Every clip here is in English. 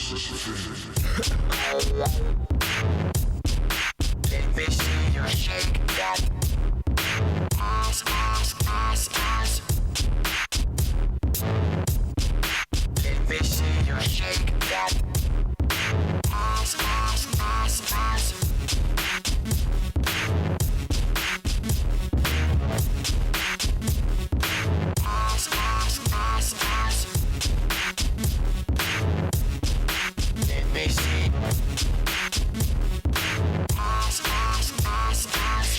Let me see you shake that ass, ass, ass, ass. Let me see you shake that ass, ass, ass, ass. Ass, ass, ass, ass. Let me see. Ass, ass, ass, ass.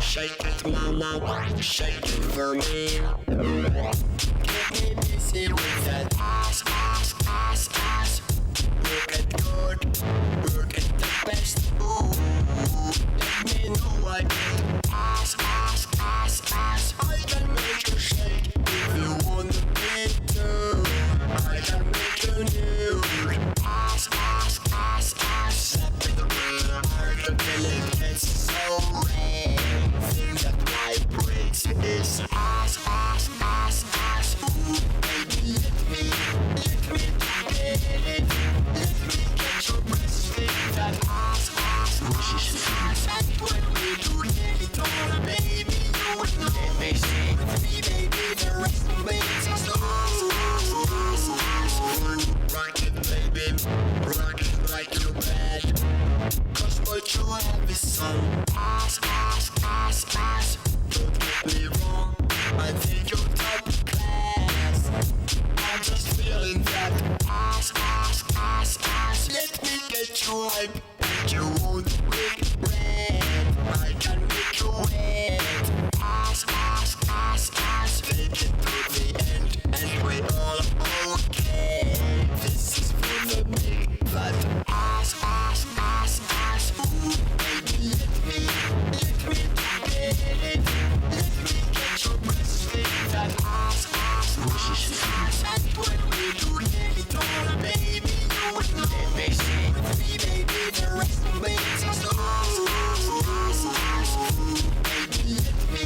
Shake it, mama, shake it for me. Get me busy with that ass, ass, ass, ass. Work it good, work it the best. Ooh, let me know I need ass, ass, ass, ass. I can make you shake if you want to be too. I can make you nude. Ass, ass, ass, ass. Slap in the real heart, the feeling gets so red. Thing that vibrates is ass, ass, ass, ass. Ooh, baby, let me get it. Let me get your breast in that ass, ass, ass, ass. And when we do it all, baby, you would know. Let me see with me, baby, the rest of me is ass, ass, ass, ass. Rock it, baby, rock it like you're bad. Cause what you have is some ass, ass, ass, ass. Don't get me wrong, I think you're top class. I'm just feeling that ass, ass, ass, ass. Let me get you hype, and you won't regret. I can make you wet. Ass, ass, ass, ass. Take it to the end, and we're all okay. This is for the big fat ass, ass, ass, ass. Ooh, baby, let me get it. Let me get your breast in that ass, ass, ass, ass. And when we do it all, baby, you would know. Let me see with me, baby, the rest of me is ass, ass, ass, ass. Baby, let me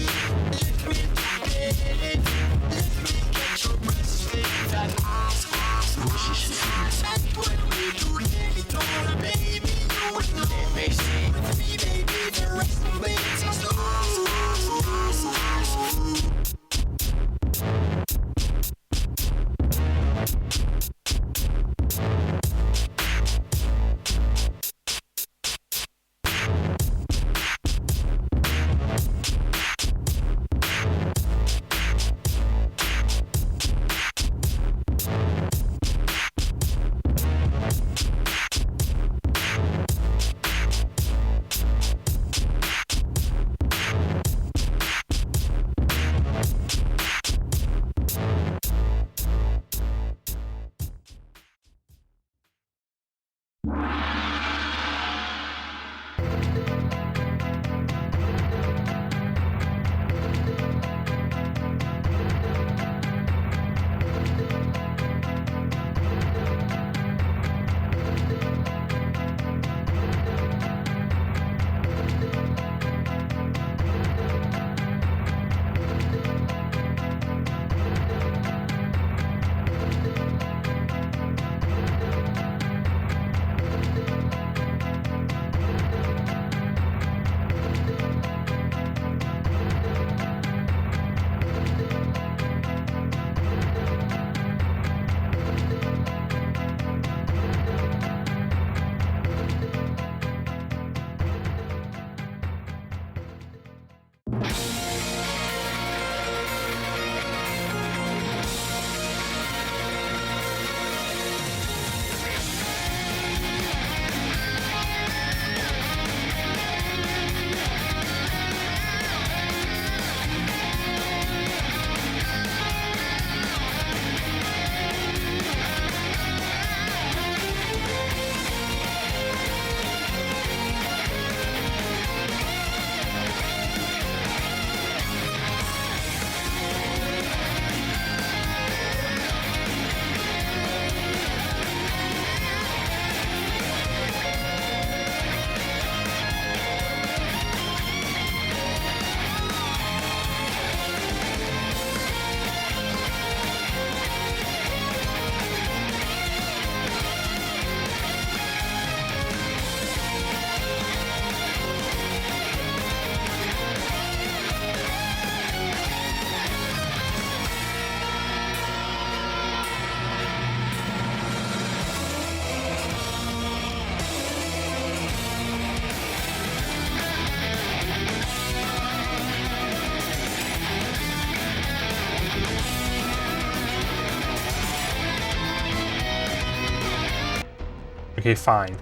Okay, fine.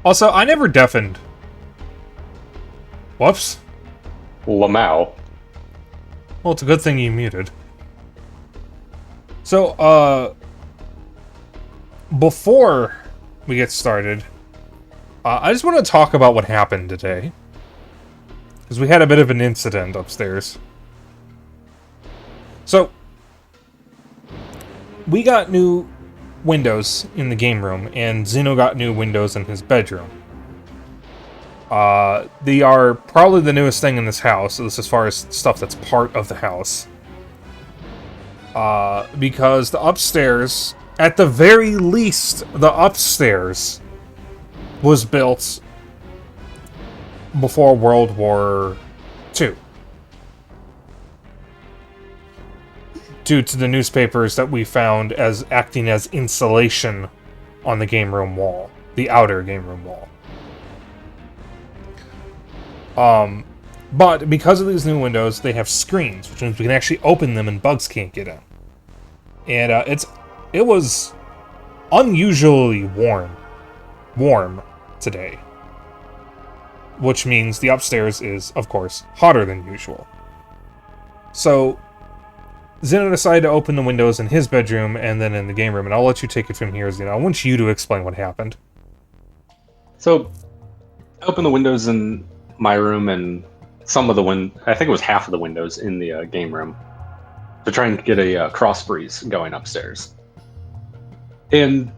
Also, I never deafened. Whoops. Lamau. Well, it's a good thing you muted. So, before we get started, I just want to talk about what happened today. Because we had a bit of an incident upstairs. So, we got new windows in the game room, and Zeno got new windows in his bedroom. They are probably the newest thing in this house, at least as far as stuff that's part of the house. Because the upstairs, at the very least, the upstairs was built before World War II. Due to the newspapers that we found as acting as insulation on the game room wall, the outer game room wall. But because of these new windows, they have screens, which means we can actually open them and bugs can't get in. And it was unusually warm today, which means the upstairs is, of course, hotter than usual. So Zeno decided to open the windows in his bedroom and then in the game room, and I'll let you take it from here, Zeno. I want you to explain what happened. So, I opened the windows in my room and some of the I think it was half of the windows in the game room to try and get a cross breeze going upstairs. And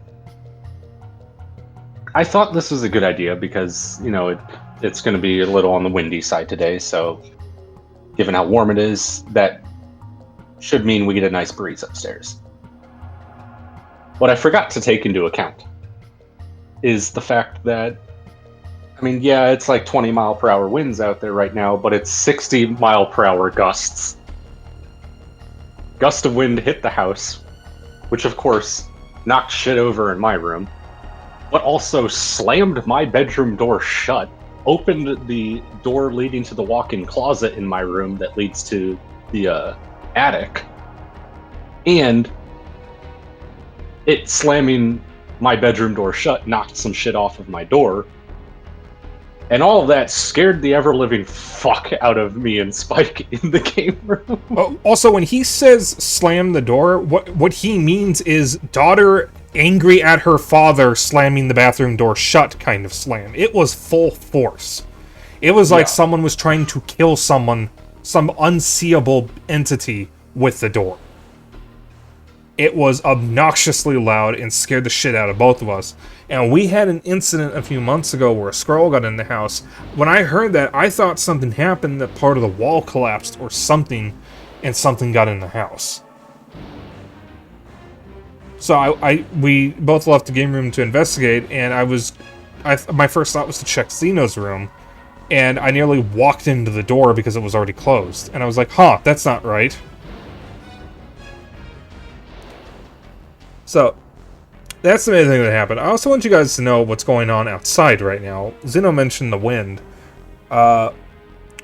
I thought this was a good idea because, you know, it's going to be a little on the windy side today, so given how warm it is, that should mean we get a nice breeze upstairs. What I forgot to take into account is the fact that, I mean, yeah, it's like 20 mile per hour winds out there right now, but it's 60 mile per hour gusts. Gust of wind hit the house, which of course knocked shit over in my room, but also slammed my bedroom door shut, opened the door leading to the walk-in closet in my room that leads to the attic, and it slamming my bedroom door shut knocked some shit off of my door. And all of that scared the ever-living fuck out of me and Spike in the game room. Oh, also, when he says slam the door, what he means is daughter angry at her father slamming the bathroom door shut kind of slam. It was full force. It was like someone was trying to kill someone, some unseeable entity, with the door. It was obnoxiously loud and scared the shit out of both of us. And we had an incident a few months ago where a squirrel got in the house. When I heard that, I thought something happened, that part of the wall collapsed or something, and something got in the house. So we both left the game room to investigate, and my first thought was to check Zeno's room, and I nearly walked into the door because it was already closed. And I was like, huh, that's not right. So, that's the main thing that happened. I also want you guys to know what's going on outside right now. Zeno mentioned the wind.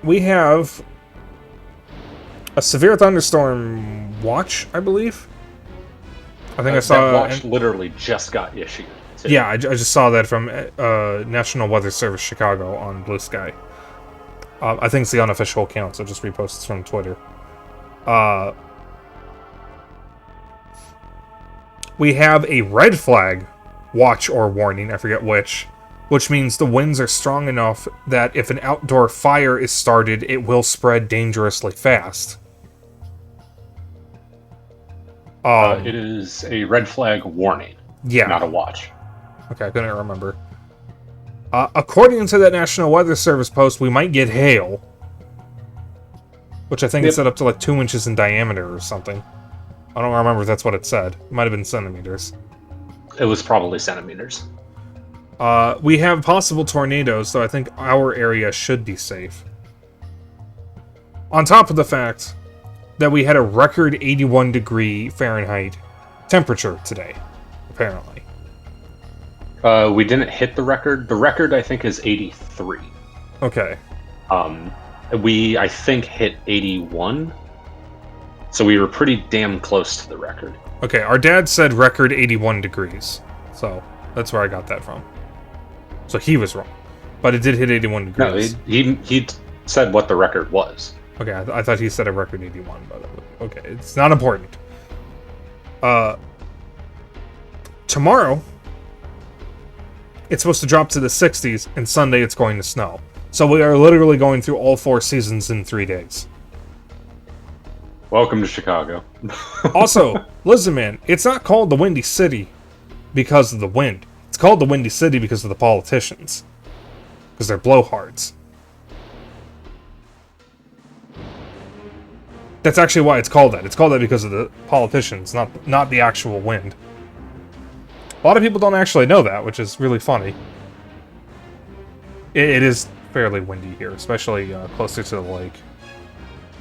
We have a severe thunderstorm watch, I believe. I think I saw... That watch literally just got issued. Too. Yeah, I just saw that from National Weather Service Chicago on Blue Sky. I think it's the unofficial account, so just reposts from Twitter. We have a red flag watch or warning, I forget which means the winds are strong enough that if an outdoor fire is started, it will spread dangerously fast. It is a red flag warning, not a watch. Okay, I couldn't remember. According to that National Weather Service post, we might get hail, which I think it said up to like 2 inches in diameter or something. I don't remember if that's what it said. It might have been centimeters. It was probably centimeters. We have possible tornadoes, so I think our area should be safe. On top of the fact that we had a record 81 degree Fahrenheit temperature today, apparently. We didn't hit the record. The record, I think, is 83. Okay. We, I think, hit 81. So we were pretty damn close to the record. Okay, our dad said record 81 degrees. So That's where I got that from. So he was wrong. But it did hit 81 degrees. No, he said what the record was. Okay, I thought he said a record 81, but okay, it's not important. Tomorrow, it's supposed to drop to the 60s, and Sunday it's going to snow. So we are literally going through all 4 seasons in 3 days. Welcome to Chicago. Also, listen, man, it's not called the Windy City because of the wind. It's called the Windy City because of the politicians. Because they're blowhards. That's actually why it's called that. It's called that because of the politicians, not the actual wind. A lot of people don't actually know that, which is really funny. It is fairly windy here, especially closer to the lake.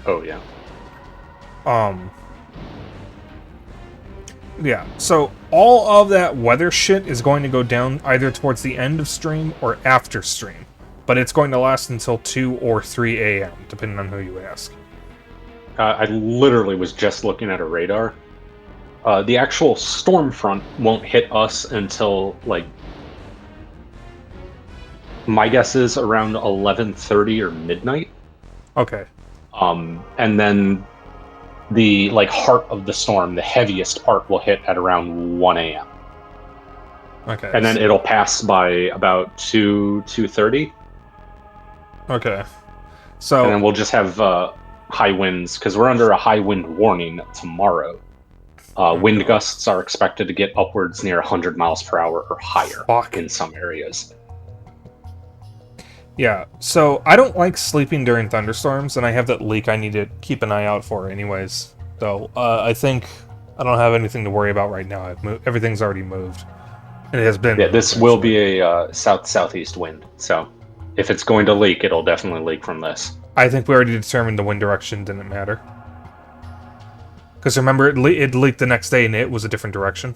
Oh, yeah. Yeah, so all of that weather shit is going to go down either towards the end of stream or after stream. But it's going to last until 2 or 3 a.m., depending on who you ask. I literally was just looking at a radar. The actual storm front won't hit us until, like, my guess is around 11:30 or midnight. Okay. And then the, like, heart of the storm, the heaviest part, will hit at around 1 a.m. Okay. And then it'll pass by about 2:30. Okay. So... And then we'll just have high winds, because we're under a high wind warning tomorrow. Wind gusts are expected to get upwards near 100 miles per hour or higher in some areas. Yeah, so I don't like sleeping during thunderstorms, and I have that leak I need to keep an eye out for anyways. So, I think I don't have anything to worry about right now. Everything's already moved. And it has been... Yeah, this will be a south-southeast wind, so if it's going to leak, it'll definitely leak from this. I think we already determined the wind direction didn't matter. Because remember, it leaked the next day and it was a different direction.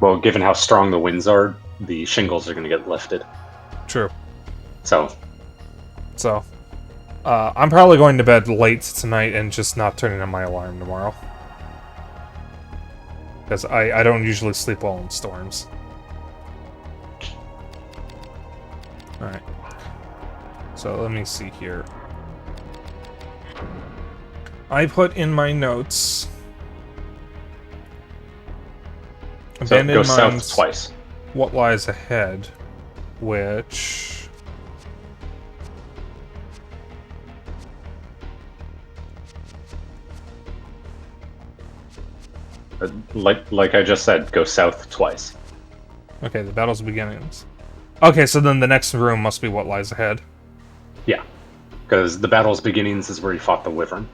Well, given how strong the winds are, the shingles are going to get lifted. True. So, I'm probably going to bed late tonight and just not turning on my alarm tomorrow. Because I don't usually sleep well in storms. Alright. So let me see here. I put in my notes... So go south twice. What lies ahead, which... Like I just said, go south twice. Okay, the battle's beginnings. Okay, so then the next room must be what lies ahead. Yeah, because the battle's beginnings is where you fought the Wyvern.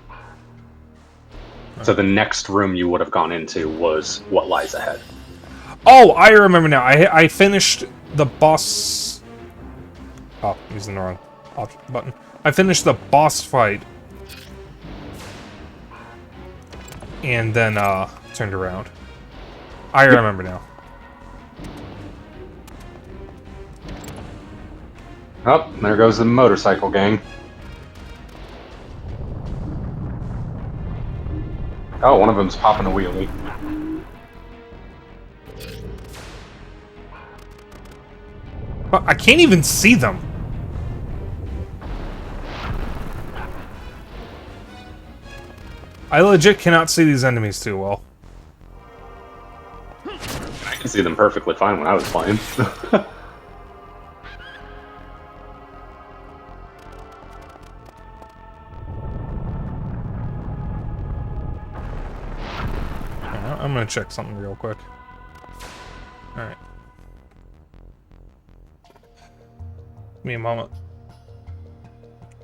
So the next room you would have gone into was what lies ahead. Oh, I remember now. I finished the boss... Oh, using the wrong button. I finished the boss fight. And then, turned around. I remember now. Oh, there goes the motorcycle gang. Oh, one of them's popping a wheelie. But I can't even see them. I legit cannot see these enemies too well. I can see them perfectly fine when I was playing. I'm gonna check something real quick. Alright. Give me a moment.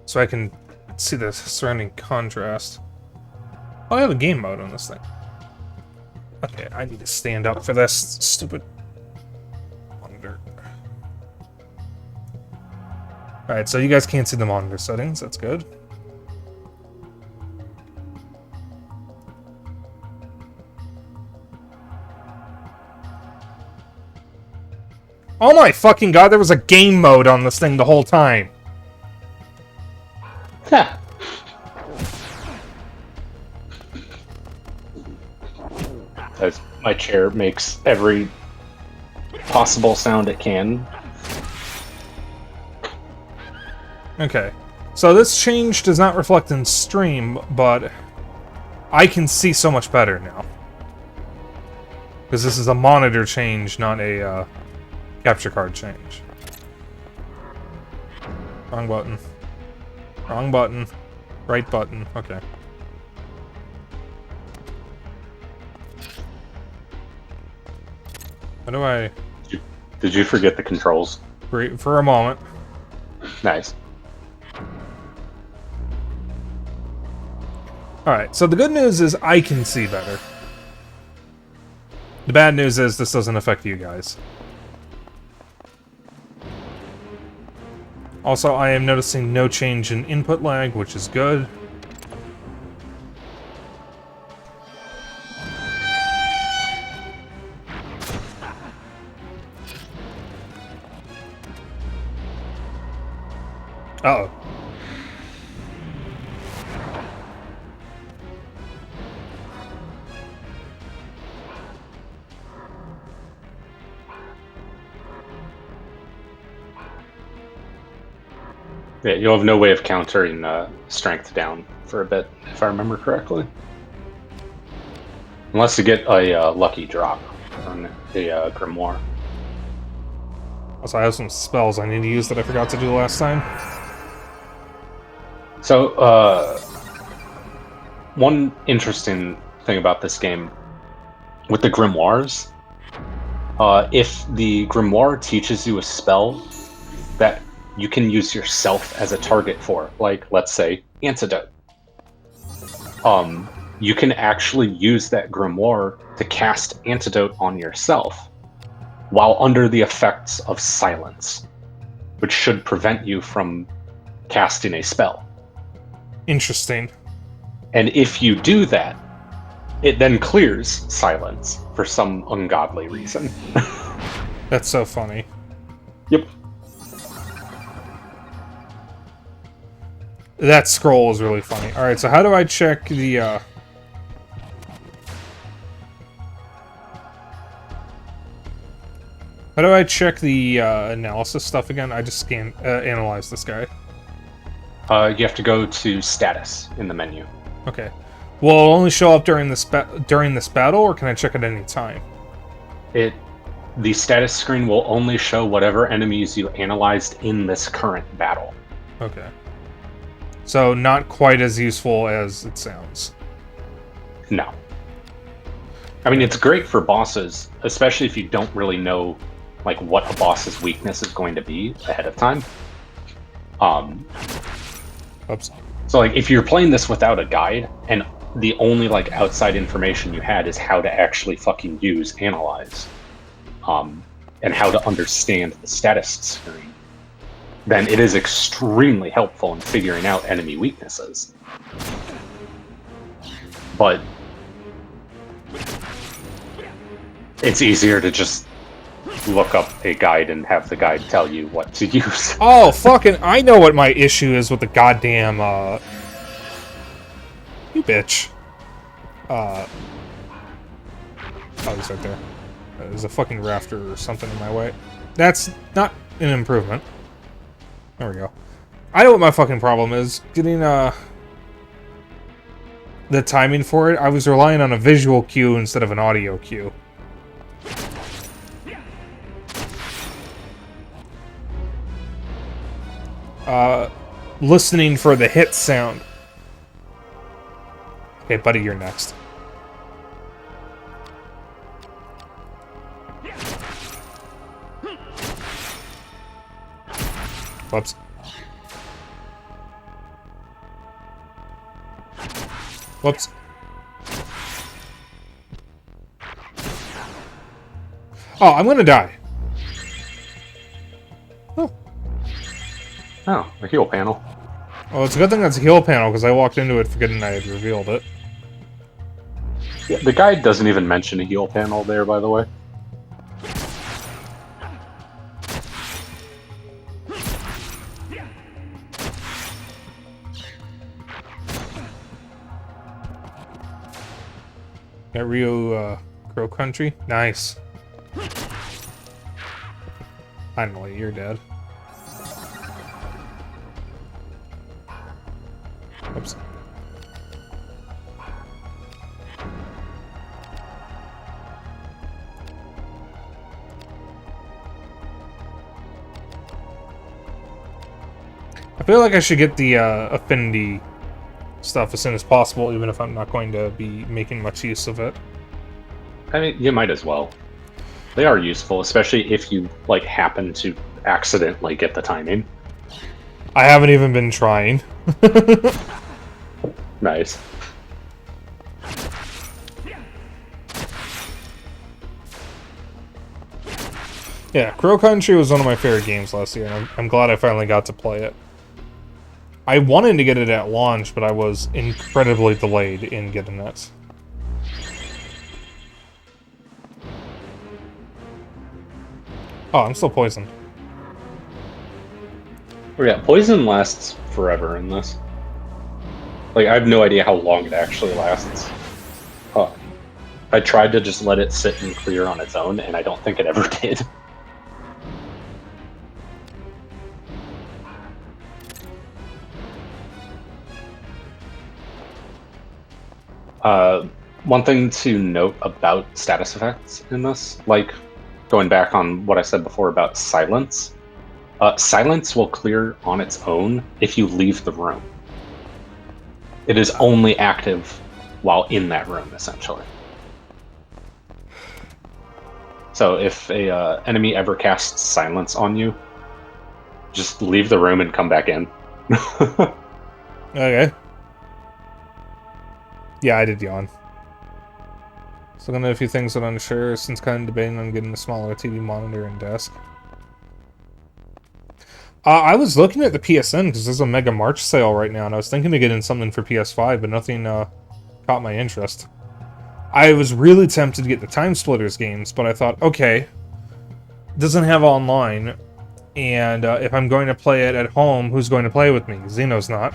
So I can see the surrounding contrast. Oh, I have a game mode on this thing. Okay, I need to stand up for this stupid monitor. Alright, so you guys can't see the monitor settings. That's good. Oh my fucking god, there was a game mode on this thing the whole time. As my chair makes every possible sound it can. Okay. So this change does not reflect in stream, but I can see so much better now. Because this is a monitor change, not a capture card change. Wrong button. Wrong button. Right button. Okay. How do I... Did you forget the controls? For a moment. Nice. Alright, so the good news is I can see better. The bad news is this doesn't affect you guys. Also, I am noticing no change in input lag, which is good. Uh-oh. Yeah, you'll have no way of countering strength down for a bit, if I remember correctly. Unless you get a lucky drop on the grimoire. Also, I have some spells I need to use that I forgot to do last time. So, one interesting thing about this game, with the grimoires, if the grimoire teaches you a spell that you can use yourself as a target for, like, let's say, Antidote. You can actually use that grimoire to cast Antidote on yourself while under the effects of silence, which should prevent you from casting a spell. Interesting. And if you do that, it then clears silence for some ungodly reason. That's so funny. Yep. That scroll is really funny. Alright, so how do I check the, How do I check the, analysis stuff again? I just analyze this guy. You have to go to status in the menu. Okay. Will it only show up during this battle, or can I check at any time? The status screen will only show whatever enemies you analyzed in this current battle. Okay. So, not quite as useful as it sounds. No. I mean, it's great for bosses, especially if you don't really know, like, what a boss's weakness is going to be ahead of time. Oops. So, like, if you're playing this without a guide, and the only, like, outside information you had is how to actually fucking use Analyze, and how to understand the status screen, then it is extremely helpful in figuring out enemy weaknesses. But it's easier to just look up a guide and have the guide tell you what to use. Oh, fucking, I know what my issue is with the goddamn, you bitch. Oh, he's right there. There's a fucking rafter or something in my way. That's not an improvement. There we go. I know what my fucking problem is. Getting, the timing for it. I was relying on a visual cue instead of an audio cue. Listening for the hit sound. Okay, buddy, you're next. Whoops. Whoops. Oh, I'm gonna die. Oh. Oh, a heal panel. Well, it's a good thing that's a heal panel, because I walked into it forgetting I had revealed it. Yeah, the guide doesn't even mention a heal panel there, by the way. Got Rio, Crow Country? Nice. Finally, you're dead. Oops. I feel like I should get the affinity stuff as soon as possible, even if I'm not going to be making much use of it. I mean, you might as well. They are useful, especially if you, like, happen to accidentally get the timing. I haven't even been trying. Nice. Yeah, Crow Country was one of my favorite games last year, and I'm glad I finally got to play it. I wanted to get it at launch, but I was incredibly delayed in getting it. Oh, I'm still poisoned. Oh yeah, poison lasts forever in this. Like, I have no idea how long it actually lasts. I tried to just let it sit and clear on its own, and I don't think it ever did. One thing to note about status effects in this, like, going back on what I said before about silence, silence will clear on its own if you leave the room. It is only active while in that room, essentially. So if a enemy ever casts silence on you, just leave the room and come back in. Okay. Yeah, I did yawn. So looking at a few things that I'm unsure, since kind of debating on getting a smaller TV monitor and desk. I was looking at the PSN because there's a Mega March sale right now, and I was thinking of getting something for PS5, but nothing caught my interest. I was really tempted to get the Time Splitters games, but I thought, okay, it doesn't have online, and if I'm going to play it at home, who's going to play with me? Xeno's not.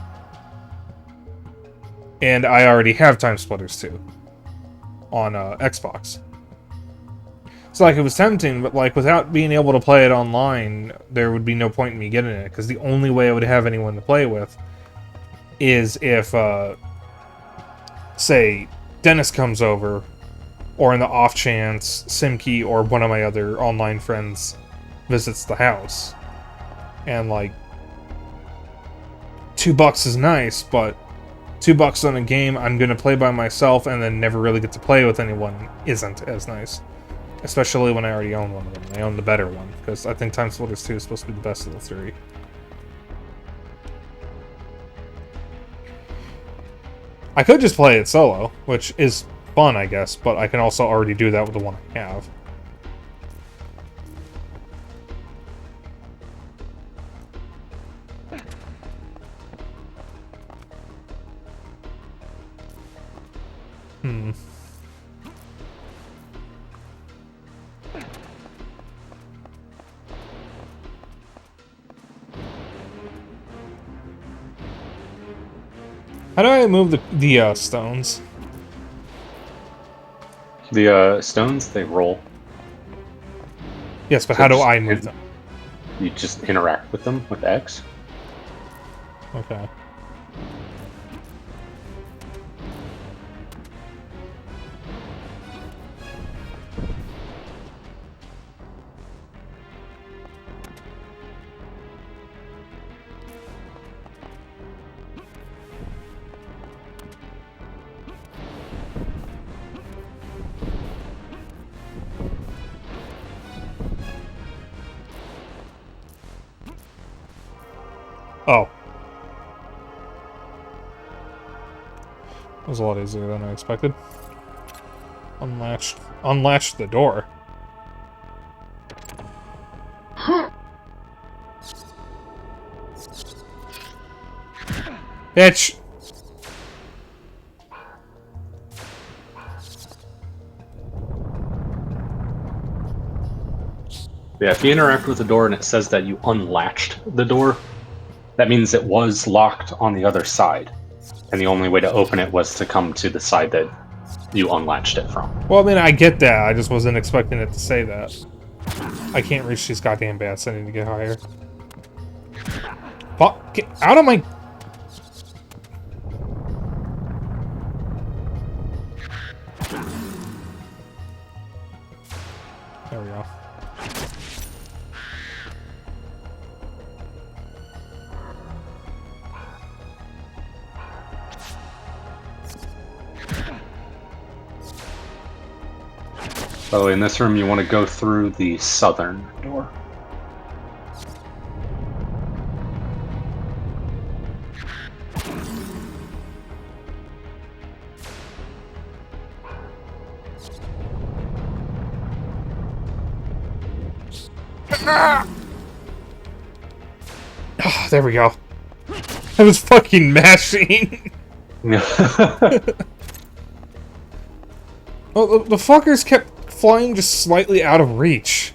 And I already have Time Splitters 2 on Xbox. So, like, it was tempting, but, like, without being able to play it online, there would be no point in me getting it, because the only way I would have anyone to play with is if, say, Dennis comes over, or in the off chance, Simkey or one of my other online friends visits the house. And, like, $2 is nice, but $2 on a game I'm going to play by myself and then never really get to play with anyone isn't as nice. Especially when I already own one of them. I own the better one, because I think Time Splitters 2 is supposed to be the best of the three. I could just play it solo, which is fun, I guess, but I can also already do that with the one I have. How do I move the stones? The stones, they roll. Yes, but So how do just I move them? You just interact with them with X. Okay. Oh. That was a lot easier than I expected. Unlatched the door. Bitch! Yeah, if you interact with the door and it says that you unlatched the door, that means it was locked on the other side. And the only way to open it was to come to the side that you unlatched it from. Well, I mean, I get that. I just wasn't expecting it to say that. I can't reach these goddamn bats. I need to get higher. Fuck! Get out of my... There we go. By the way, in this room, you want to go through the southern door. Oh, there we go. I was fucking mashing. Oh, the fuckers kept flying just slightly out of reach.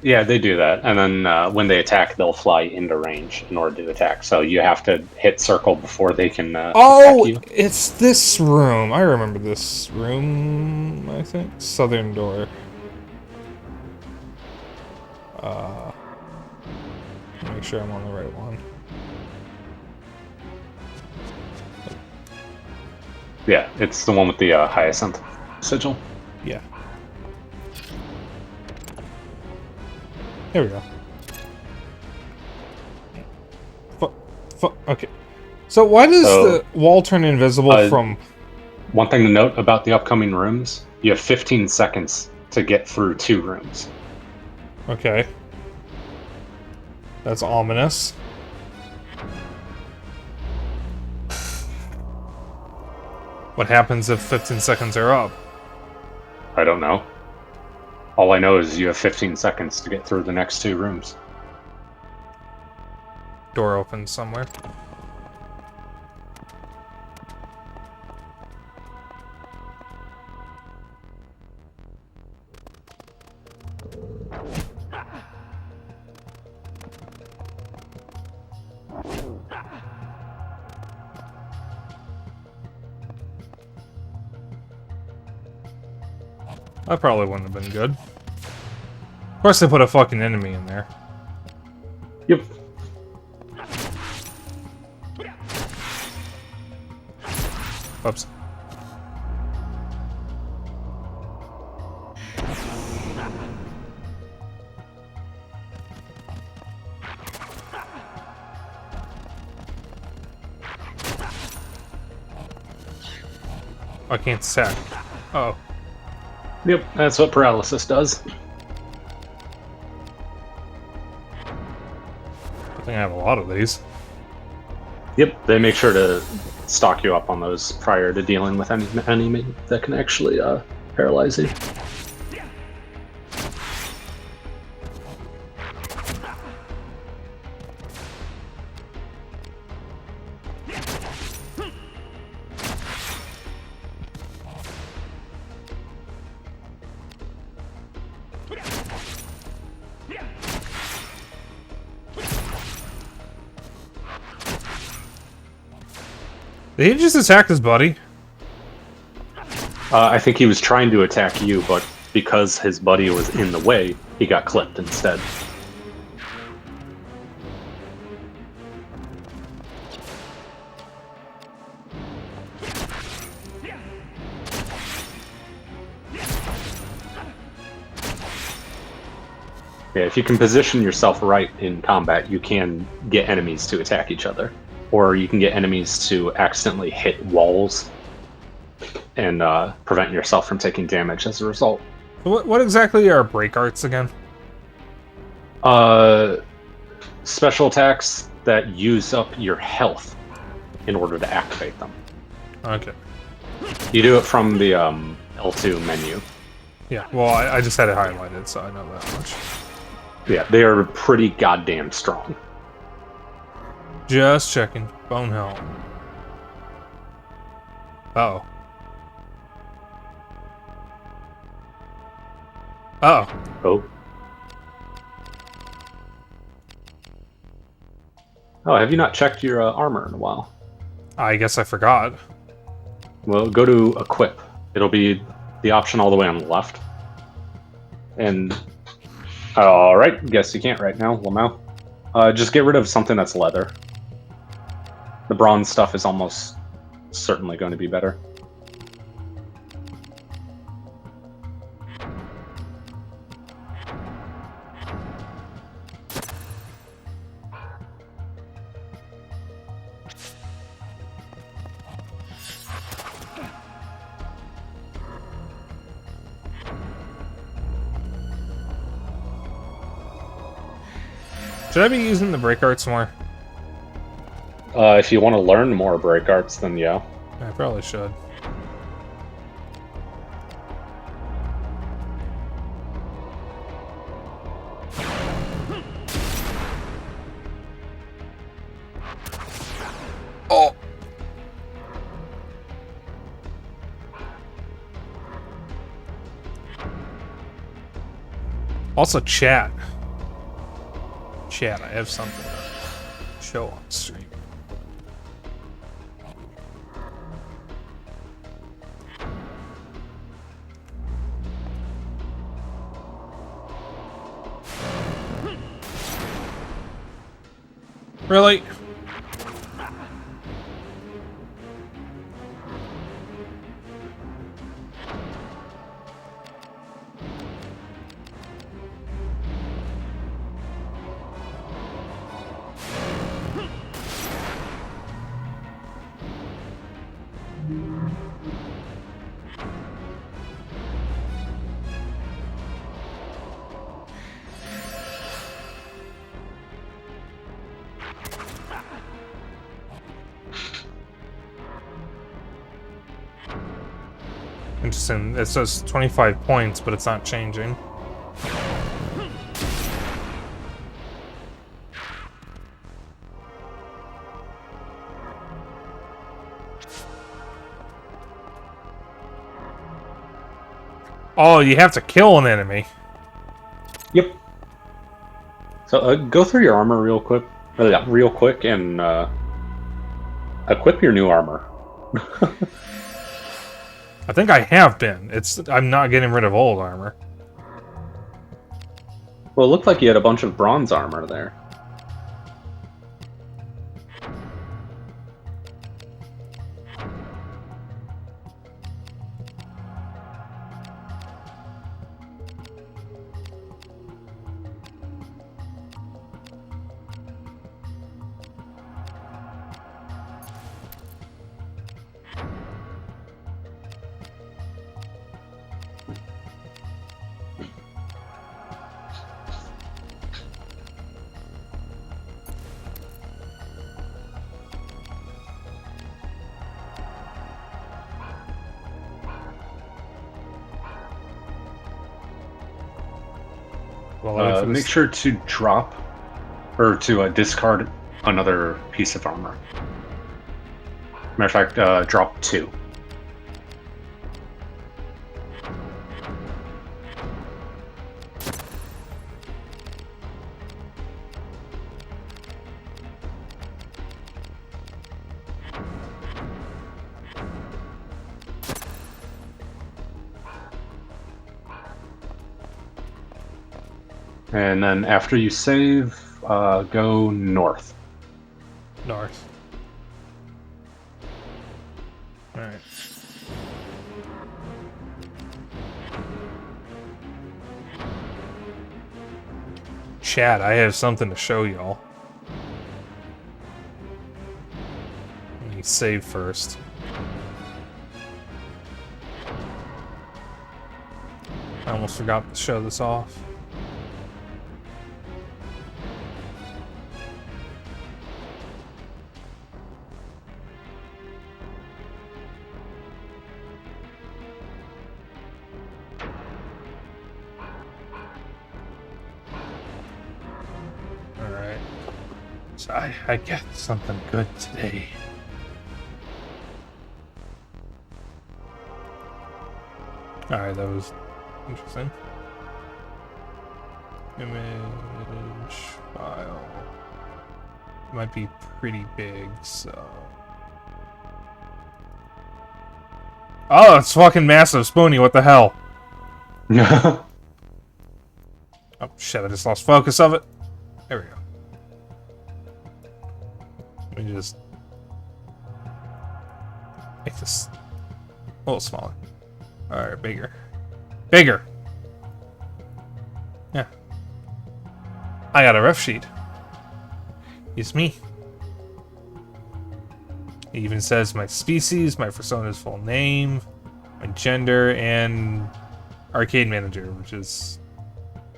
Yeah, they do that, and then when they attack, they'll fly into range in order to attack. So you have to hit circle before they can attack you. It's this room. I remember this room, I think. Southern door. Make sure I'm on the right one. Yeah, it's the one with the hyacinth sigil. Yeah. There we go. Okay. So why does the wall turn invisible from... One thing to note about the upcoming rooms, you have 15 seconds to get through 2 rooms. Okay. That's ominous. What happens if 15 seconds are up? I don't know. All I know is you have 15 seconds to get through the next 2 rooms. Door opens somewhere. That probably wouldn't have been good. Of course they put a fucking enemy in there. Yep. Oops. I can't sack. Uh oh. Yep, that's what paralysis does. I think I have a lot of these. Yep, they make sure to stock you up on those prior to dealing with any enemy that can actually paralyze you. Did he just attack his buddy? I think he was trying to attack you, but because his buddy was in the way, he got clipped instead. Yeah, if you can position yourself right in combat, you can get enemies to attack each other. Or you can get enemies to accidentally hit walls and prevent yourself from taking damage as a result. What exactly are break arts again? Special attacks that use up your health in order to activate them. Okay. You do it from the L2 menu. Yeah, well, I just had it highlighted, so I know that much. Yeah, they are pretty goddamn strong. Just checking. Bone helm. Uh-oh. Uh-oh. Oh. Oh, have you not checked your armor in a while? I guess I forgot. Well, go to equip. It'll be the option all the way on the left. And alright, guess you can't right now, Lamau. Just get rid of something that's leather. The bronze stuff is almost certainly going to be better. Should I be using the break arts more? If you want to learn more break arts, then yeah. I probably should. Oh! Also, chat. Chat, I have something to show on stream. Really? Interesting. It says 25 points, but it's not changing. Oh, you have to kill an enemy. Yep. So go through your armor real quick, and equip your new armor. I think I have been. I'm not getting rid of old armor. Well, it looked like you had a bunch of bronze armor there. Make sure to drop, or to discard another piece of armor. Matter of fact, drop 2. And then after you save, go north. North. Alright. Chat, I have something to show y'all. Let me save first. I almost forgot to show this off. So I get something good today. Alright, that was interesting. Image file. Might be pretty big, so. Oh, it's fucking massive, Spoony, what the hell? Oh shit, I just lost focus of it. There we go. Let me just make this a little smaller. Alright, bigger. Bigger! Yeah. I got a ref sheet. It's me. It even says my species, my persona's full name, my gender, and arcade manager, which is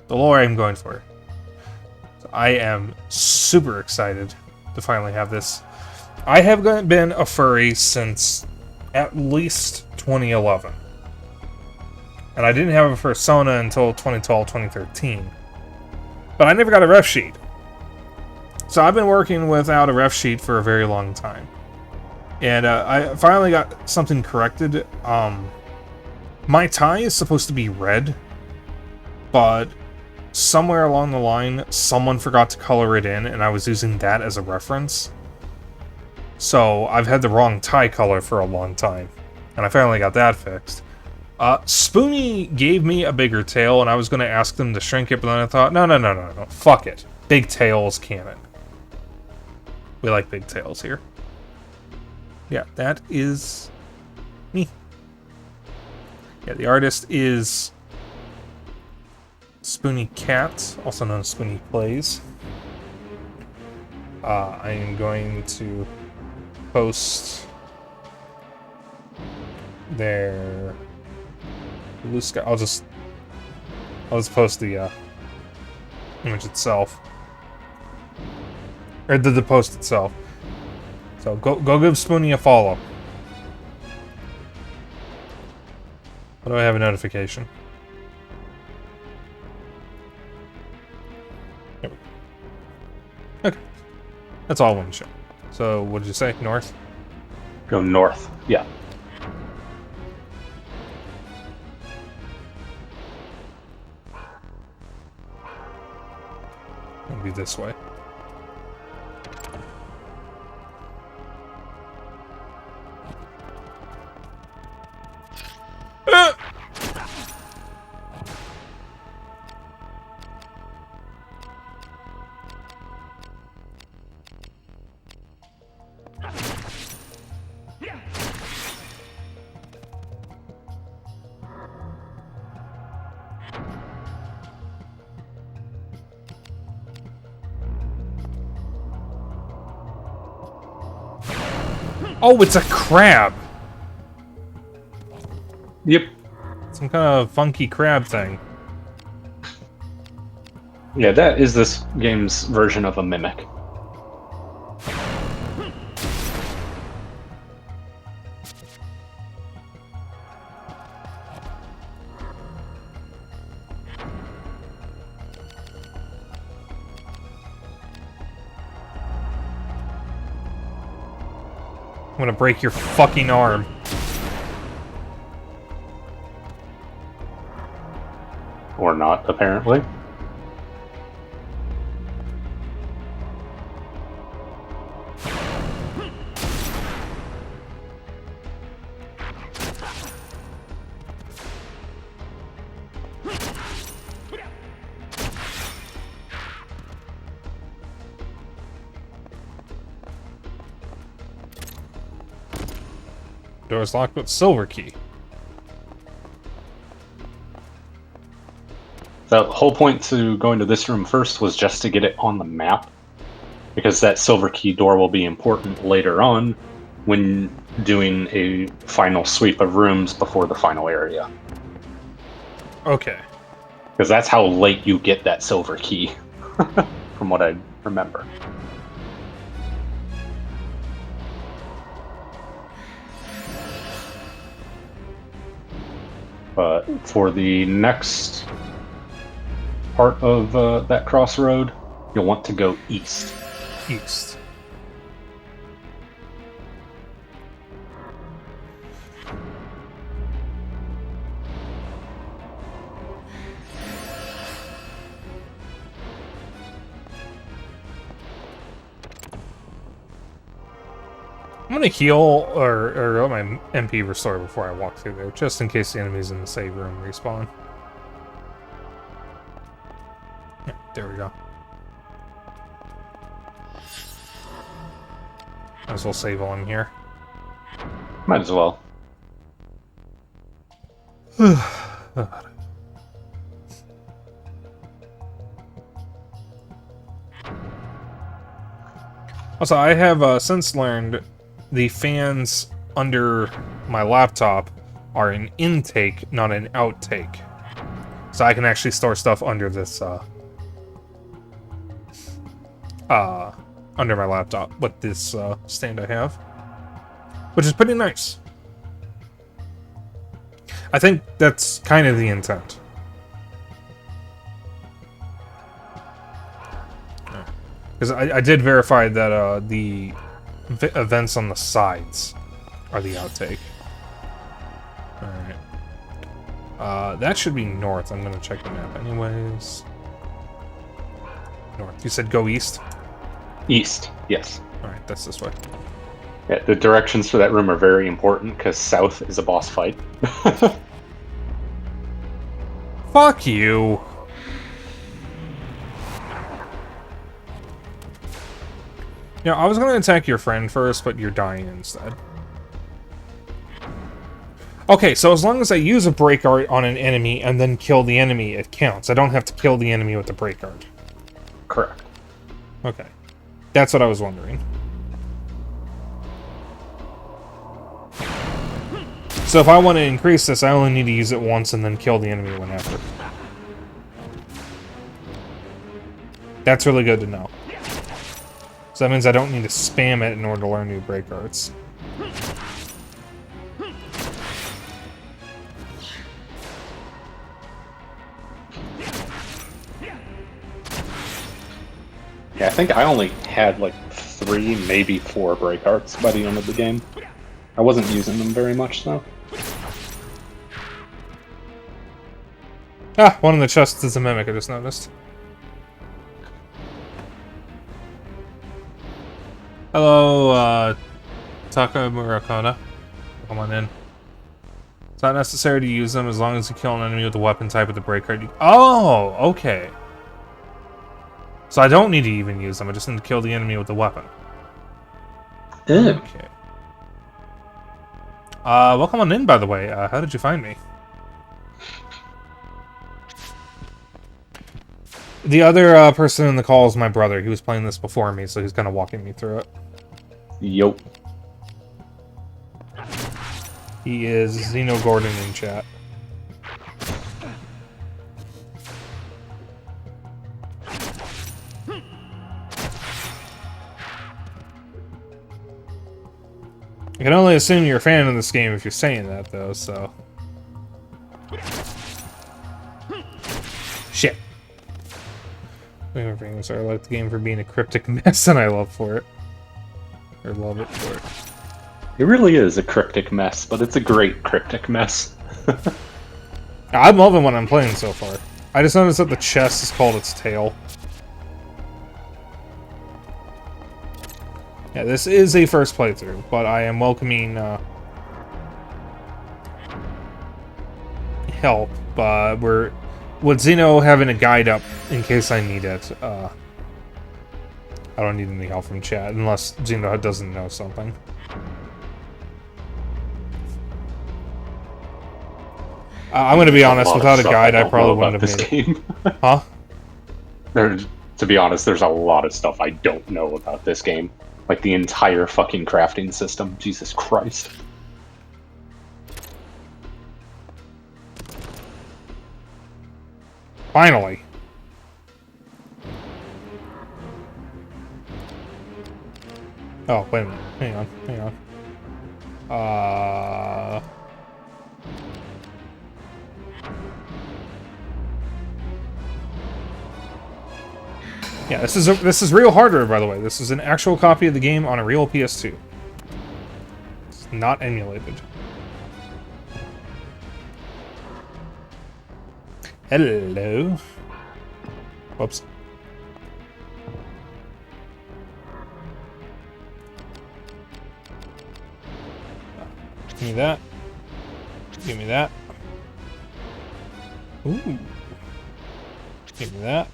the lore I'm going for. So I am super excited to finally have this. I have been a furry since at least 2011. And I didn't have a persona until 2012, 2013. But I never got a ref sheet. So I've been working without a ref sheet for a very long time. And I finally got something corrected. My tie is supposed to be red, but somewhere along the line, someone forgot to color it in, and I was using that as a reference. So I've had the wrong tie color for a long time, and I finally got that fixed. Spoonie gave me a bigger tail, and I was going to ask them to shrink it, but then I thought, no, fuck it. Big tails canon. We like big tails here. Yeah, that is me. Yeah, the artist is Spoonie Cat, also known as Spoonie Plays. I am going to post their blue sky. I'll just post the image itself, or the post itself. So go give Spoonie a follow. How do I have a notification? There we go. Okay. That's all I want to show. So, what did you say? North? Go north. Yeah. It'll be this way. Oh, it's a crab! Yep. Some kind of funky crab thing. Yeah, that is this game's version of a mimic. I'm gonna break your fucking arm. Or not, apparently. Door's locked with silver key. The whole point to going to this room first was just to get it on the map, because that silver key door will be important later on when doing a final sweep of rooms before the final area. Okay. Because that's how late you get that silver key, from what I remember. But for the next part of that crossroad, you'll want to go east. East. I'm gonna heal or let my MP restore before I walk through there, just in case the enemies in the save room respawn. Might as well save while I'm here. Might as well. Also, I have since learned the fans under my laptop are an intake, not an outtake. So I can actually store stuff under this, under my laptop with this stand I have. Which is pretty nice. I think that's kind of the intent. Because I did verify that the events on the sides are the outtake. Alright. That should be north. I'm going to check the map anyways. North. You said go east? East, yes. Alright, that's this way. Yeah, the directions for that room are very important, because south is a boss fight. Fuck you! You know, I was going to attack your friend first, but you're dying instead. Okay, so as long as I use a break art on an enemy and then kill the enemy, it counts. I don't have to kill the enemy with the break art. Correct. Okay. That's what I was wondering. So if I want to increase this, I only need to use it once and then kill the enemy whenever. That's really good to know. So that means I don't need to spam it in order to learn new break arts. Yeah, I think I only had like 3, maybe 4 break arts by the end of the game. I wasn't using them very much, though. Ah, one of the chests is a mimic, I just noticed. Hello, Taka Murakata. Come on in. It's not necessary to use them as long as you kill an enemy with the weapon type of the break card. Oh, okay. So I don't need to even use them, I just need to kill the enemy with the weapon. Okay. Welcome on in, by the way. How did you find me? The other person in the call is my brother. He was playing this before me, so he's kind of walking me through it. Yup. He is Xeno Gordon in chat. I can only assume you're a fan of this game if you're saying that, though, so... Shit. I like the game for being a cryptic mess, and I love for it. Or love it for it. It really is a cryptic mess, but it's a great cryptic mess. I'm loving what I'm playing so far. I just noticed that the chest is called its tail. Yeah, this is a first playthrough, but I am welcoming help. We're with Xeno having a guide up in case I need it. I don't need any help from chat unless Xeno doesn't know something. I'm gonna be honest. Without a guide, I probably wouldn't have made it. Huh? To be honest, there's a lot of stuff I don't know about this game. Like the entire fucking crafting system. Jesus Christ. Finally. Oh, wait a minute. Hang on. Hang on. Yeah, this is real hardware, by the way. This is an actual copy of the game on a real PS2. It's not emulated. Hello. Whoops. Give me that. Give me that. Ooh. Give me that.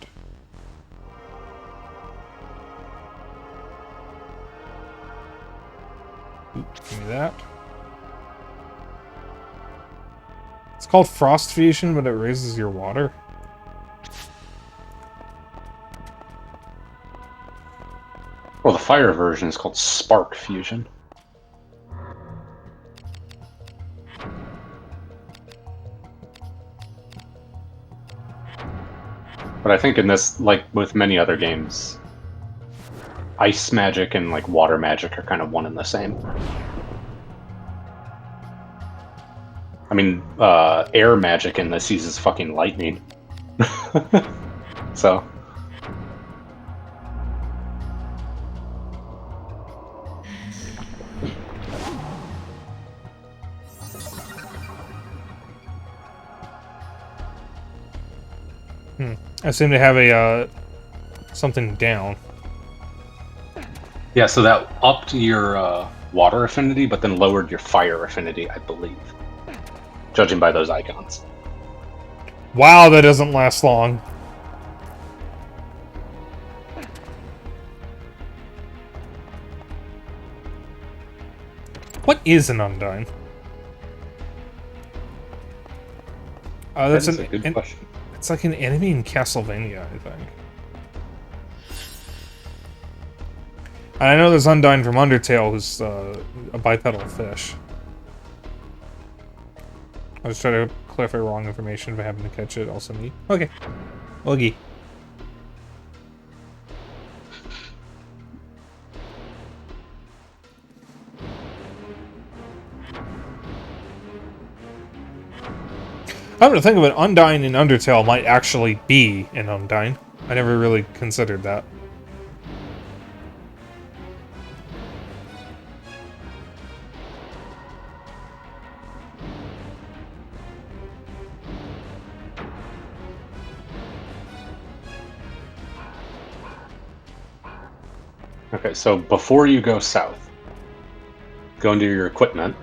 Oops, give me that. It's called Frost Fusion, but it raises your water. Well, the fire version is called Spark Fusion. But I think in this, like with many other games, ice magic and like water magic are kind of one and the same. I mean, air magic in this uses fucking lightning. So. I seem to have a something down. Yeah, so that upped your water affinity, but then lowered your fire affinity, I believe. Judging by those icons. Wow, that doesn't last long. What is an Undyne? That's a good question. It's like an enemy in Castlevania, I think. And I know there's Undyne from Undertale, who's a bipedal fish. I was trying to clarify wrong information if I happen to catch it. Also me. Okay. Oogie. I'm gonna think of it, Undyne in Undertale might actually be an Undyne. I never really considered that. Okay, so before you go south, go into your equipment.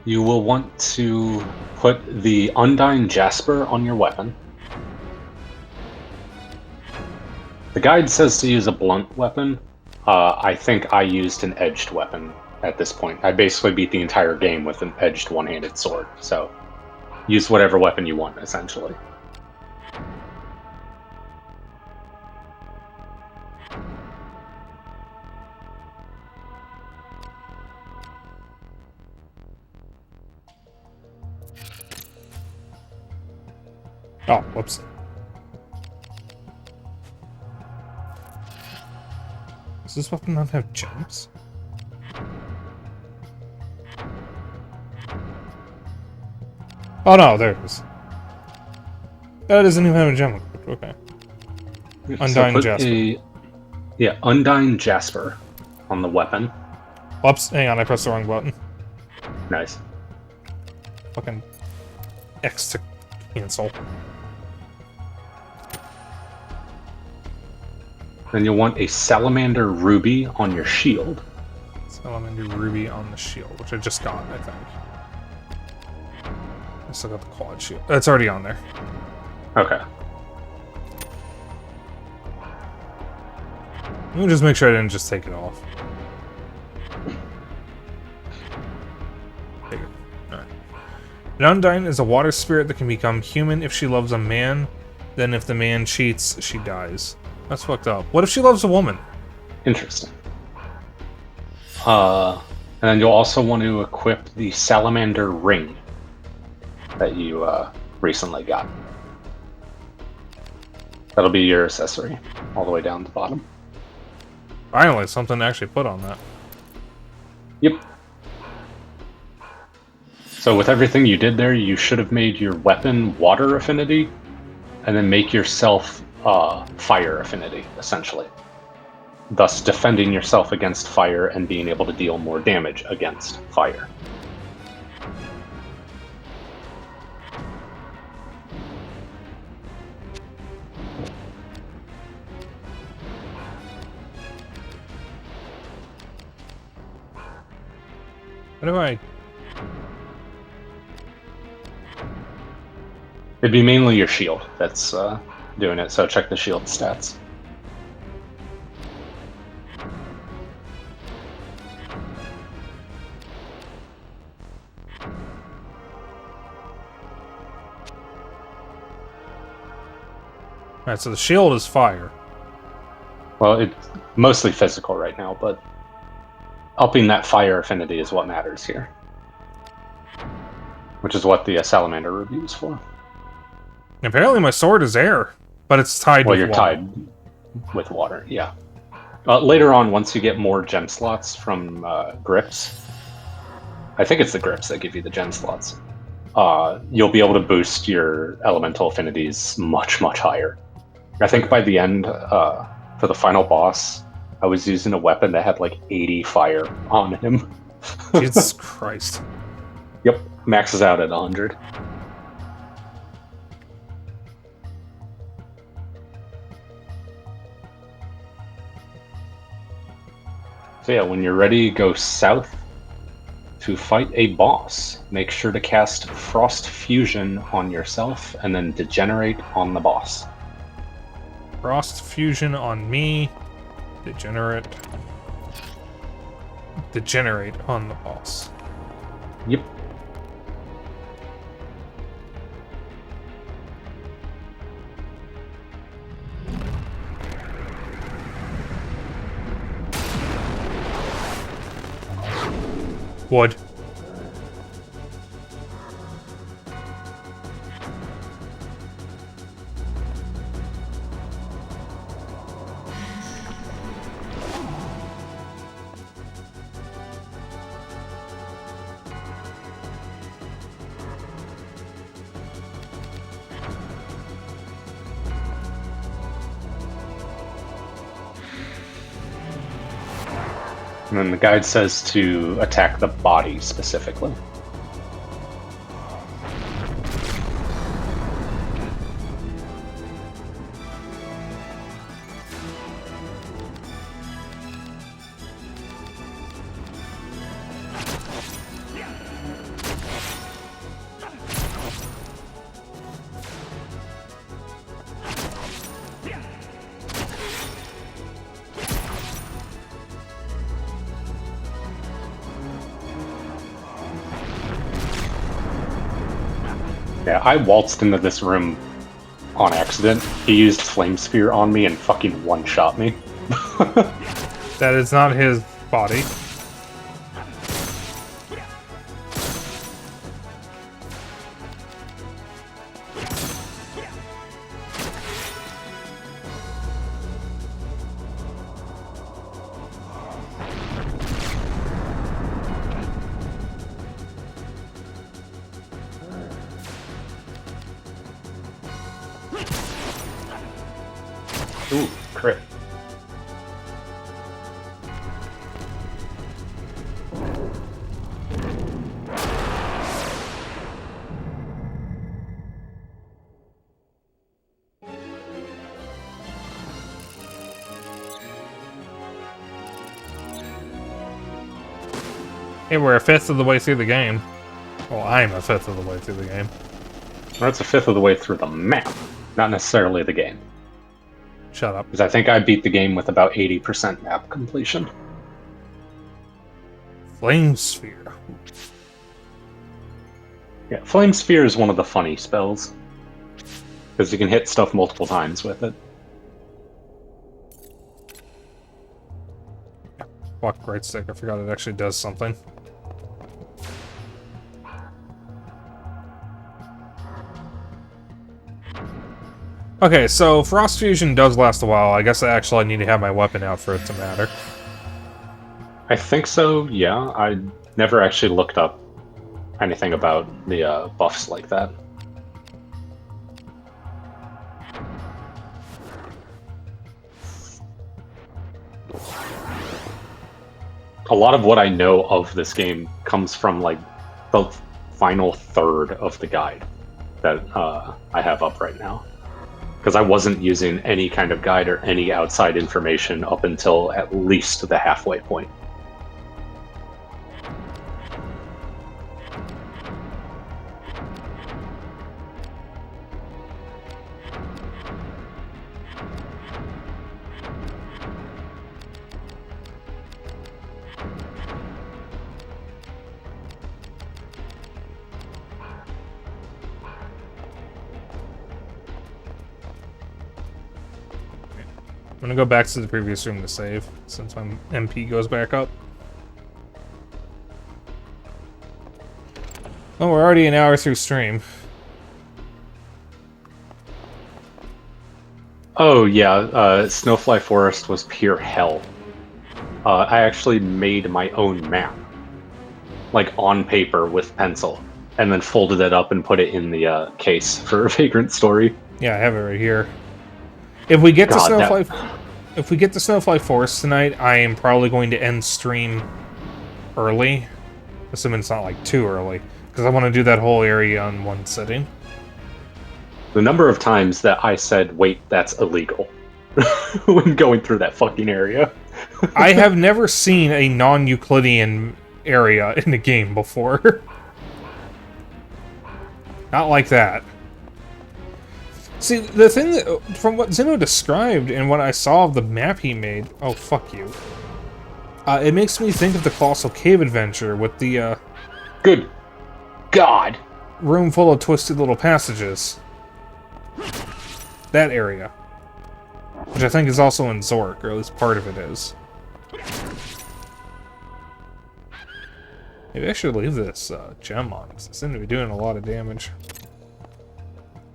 You will want to put the Undyne Jasper on your weapon. The guide says to use a blunt weapon. I think I used an edged weapon at this point. I basically beat the entire game with an edged one-handed sword, so use whatever weapon you want, essentially. Oh, whoops. Does this weapon not have jumps? Oh no, there it is. That doesn't even have a gem. Okay. Undyne Jasper. Undyne Jasper on the weapon. Whoops, hang on, I pressed the wrong button. Nice. Fucking X to cancel. Then you'll want a Salamander Ruby on your shield. Salamander Ruby on the shield, which I just got, I think. I still got the quad shield. It's already on there. Okay. Let me just make sure I didn't just take it off. Take it. Alright. An Undyne is a water spirit that can become human if she loves a man. Then if the man cheats, she dies. That's fucked up. What if she loves a woman? Interesting. And then you'll also want to equip the Salamander Ring that you recently got. That'll be your accessory, all the way down to the bottom. Finally, something to actually put on that. Yep. So with everything you did there, you should have made your weapon water affinity, and then make yourself fire affinity, essentially. Thus defending yourself against fire and being able to deal more damage against fire. How do I... It'd be mainly your shield that's doing it, so check the shield stats. Alright, so the shield is fire. Well, it's mostly physical right now, but upping that fire affinity is what matters here. Which is what the salamander review is for. Apparently my sword is air, but it's tied with you're water. tied with water, yeah. Later on, once you get more gem slots from grips, I think it's the grips that give you the gem slots, you'll be able to boost your elemental affinities much, much higher. I think by the end, for the final boss, I was using a weapon that had like 80 fire on him. Jesus Christ. Yep, maxes out at 100. So yeah, when you're ready, go south to fight a boss. Make sure to cast Frost Fusion on yourself and then Degenerate on the boss. Frost Fusion on me. Degenerate on the boss. Yep. Wood. And then the guide says to attack the body specifically. Yeah, I waltzed into this room on accident. He used Flame Sphere on me and fucking one-shot me. That is not his body. Ooh, crit. Hey, we're a fifth of the way through the game. Well, I'm a fifth of the way through the game. That's a fifth of the way through the map, not necessarily the game. Shut up. Because I think I beat the game with about 80% map completion. Flame Sphere. Yeah, Flame Sphere is one of the funny spells. Because you can hit stuff multiple times with it. Fuck, right stick. I forgot it actually does something. Okay, so Frost Fusion does last a while. I guess I actually need to have my weapon out for it to matter. I think so, yeah. I never actually looked up anything about the buffs like that. A lot of what I know of this game comes from like the final third of the guide that I have up right now. Because I wasn't using any kind of guide or any outside information up until at least the halfway point. I'm gonna go back to the previous room to save, since my MP goes back up. Oh, we're already an hour through stream. Oh yeah, Snowfly Forest was pure hell. I actually made my own map, like on paper with pencil, and then folded it up and put it in the case for Vagrant Story. Yeah, I have it right here. If we get to God, Snowfly Forest tonight, I am probably going to end stream early, assuming it's not like too early, because I want to do that whole area on one sitting. The number of times that I said, wait, that's illegal, when going through that fucking area. I have never seen a non-Euclidean area in a game before. Not like that. See, the thing that, from what Zeno described and what I saw of the map he made... Oh, fuck you. It makes me think of the Colossal Cave Adventure with the, Good God! room full of twisted little passages. That area. Which I think is also in Zork, or at least part of it is. Maybe I should leave this gem on, because it seems to be doing a lot of damage.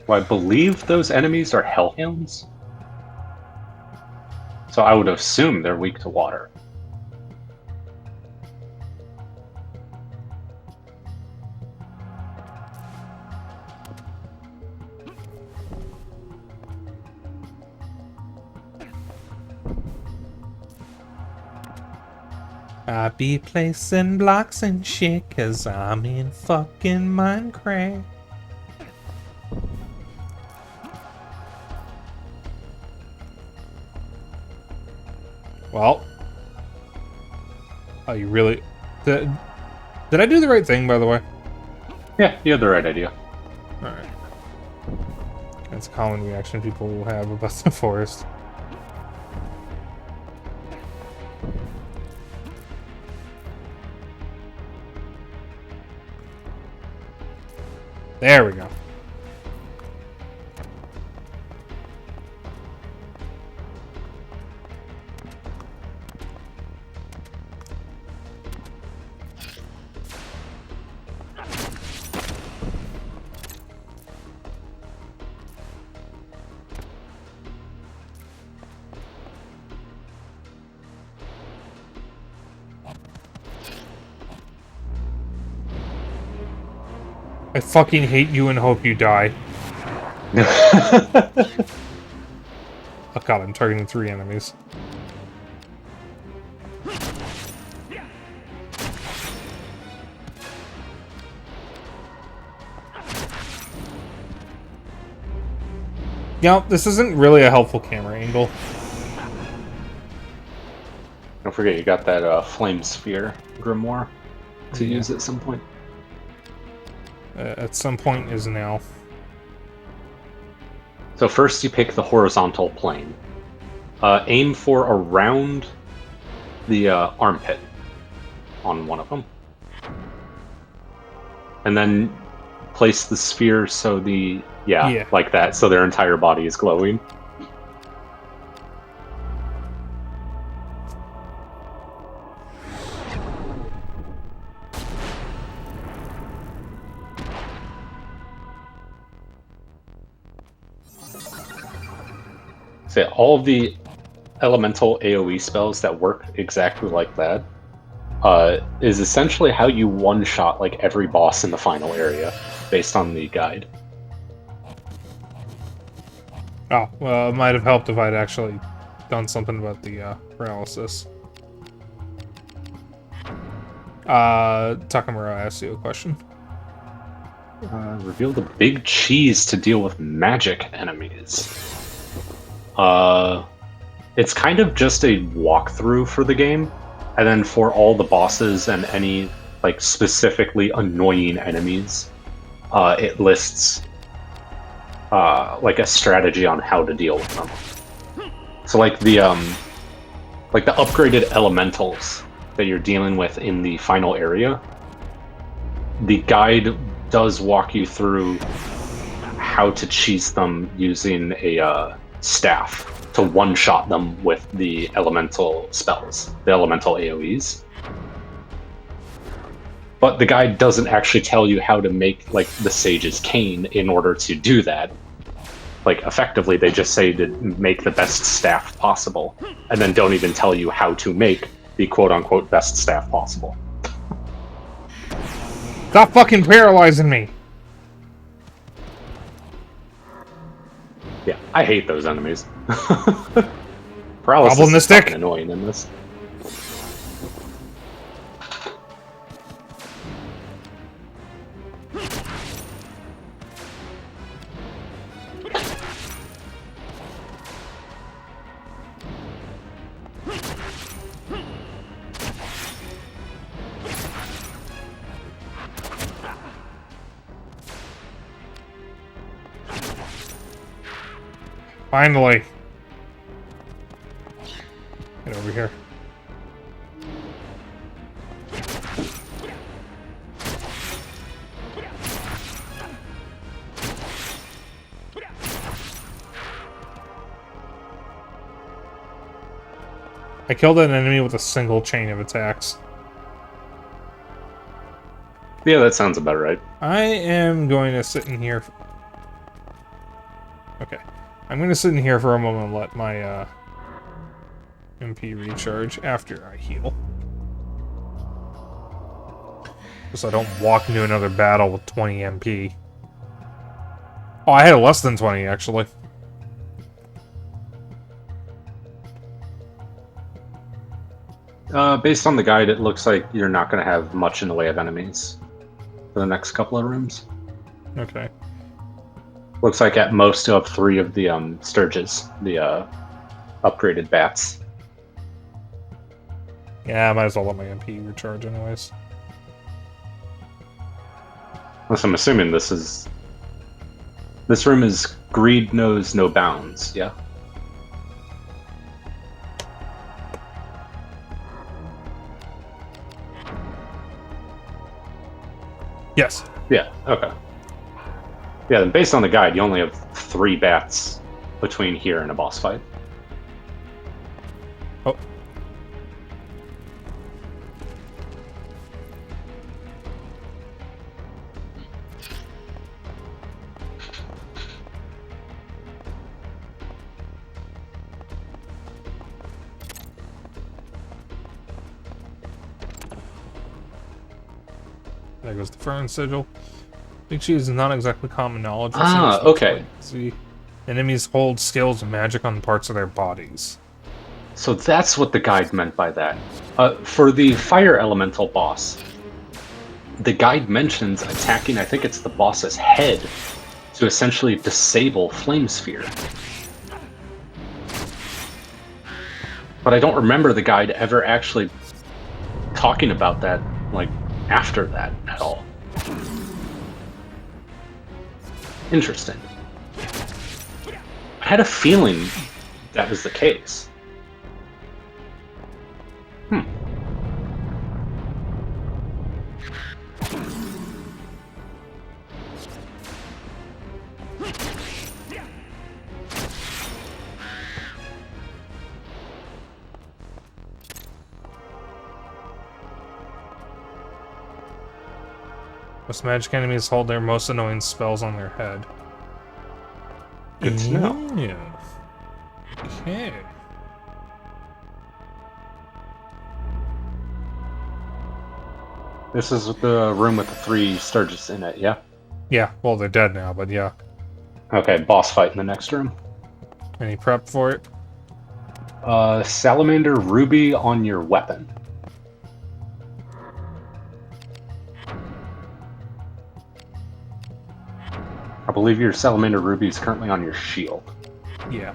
Well, I believe those enemies are hellhounds. So I would assume they're weak to water. I be placing blocks and shit, cause I'm in fucking Minecraft. Well. Oh, you really... Did I do the right thing, by the way? Yeah, you had the right idea. Alright. That's a common reaction people will have about the forest. There we go. I fucking hate you and hope you die. Oh god, I'm targeting 3 enemies. Now, this isn't really a helpful camera angle. Don't forget you got that flame sphere grimoire to use at some point. At some point is now. So first you pick the horizontal plane. Aim for around the armpit on one of them. And then place the sphere so the... Yeah, like that, so their entire body is glowing. So all of the elemental AoE spells that work exactly like that is essentially how you one-shot like every boss in the final area, based on the guide. Oh, well, it might have helped if I'd actually done something about the paralysis. Takamura asked you a question. Reveal the big cheese to deal with magic enemies. It's kind of just a walkthrough for the game, and then for all the bosses and any like specifically annoying enemies, it lists like a strategy on how to deal with them. So like the upgraded elementals that you're dealing with in the final area, the guide does walk you through how to cheese them using a staff. to one-shot them with the elemental spells, the elemental AoEs. But the guide doesn't actually tell you how to make, like, the Sage's Cane in order to do that. Like, effectively, they just say to make the best staff possible, and then don't even tell you how to make the quote-unquote best staff possible. Stop fucking paralyzing me! Yeah, I hate those enemies. Paralysis is Problematic. fucking annoying in this. Finally. Get over here. I killed an enemy with a single chain of attacks. Yeah, that sounds about right. I am going to sit in here. Okay. I'm going to sit in here for a moment and let my MP recharge after I heal. So I don't walk into another battle with 20 MP. Oh, I had less than 20, actually. Based on the guide, it looks like you're not going to have much in the way of enemies for the next couple of rooms. Okay. Looks like at most you'll have 3 of the Sturges, the upgraded bats. Yeah, I might as well let my MP recharge anyways. Unless I'm assuming this room is greed knows no bounds, yeah? Yes. Yeah, okay. Yeah, then based on the guide, you only have 3 bats between here and a boss fight. Oh. There goes the Fern Sigil. I think she is not exactly common knowledge. Ah, okay. See, enemies hold skills and magic on parts of their bodies. So that's what the guide meant by that. For the fire elemental boss, the guide mentions attacking, I think it's the boss's head, to essentially disable Flame Sphere. But I don't remember the guide ever actually talking about that, like, after that at all. Interesting. I had a feeling that was the case. Most magic enemies hold their most annoying spells on their head. Good to know. Yeah. Okay. This is the room with the 3 Sturges in it, yeah? Yeah, well, they're dead now, but yeah. Okay, boss fight in the next room. Any prep for it? Salamander Ruby on your weapon. I believe your Salamander Ruby is currently on your shield. Yeah.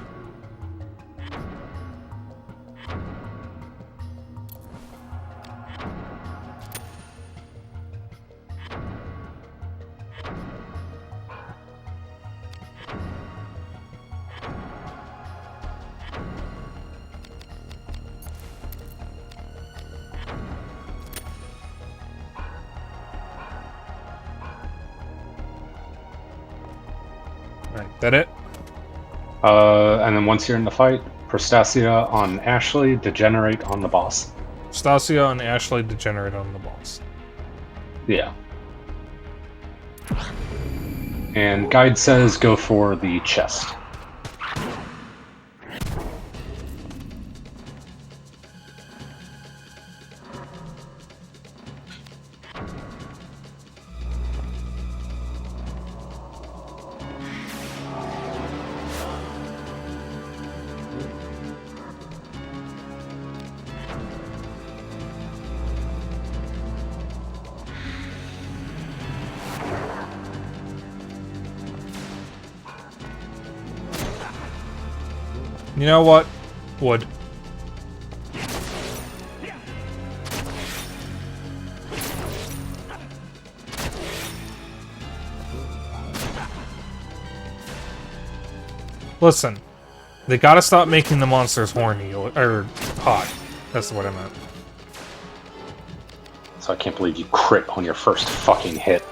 Alright, that it? And then once you're in the fight, Prostasia on Ashley, Degenerate on the boss. Stasia and Ashley degenerate on the boss. Yeah. And Guide says go for the chest. You know what? Wood. Listen, they gotta stop making the monsters horny, or hot. That's what I meant. So I can't believe you crit on your first fucking hit.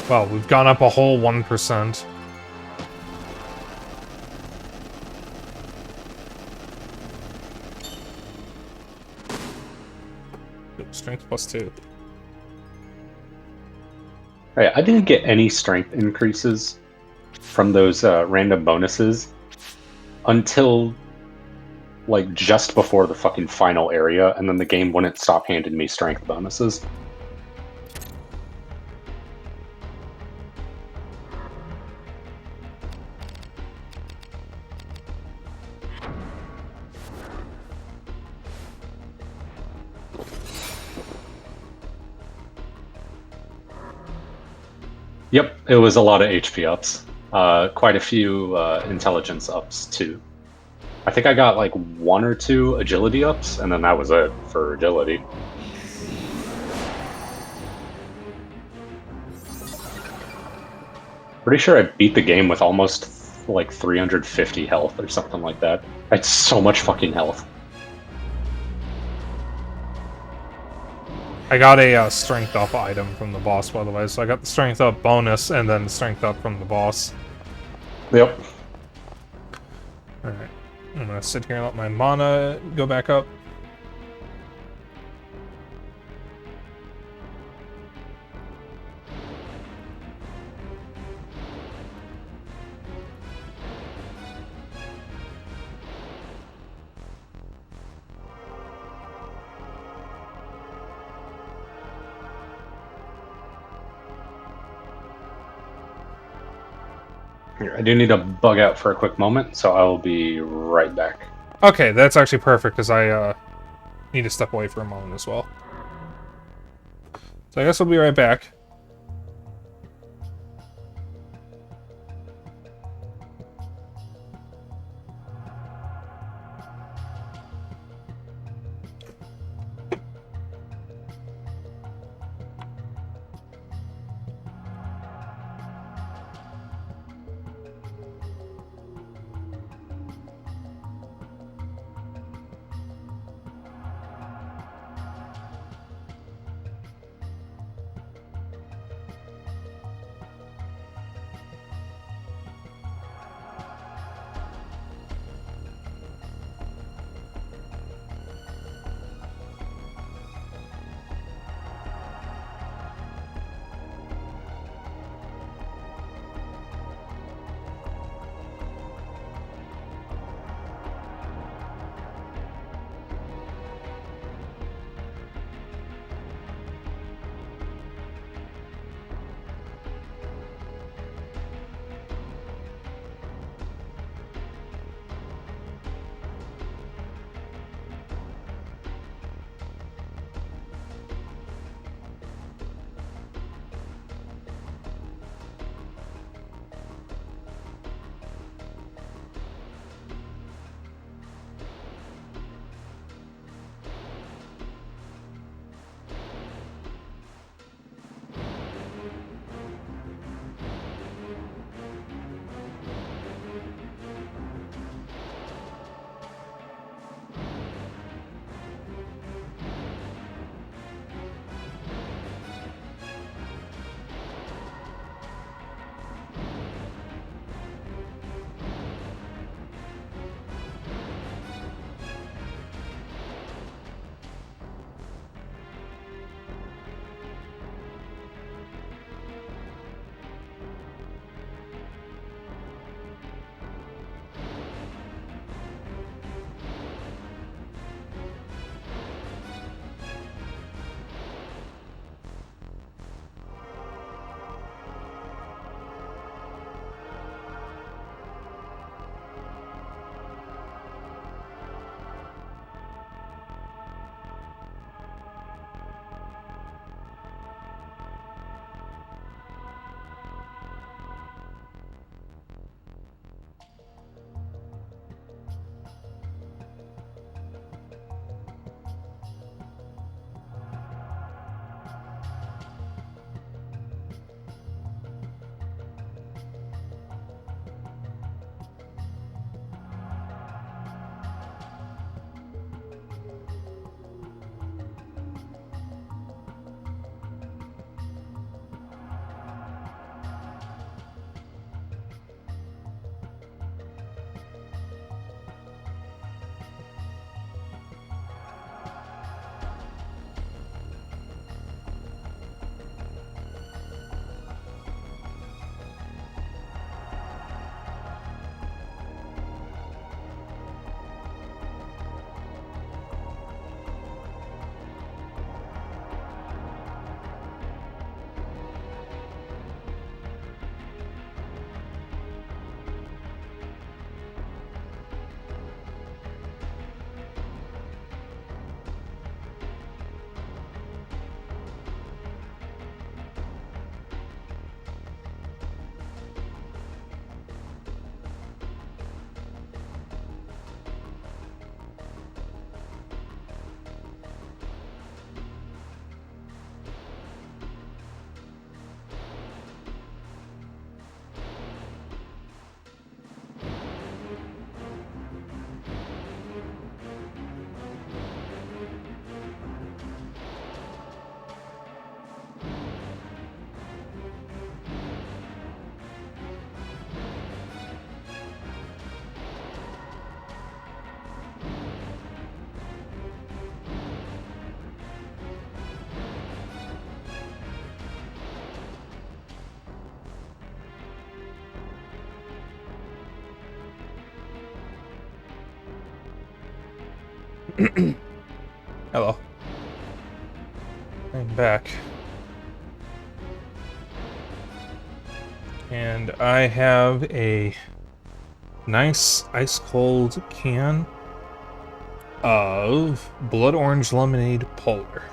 Well, we've gone up a whole 1%. Strength +2. Right, I didn't get any strength increases from those random bonuses until like just before the fucking final area, and then the game wouldn't stop handing me strength bonuses. Yep, it was a lot of HP ups. Quite a few intelligence ups, too. I think I got like 1 or 2 agility ups, and then that was it for agility. Pretty sure I beat the game with almost like 350 health or something like that. I had so much fucking health. I got a strength up item from the boss, by the way, so I got the strength up bonus and then the strength up from the boss. Yep. Alright. I'm gonna sit here and let my mana go back up. Here, I do need to bug out for a quick moment, so I will be right back. Okay, that's actually perfect, because I need to step away for a moment as well. So I guess I'll be right back. Hello. I'm back. And I have a nice ice-cold can of blood orange lemonade polar.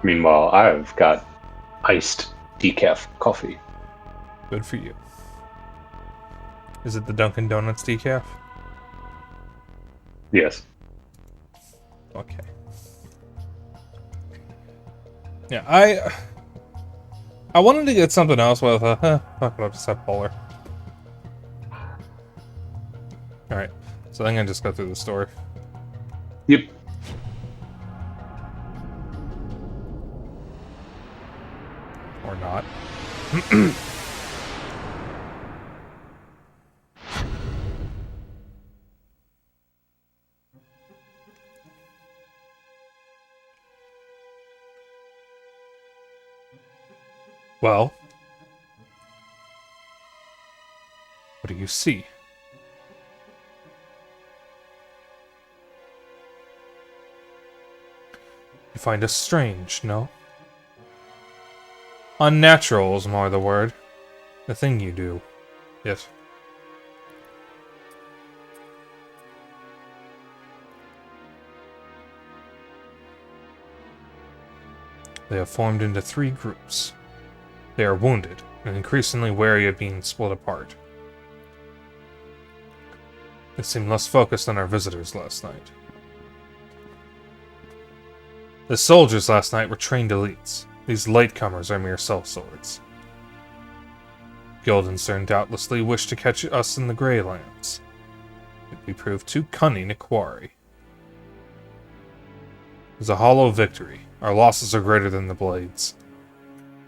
Meanwhile, I've got iced decaf coffee. Good for you. Is it the Dunkin' Donuts decaf? Yes. Okay. Yeah, I wanted to get something else with fuck it, I'll just have polar. Alright, so I'm gonna just go through the story. Yep. Or not. Well, what do you see? You find us strange, no? Unnatural is more the word. The thing you do. Yes. They have formed into 3 groups. They are wounded, and increasingly wary of being split apart. They seemed less focused on our visitors last night. The soldiers last night were trained elites. These latecomers are mere sellswords. Guildenstern doubtlessly wished to catch us in the Greylands. Yet we proved too cunning a quarry. It was a hollow victory. Our losses are greater than the blades.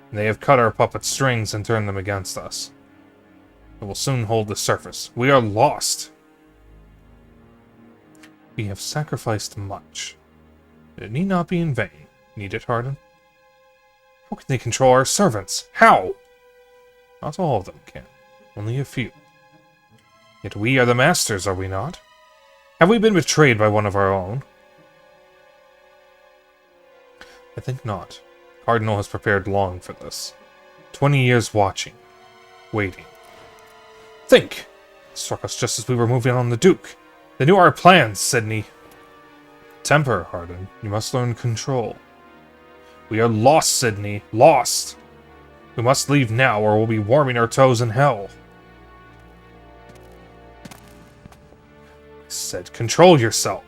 And they have cut our puppet strings and turned them against us. It will soon hold the surface. We are lost! We have sacrificed much. It need not be in vain. Need it, Hardin? How can they control our servants? How? Not all of them can. Only a few. Yet we are the masters, are we not? Have we been betrayed by one of our own? I think not. Cardinal has prepared long for this. 20 years watching. Waiting. Think! It struck us just as we were moving on the Duke. They knew our plans, Sydney. Temper, Hardin. You must learn control. We are lost, Sydney. Lost! We must leave now, or we'll be warming our toes in hell. I said, control yourself.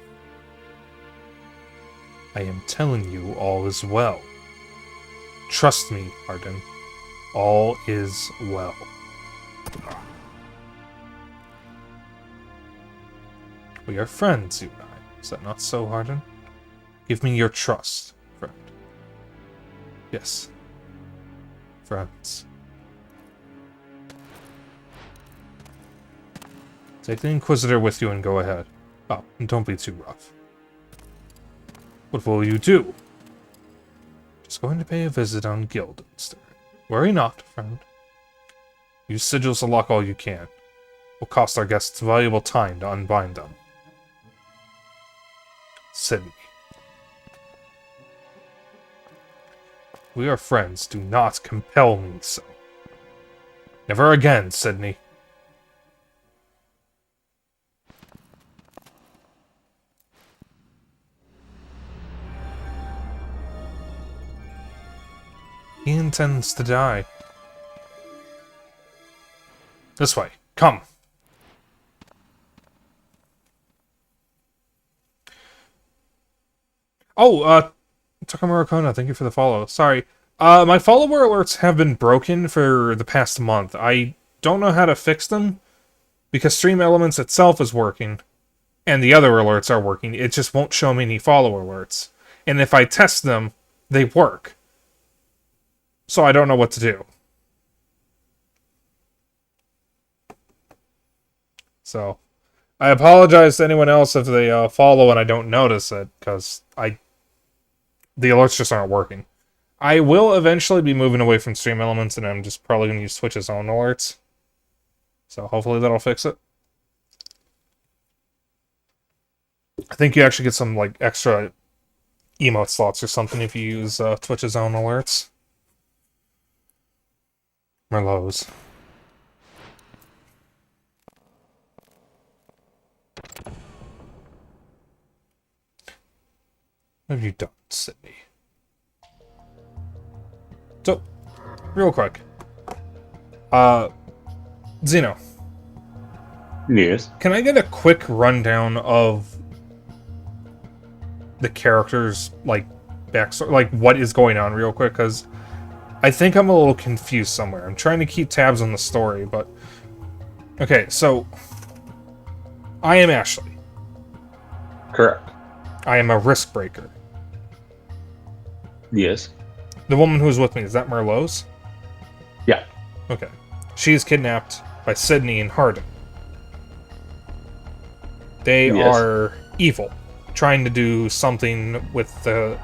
I am telling you all is well. Trust me, Hardin. All is well. We are friends, you and I. Is that not so, Hardin? Give me your trust, friend. Yes. Friends. Take the Inquisitor with you and go ahead. Oh, and don't be too rough. What will you do? Just going to pay a visit on Guildenstern. Worry not, friend. Use sigils to lock all you can. Will cost our guests valuable time to unbind them. Sydney. We are friends. Do not compel me so. Never again, Sydney. He intends to die. This way. Come. Oh, Takamura Kona, thank you for the follow. Sorry. My follower alerts have been broken for the past month. I don't know how to fix them, because Stream Elements itself is working, and the other alerts are working. It just won't show me any follower alerts. And if I test them, they work. So I don't know what to do. So, I apologize to anyone else if they follow and I don't notice it, because the alerts just aren't working. I will eventually be moving away from Stream Elements, and I'm just probably going to use Twitch's own alerts. So hopefully that'll fix it. I think you actually get some, like, extra emote slots or something if you use Twitch's own alerts. Merlots. What have you done, Sydney? So, real quick. Zeno. Yes. Can I get a quick rundown of the characters, like, backstory? Like, what is going on real quick? Because I think I'm a little confused somewhere. I'm trying to keep tabs on the story, but... Okay, so... I am Ashley. Correct. I am a risk breaker. Yes. The woman who's with me, is that Merlot's? Yeah. Okay. She is kidnapped by Sydney and Hardin. They Yes. are evil, trying to do something with the...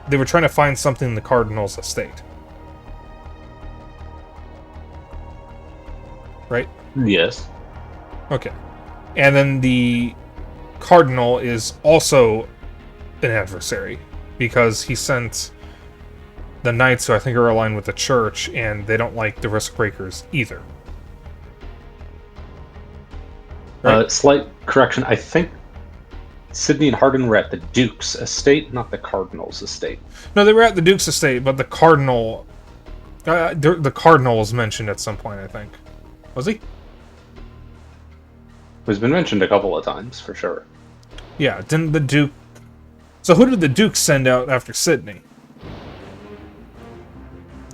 They were trying to find something in the Cardinal's estate. Right? Yes. Okay. And then the Cardinal is also an adversary, because he sent the Knights, who I think are aligned with the Church, and they don't like the Risk Breakers either. Right? Slight correction. I think Sydney and Hardin were at the Duke's estate, not the Cardinal's estate. No, they were at the Duke's estate, but the Cardinal... the Cardinal was mentioned at some point, I think. Was he? It's been mentioned a couple of times, for sure. Yeah, didn't the Duke... So who did the Duke send out after Sydney?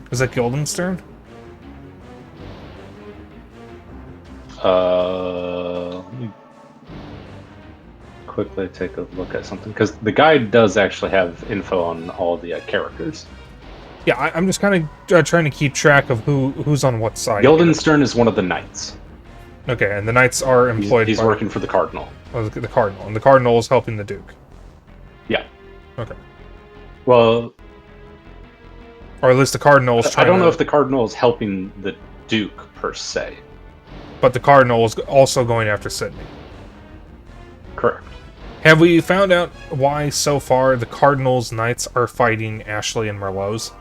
Was that Guildenstern? Let me quickly take a look at something, because the guide does actually have info on all the characters. Yeah, I'm just kind of trying to keep track of who's on what side. Guildenstern is one of the knights. Okay, and the Knights are employed He's by... working for the Cardinal. Oh, the Cardinal. And the Cardinal is helping the Duke. Yeah. Okay. Well, Or at least the Cardinal is trying I don't know to... if the Cardinal is helping the Duke, per se. But the Cardinal is also going after Sydney. Correct. Have we found out why, so far, the Cardinal's Knights are fighting Ashley and Merlot's?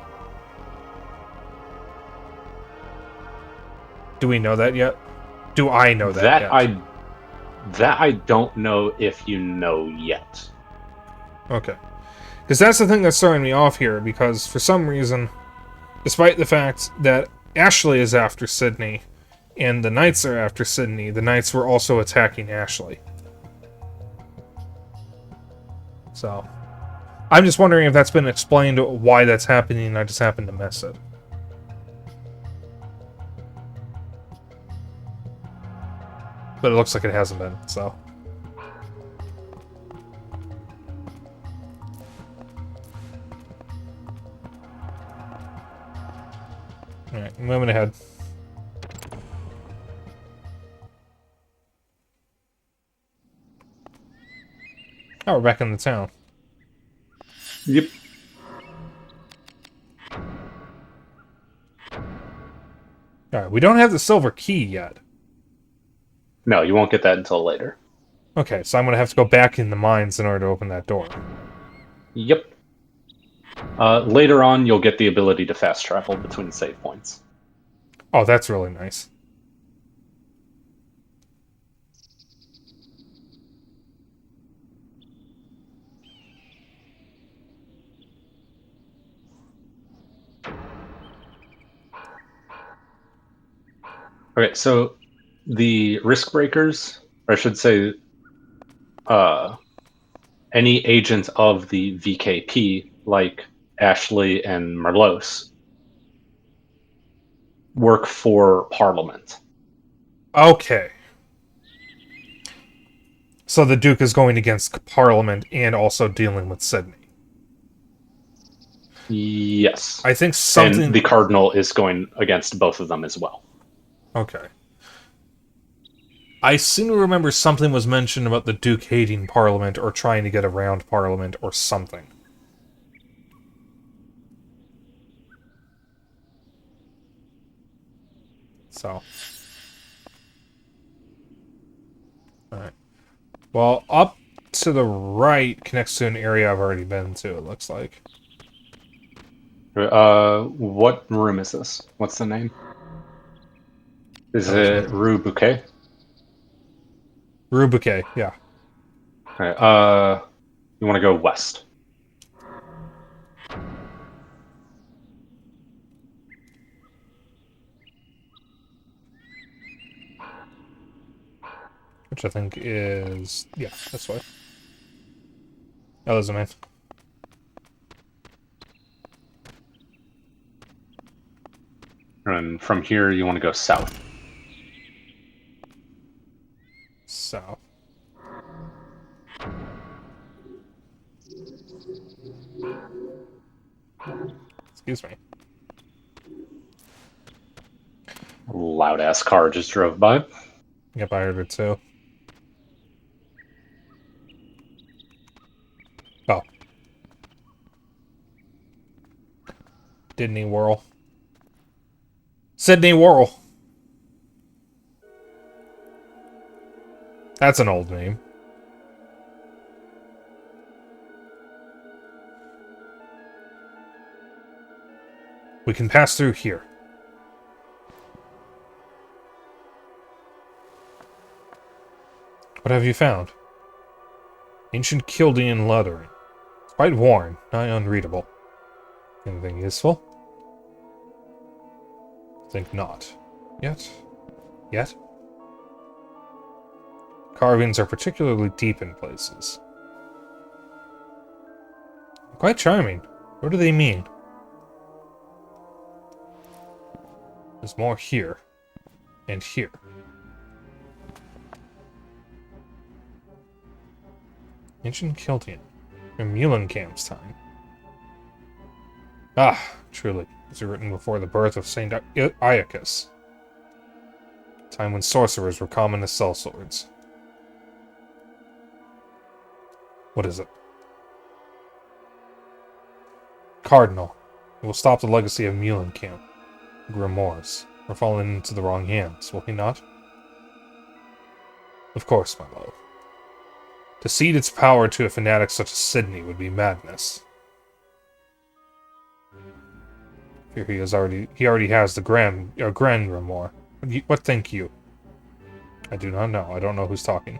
Do we know that yet? Do I know that yet? That I don't know if you know yet. Okay. Because that's the thing that's throwing me off here, because for some reason, despite the fact that Ashley is after Sydney, and the Knights are after Sydney, the Knights were also attacking Ashley. So, I'm just wondering if that's been explained, why that's happening, and I just happened to miss it. But it looks like it hasn't been, so... Alright, moving ahead. Oh, we're back in the town. Yep. Alright, we don't have the silver key yet. No, you won't get that until later. Okay, so I'm gonna have to go back in the mines in order to open that door. Yep. Later on, you'll get the ability to fast travel between save points. Oh, that's really nice. Okay, so the risk breakers, or I should say, any agent of the VKP, like Ashley and Merlos, work for Parliament. Okay. So the Duke is going against Parliament and also dealing with Sydney. Yes. I think something... And the Cardinal is going against both of them as well. Okay. I seem to remember something was mentioned about the Duke hating Parliament or trying to get around Parliament or something. So. Alright. Well, up to the right connects to an area I've already been to, it looks like. What room is this? What's the name? Is it Rue Bouquet? Rue Bouquet, yeah. Okay, you want to go west. Which I think is... yeah, this way. Oh, there's a man. And from here, you want to go south. South. Excuse me. Loud ass car just drove by. Yep, I heard it too. Oh. Sydney Whirl. Sydney Whirl. That's an old name. We can pass through here. What have you found? Ancient Chaldean lettering. It's quite worn, nigh unreadable. Anything useful? Think not. Yet? Yet? Carvings are particularly deep in places. Quite charming. What do they mean? There's more here. And here. Ancient Chaldean. From Muhlenkamp's time. Ah, truly. These were written before the birth of Saint Iacus. Time when sorcerers were common as sellswords. What is it? Cardinal. It will stop the legacy of Muhlenkamp. Grimoires. We're falling into the wrong hands, will he not? Of course, my love. To cede its power to a fanatic such as Sydney would be madness. Here he already has the Grand Grimoire. What think you? I do not know. I don't know who's talking.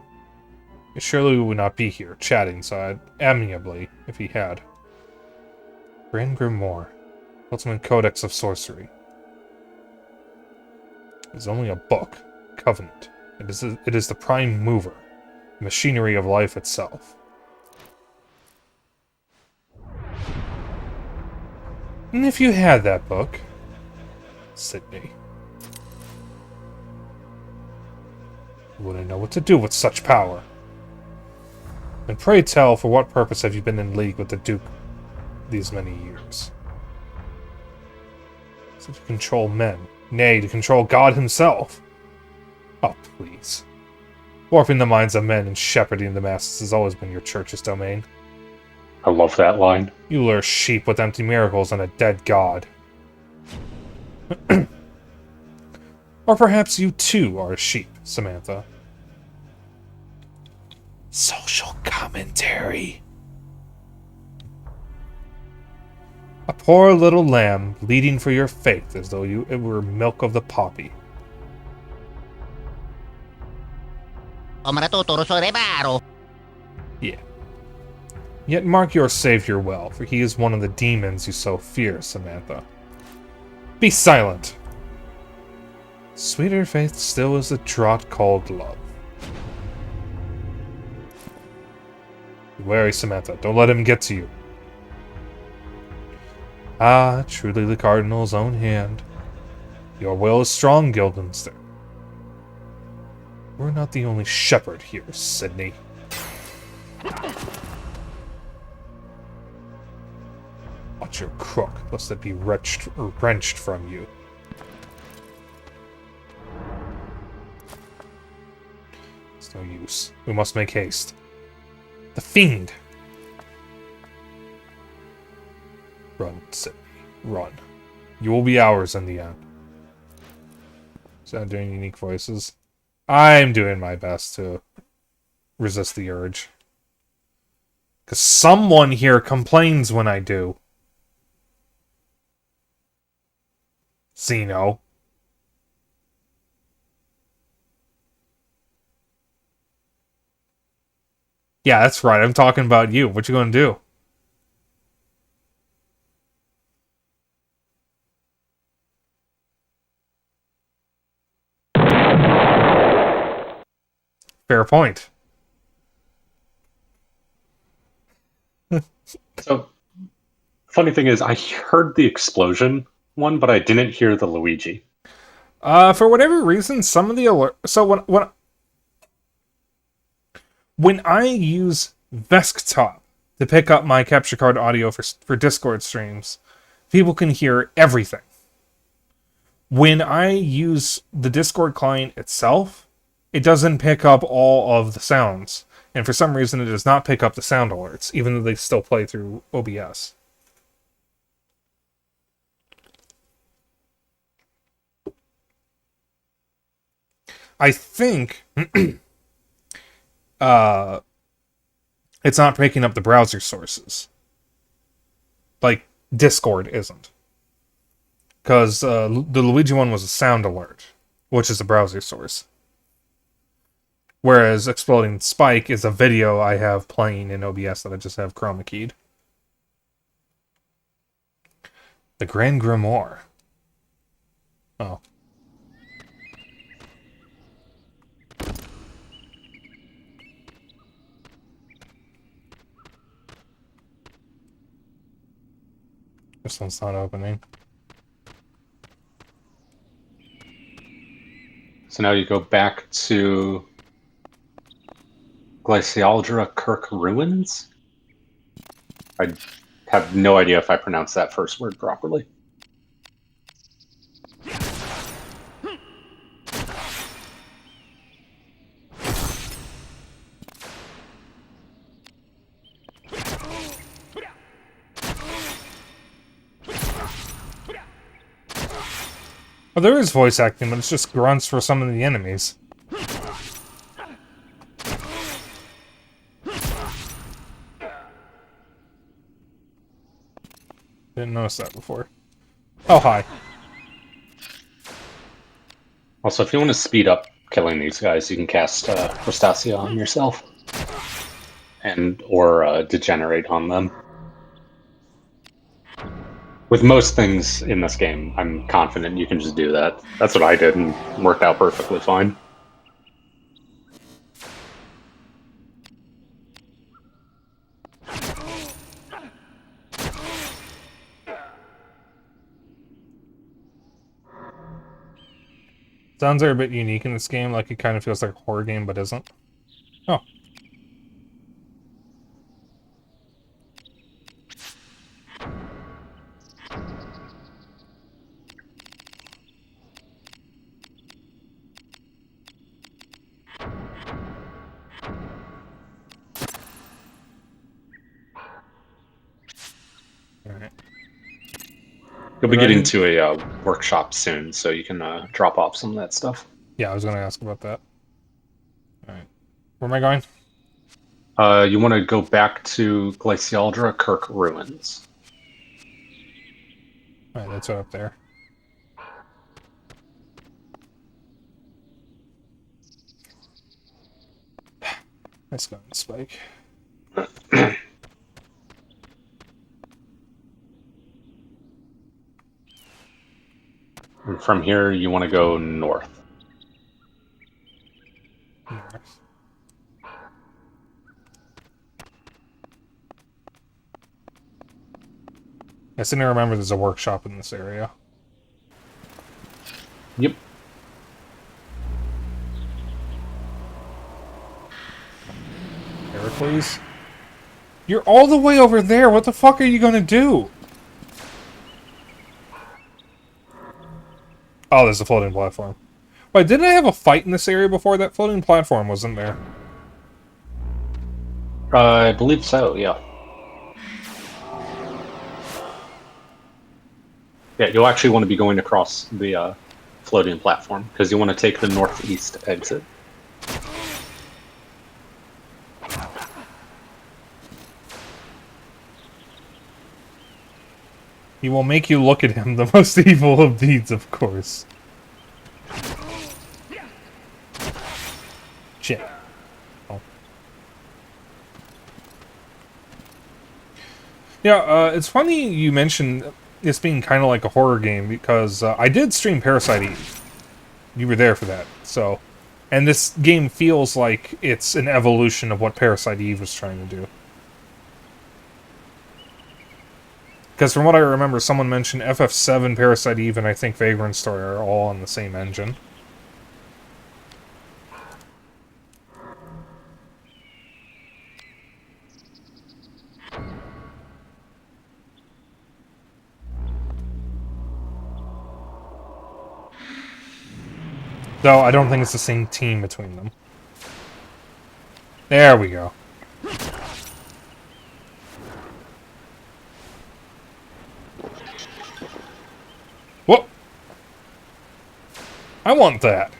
Surely we would not be here, chatting so amiably, if he had. Grand Grimoire. Ultimate Codex of Sorcery. It is only a book. Covenant. It is the prime mover. The machinery of life itself. And if you had that book, Sydney, you wouldn't know what to do with such power. And pray tell, for what purpose have you been in league with the Duke these many years? So to control men, nay, to control God himself. Oh, please. Warping the minds of men and shepherding the masses has always been your church's domain. I love that line. You lure sheep with empty miracles and a dead god. Or perhaps you too are a sheep, Samantha. Social commentary. A poor little lamb bleeding for your faith as though it were milk of the poppy. Yeah. Yet mark your savior well, for he is one of the demons you so fear, Samantha. Be silent! Sweeter faith still is the draught called love. Be wary, Samantha. Don't let him get to you. Ah, truly the Cardinal's own hand. Your will is strong, Guildenstern. We're not the only shepherd here, Sydney. Watch your crook, lest it be wrenched from you. It's no use. We must make haste. The fiend! Run, Sydney. Run. You will be ours in the end. Is that doing unique voices? I'm doing my best to resist the urge. Because someone here complains when I do. Zeno. Yeah, that's right. I'm talking about you. What you gonna do? Fair point. So, funny thing is, I heard the explosion one, but I didn't hear the Luigi. For whatever reason, some of the alert. So when I use Desktop to pick up my capture card audio for Discord streams, people can hear everything. When I use the Discord client itself, it doesn't pick up all of the sounds. And for some reason, it does not pick up the sound alerts, even though they still play through OBS. I think it's not picking up the browser sources. Like, Discord isn't. Because the Luigi one was a sound alert, which is a browser source. Whereas Exploding Spike is a video I have playing in OBS that I just have chroma keyed. The Grand Grimoire. Oh. This one's not opening. So now you go back to Glacialdra Kirk Ruins? I have no idea if I pronounced that first word properly. Oh, there is voice acting, but it's just grunts for some of the enemies. Didn't notice that before. Oh, hi. Also, if you want to speed up killing these guys, you can cast Crustacea on yourself. Or Degenerate on them. With most things in this game, I'm confident you can just do that. That's what I did and worked out perfectly fine. Sounds are a bit unique in this game, like it kind of feels like a horror game, but isn't. Oh. Alright. You'll be getting to a workshop soon, so you can drop off some of that stuff. Yeah, I was going to ask about that. Alright. Where am I going? You want to go back to Glacialdra Kirk Ruins. Alright, that's right up there. Let's go, Spike. And from here, you want to go north. North. I seem to remember there's a workshop in this area. Yep. Heracles? You're all the way over there. What the fuck are you gonna do? Oh, there's a floating platform. Wait, didn't I have a fight in this area before? That floating platform wasn't there. I believe so, yeah. Yeah, you'll actually want to be going across the floating platform, because you want to take the northeast exit. He will make you look at him, the most evil of deeds, of course. Shit. Oh. Yeah, it's funny you mentioned this being kind of like a horror game, because I did stream Parasite Eve. You were there for that, so... And this game feels like it's an evolution of what Parasite Eve was trying to do. Because from what I remember, someone mentioned FF7, Parasite Eve, and I think Vagrant Story are all on the same engine. Though I don't think it's the same team between them. There we go. Whoop! I want that.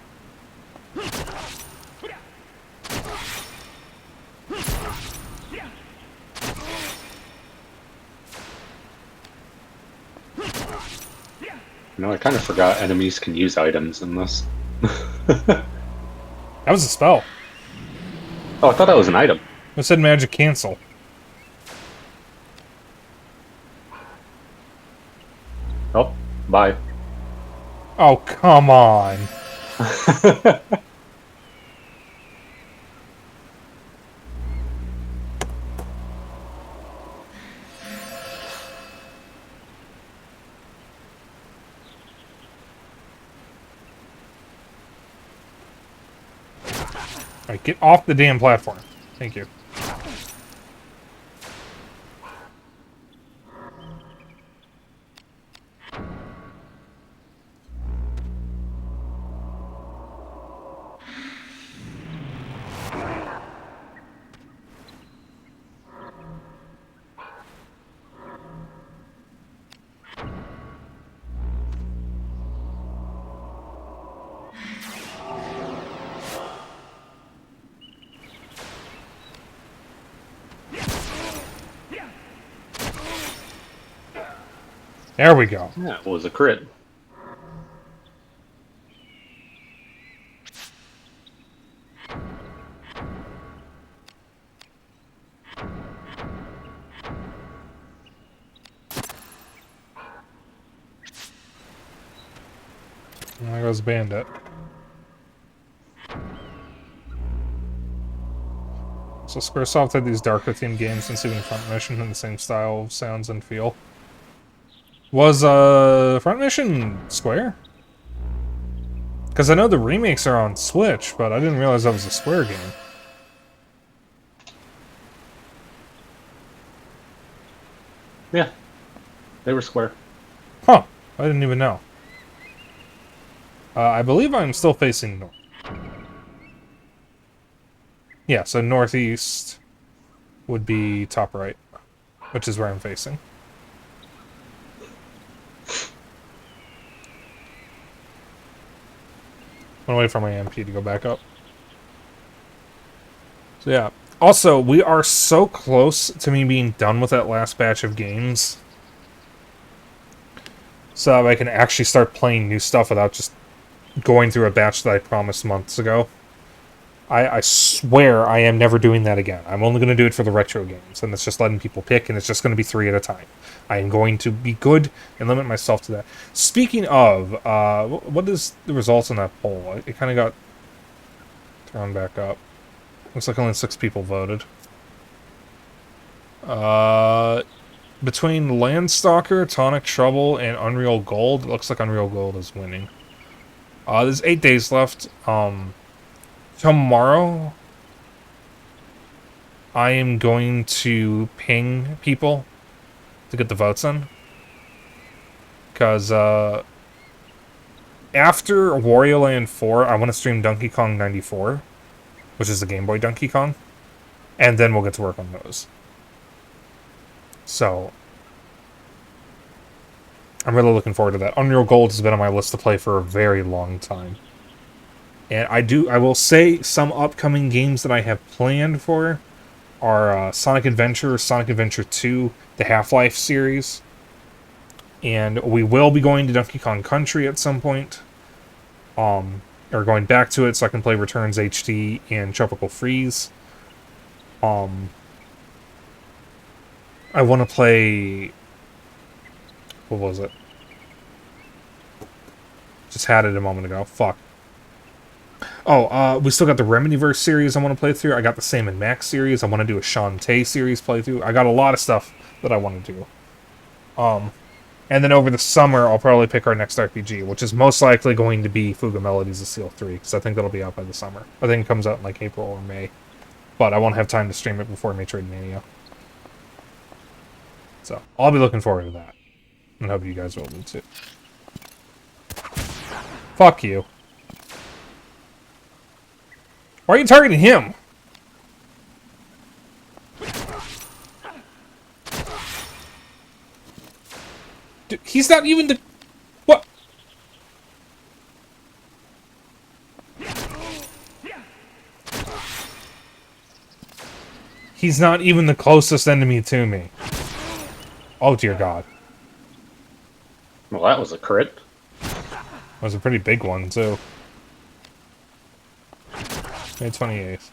No, I kind of forgot enemies can use items in this. That was a spell. Oh, I thought that was an item. It said magic cancel. Oh, bye. Oh, come on. Alright, get off the damn platform. Thank you. There we go. That was a crit. And there goes Bandit. So Squaresoft had these darker themed games, since even Front Mission in the same style of sounds and feel. Was Front Mission Square? Because I know the remakes are on Switch, but I didn't realize that was a Square game. Yeah, they were Square. Huh, I didn't even know. I believe I'm still facing north. Yeah, so northeast would be top right, which is where I'm facing. I'm gonna wait for my MP to go back up. So yeah. Also, we are so close to me being done with that last batch of games, so that I can actually start playing new stuff without just going through a batch that I promised months ago. I swear I am never doing that again. I'm only going to do it for the retro games, and it's just letting people pick, and it's just going to be 3 at a time. I am going to be good and limit myself to that. Speaking of, what is the results in that poll? It kind of got thrown back up. Looks like only 6 people voted. Between Landstalker, Tonic Trouble, and Unreal Gold, it looks like Unreal Gold is winning. There's 8 days left. Tomorrow, I am going to ping people to get the votes in. Because, after Wario Land 4, I want to stream Donkey Kong 94, which is the Game Boy Donkey Kong. And then we'll get to work on those. So, I'm really looking forward to that. Unreal Gold has been on my list to play for a very long time. And I will say some upcoming games that I have planned for are Sonic Adventure 2, the Half-Life series. And we will be going to Donkey Kong Country at some point. Or going back to it so I can play Returns HD and Tropical Freeze. I want to play... What was it? Just had it a moment ago. Fuck. Oh, we still got the Remedyverse series I want to play through. I got the Sam and Max series. I want to do a Shantae series playthrough. I got a lot of stuff that I want to do. And then over the summer, I'll probably pick our next RPG, which is most likely going to be Fuga Melodies of Steel 3, because I think that'll be out by the summer. I think it comes out in like April or May. But I won't have time to stream it before Metroidvania. So, I'll be looking forward to that. And hope you guys will be too. Fuck you. Why are you targeting him? Dude, he's not even the... What? He's not even the closest enemy to me. Oh, dear God. Well, that was a crit. That was a pretty big one, too. May 28th.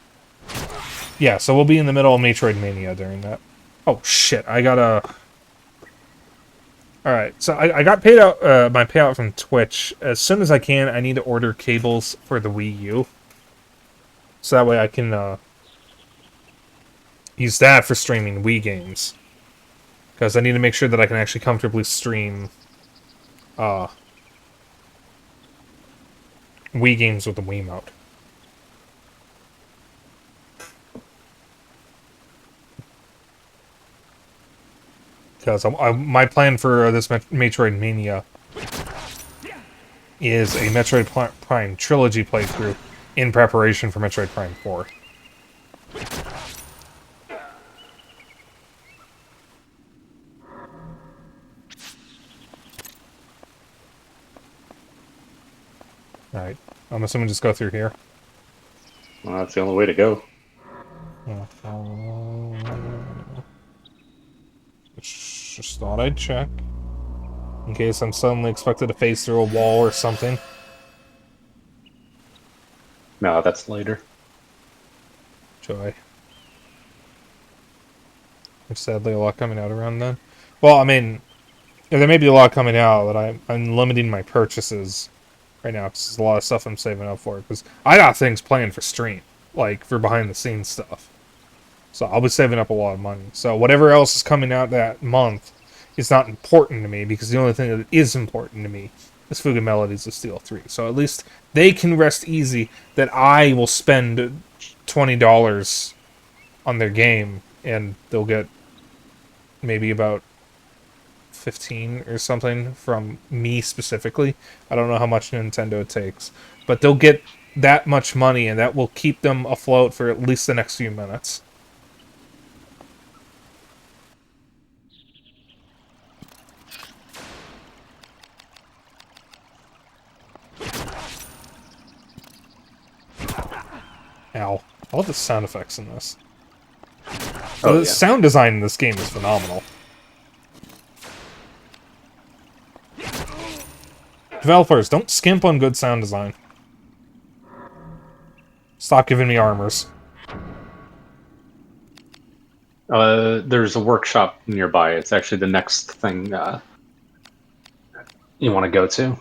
Yeah, so we'll be in the middle of Metroidvania during that. Oh, shit. I gotta... Alright, so I got paid out my payout from Twitch. As soon as I can, I need to order cables for the Wii U. So that way I can use that for streaming Wii games. Because I need to make sure that I can actually comfortably stream Wii games with the Wiimote. Because my plan for this Metroidvania is a Metroid Prime trilogy playthrough in preparation for Metroid Prime 4. Alright, I'm assuming just go through here. Well, that's the only way to go. Just thought I'd check. In case I'm suddenly expected to phase through a wall or something. No, that's later. Joy. There's sadly a lot coming out around then. Well, I mean, there may be a lot coming out, but I'm limiting my purchases right now because there's a lot of stuff I'm saving up for. Because I got things planned for stream, like for behind the scenes stuff. So I'll be saving up a lot of money. So whatever else is coming out that month is not important to me, because the only thing that is important to me is Fuga Melodies of Steel 3. So at least they can rest easy that I will spend $20 on their game, and they'll get maybe about 15 or something from me specifically. I don't know how much Nintendo takes, but they'll get that much money, and that will keep them afloat for at least the next few minutes. Ow. I love the sound effects in this. The sound design in this game is phenomenal. Developers, don't skimp on good sound design. Stop giving me armors. There's a workshop nearby. It's actually the next thing you want to go to.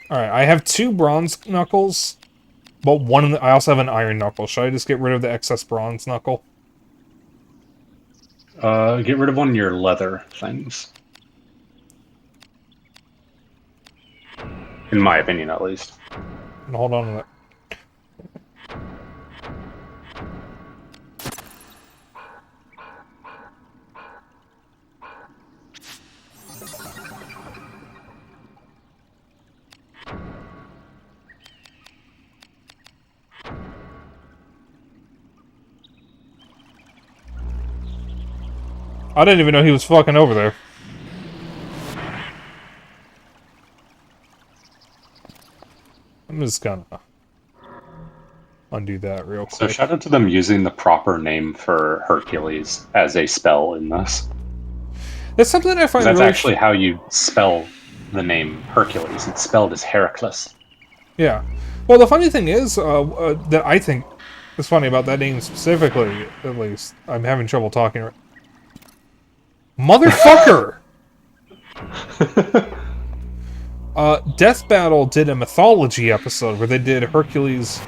Alright, I have 2 bronze knuckles, but I also have an iron knuckle. Should I just get rid of the excess bronze knuckle? Get rid of one of your leather things. In my opinion, at least. Hold on a minute. I didn't even know he was fucking over there. I'm just gonna undo that real quick. So shout out to them using the proper name for Hercules as a spell in this. That's something that I find That's really actually how you spell the name Hercules. It's spelled as Heracles. Yeah. Well, the funny thing is that I think is funny about that name specifically, at least. I'm having trouble talking. Motherfucker! Death Battle did a mythology episode where they did Hercules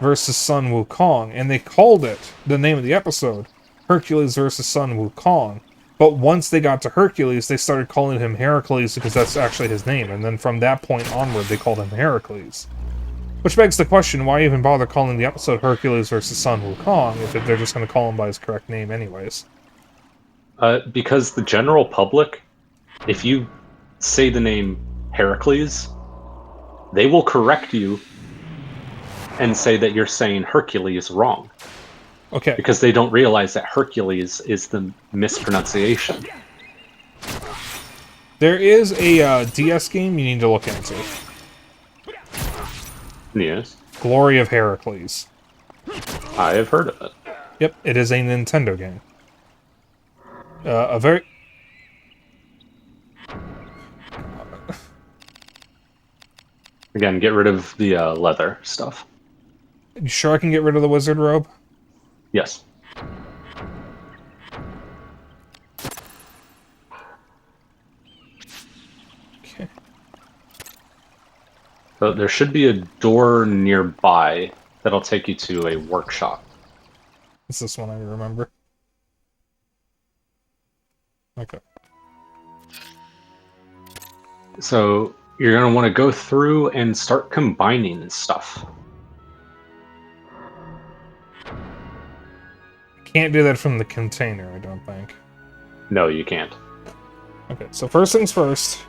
versus Sun Wukong, and they called it, the name of the episode, Hercules versus Sun Wukong. But once they got to Hercules, they started calling him Heracles because that's actually his name, and then from that point onward, they called him Heracles. Which begs the question, why even bother calling the episode Hercules versus Sun Wukong if they're just going to call him by his correct name anyways? Because the general public, if you say the name Heracles, they will correct you and say that you're saying Hercules wrong. Okay. Because they don't realize that Hercules is the mispronunciation. There is a DS game you need to look into. Yes. Glory of Heracles. I have heard of it. Yep, it is a Nintendo game. A very... Again, get rid of the leather stuff. You sure I can get rid of the wizard robe? Yes. Okay. So there should be a door nearby that'll take you to a workshop. It's this one I remember. Okay. So you're going to want to go through and start combining stuff. Can't do that from the container, I don't think. No, you can't. Okay, so first things first.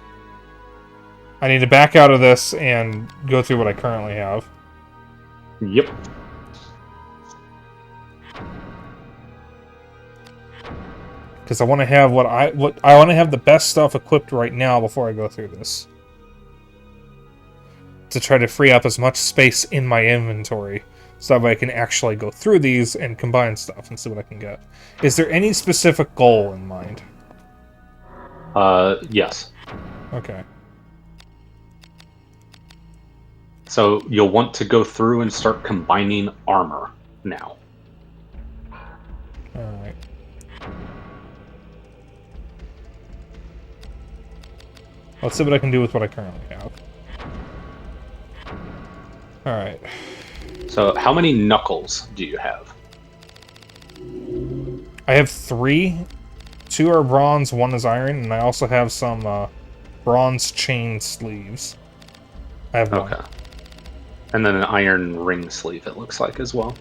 I need to back out of this and go through what I currently have. Yep. Because I want to have what I want to have the best stuff equipped right now before I go through this. To try to free up as much space in my inventory so that way I can actually go through these and combine stuff and see what I can get. Is there any specific goal in mind? Yes. Okay. So you'll want to go through and start combining armor now. Alright. Let's see what I can do with what I currently have. Alright. So how many knuckles do you have? I have 3. 2 are bronze, 1 is iron, and I also have some bronze chain sleeves. I have 1. Okay. And then an iron ring sleeve, it looks like, as well.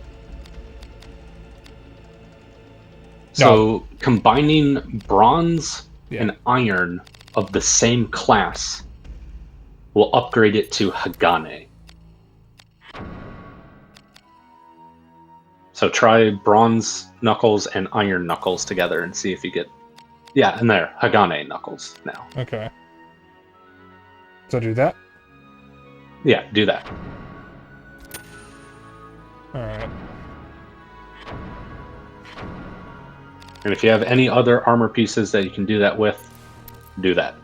So combining bronze and iron of the same class will upgrade it to Hagane. So try bronze knuckles and iron knuckles together and see if you get... Yeah, and there, Hagane knuckles now. Okay. So do that? Yeah, do that. Alright. And if you have any other armor pieces that you can do that with, do that.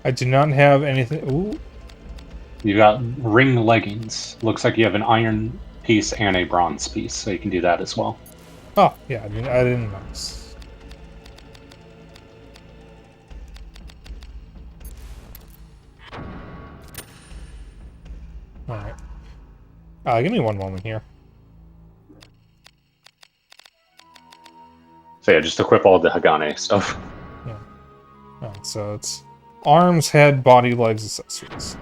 I do not have anything... Ooh. You got ring leggings. Looks like you have an iron piece and a bronze piece, so you can do that as well. Oh, yeah, I didn't notice. Alright. Give me one moment here. So yeah, just equip all the Hagane stuff. Yeah. Alright, so it's arms, head, body, legs, accessories.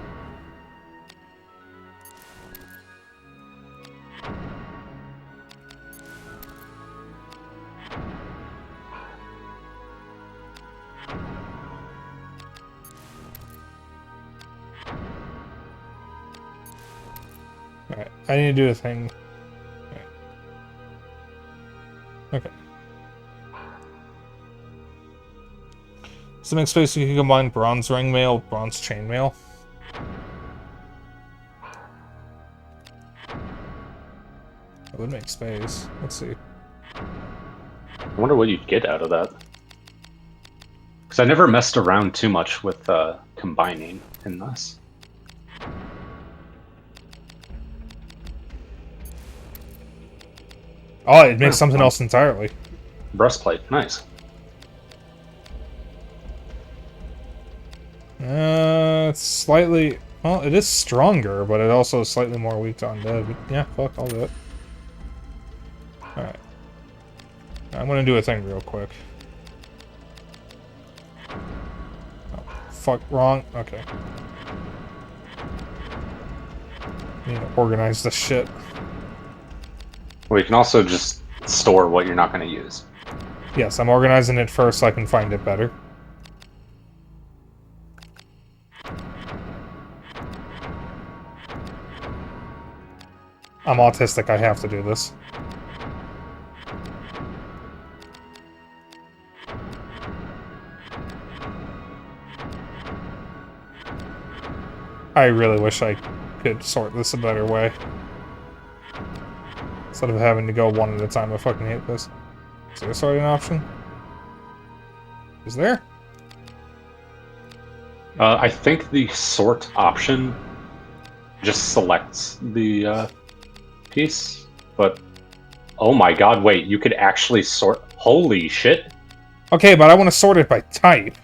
Alright, I need to do a thing. Okay. So make space you can combine bronze ring mail with bronze chain mail. That would make space. Let's see. I wonder what you'd get out of that. Because I never messed around too much with combining in this. Oh, it makes something else entirely. Breastplate, nice. It's slightly... Well, it is stronger, but it also is slightly more weak to undead. But yeah, fuck, I'll do it. Alright. I'm gonna do a thing real quick. Oh, fuck, wrong. Okay. Need to organize this shit. Well, you can also just store what you're not going to use. Yes, I'm organizing it first so I can find it better. I'm autistic, I have to do this. I really wish I could sort this a better way. Instead of having to go one at a time, I fucking hate this. Is there a sorting option? Is there? I think the sort option just selects the piece, but oh my god, wait, you could actually sort. Holy shit! Okay, but I want to sort it by type.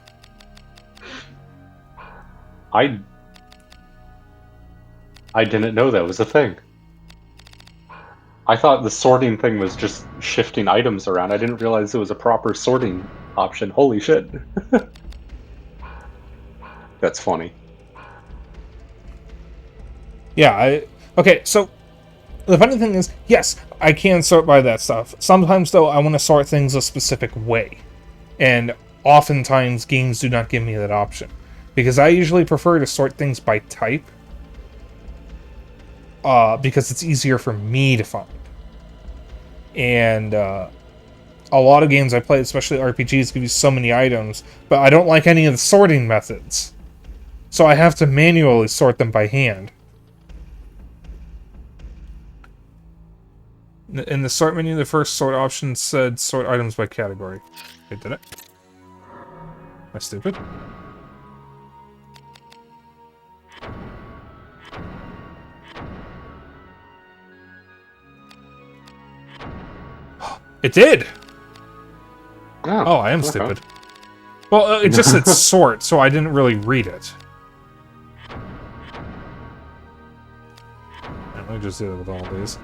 I didn't know that was a thing. I thought the sorting thing was just shifting items around. I didn't realize it was a proper sorting option. Holy shit. That's funny. Yeah, okay, so the funny thing is, yes, I can sort by that stuff. Sometimes, though, I want to sort things a specific way. And oftentimes, games do not give me that option. Because I usually prefer to sort things by type. Because it's easier for me to find. And a lot of games I play, especially RPGs, give you so many items, but I don't like any of the sorting methods. So I have to manually sort them by hand. In the sort menu, the first sort option said sort items by category. Wait, did it? Am I stupid? It did! Oh, I am stupid. Well, it just said sort, so I didn't really read it. Let me just do it with all these.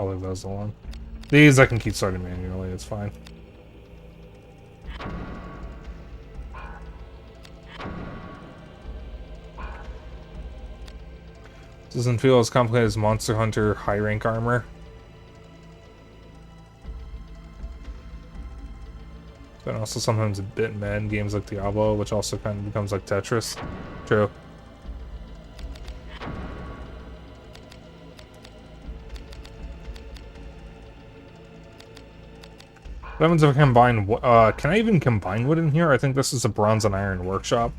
I'll leave those alone. These I can keep sorting manually, it's fine. Doesn't feel as complicated as Monster Hunter high rank armor. But also sometimes a bit meh in games like Diablo, which also kind of becomes like Tetris. True. What happens if I combine... can I even combine wood in here? I think this is a bronze and iron workshop.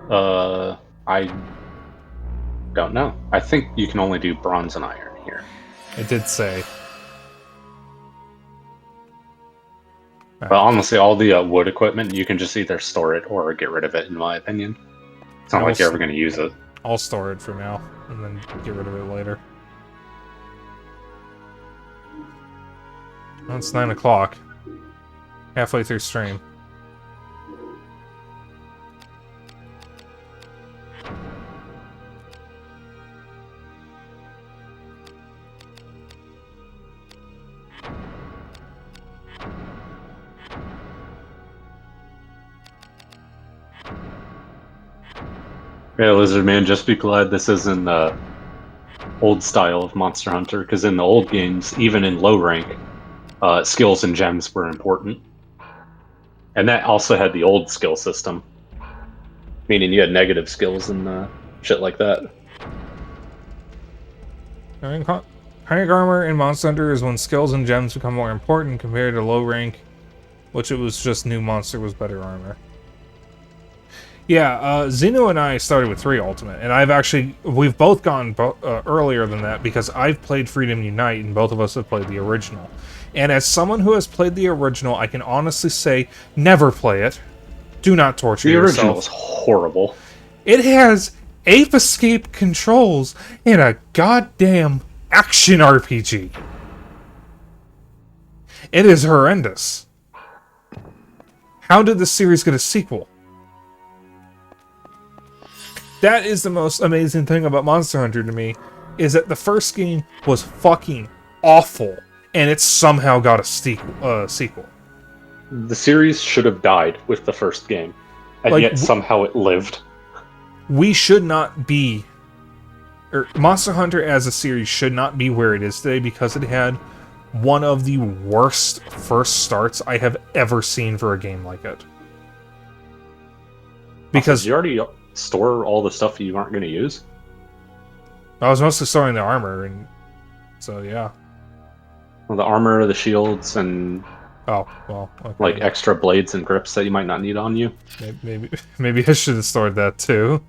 I don't know. I think you can only do bronze and iron here. It did say. But honestly, all the wood equipment, you can just either store it or get rid of it, in my opinion. It's not like you're ever going to use it. I'll store it for now, and then get rid of it later. Well, it's 9 o'clock. Halfway through stream. Yeah, Lizard Man, just be glad this isn't old style of Monster Hunter, because in the old games, even in low rank, skills and gems were important. And that also had the old skill system, meaning you had negative skills and shit like that. Rank armor in Monster Hunter is when skills and gems become more important compared to low rank, which it was just new monster was better armor. Yeah, Xeno and I started with 3 Ultimate, and we've both gone earlier than that because I've played Freedom Unite, and both of us have played the original. And as someone who has played the original, I can honestly say, never play it. Do not torture yourself. The original was horrible. It has ape escape controls in a goddamn action RPG. It is horrendous. How did the series get a sequel? That is the most amazing thing about Monster Hunter to me, is that the first game was fucking awful, and it somehow got a sequel. The series should have died with the first game, and yet somehow it lived. We should not be... Monster Hunter as a series should not be where it is today because it had one of the worst first starts I have ever seen for a game like it. Because you already store all the stuff you aren't going to use? I was mostly storing the armor, and so yeah. Well, the armor, the shields, and oh well, okay. Like extra blades and grips that you might not need on you. Maybe I should have stored that too.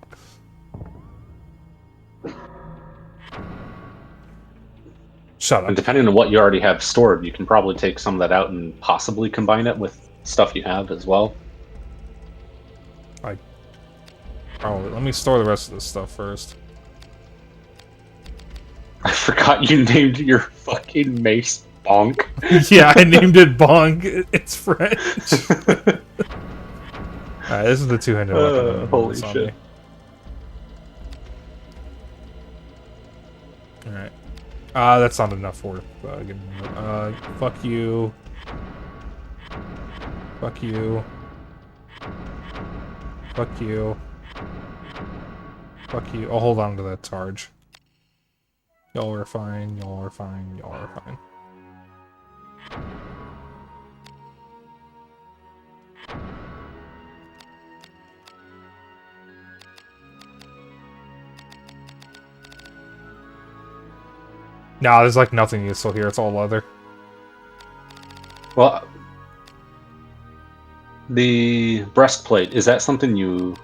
Shut up. And depending on what you already have stored, you can probably take some of that out and possibly combine it with stuff you have as well. Probably. Let me store the rest of this stuff first. I forgot you named your fucking mace Bonk. Yeah, I named it Bonk. It's French. Alright, this is the two-handed weapon. Holy shit. Alright. That's not enough for fuck you. Fuck you. Fuck you. Fuck you. I'll hold on to that charge. Y'all are fine, y'all are fine, y'all are fine. Nah, there's like nothing useful here, it's all leather. Well, the breastplate, is that something you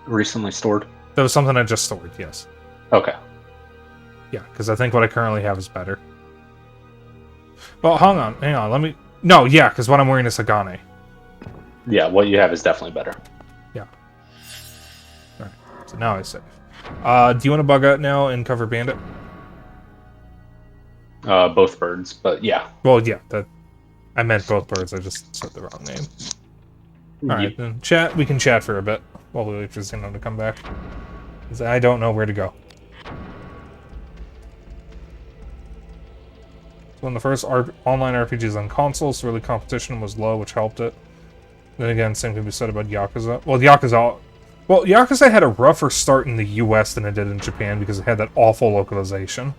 recently stored? That was something I just stored, yes. Okay. Yeah, because I think what I currently have is better. Well, hang on, let me... No, yeah, because what I'm wearing is Hagane. Yeah, what you have is definitely better. Yeah. Alright, so now I save. Do you want to bug out now and cover Bandit? Both birds, but yeah. Well, yeah, I meant both birds, I just said the wrong name. Alright, then chat. We can chat for a bit while we wait for Xeno to come back. I don't know where to go. It's one of the first online RPGs on consoles, so really competition was low, which helped it. Then again, same can be said about Yakuza. Well, Yakuza had a rougher start in the US than it did in Japan because it had that awful localization.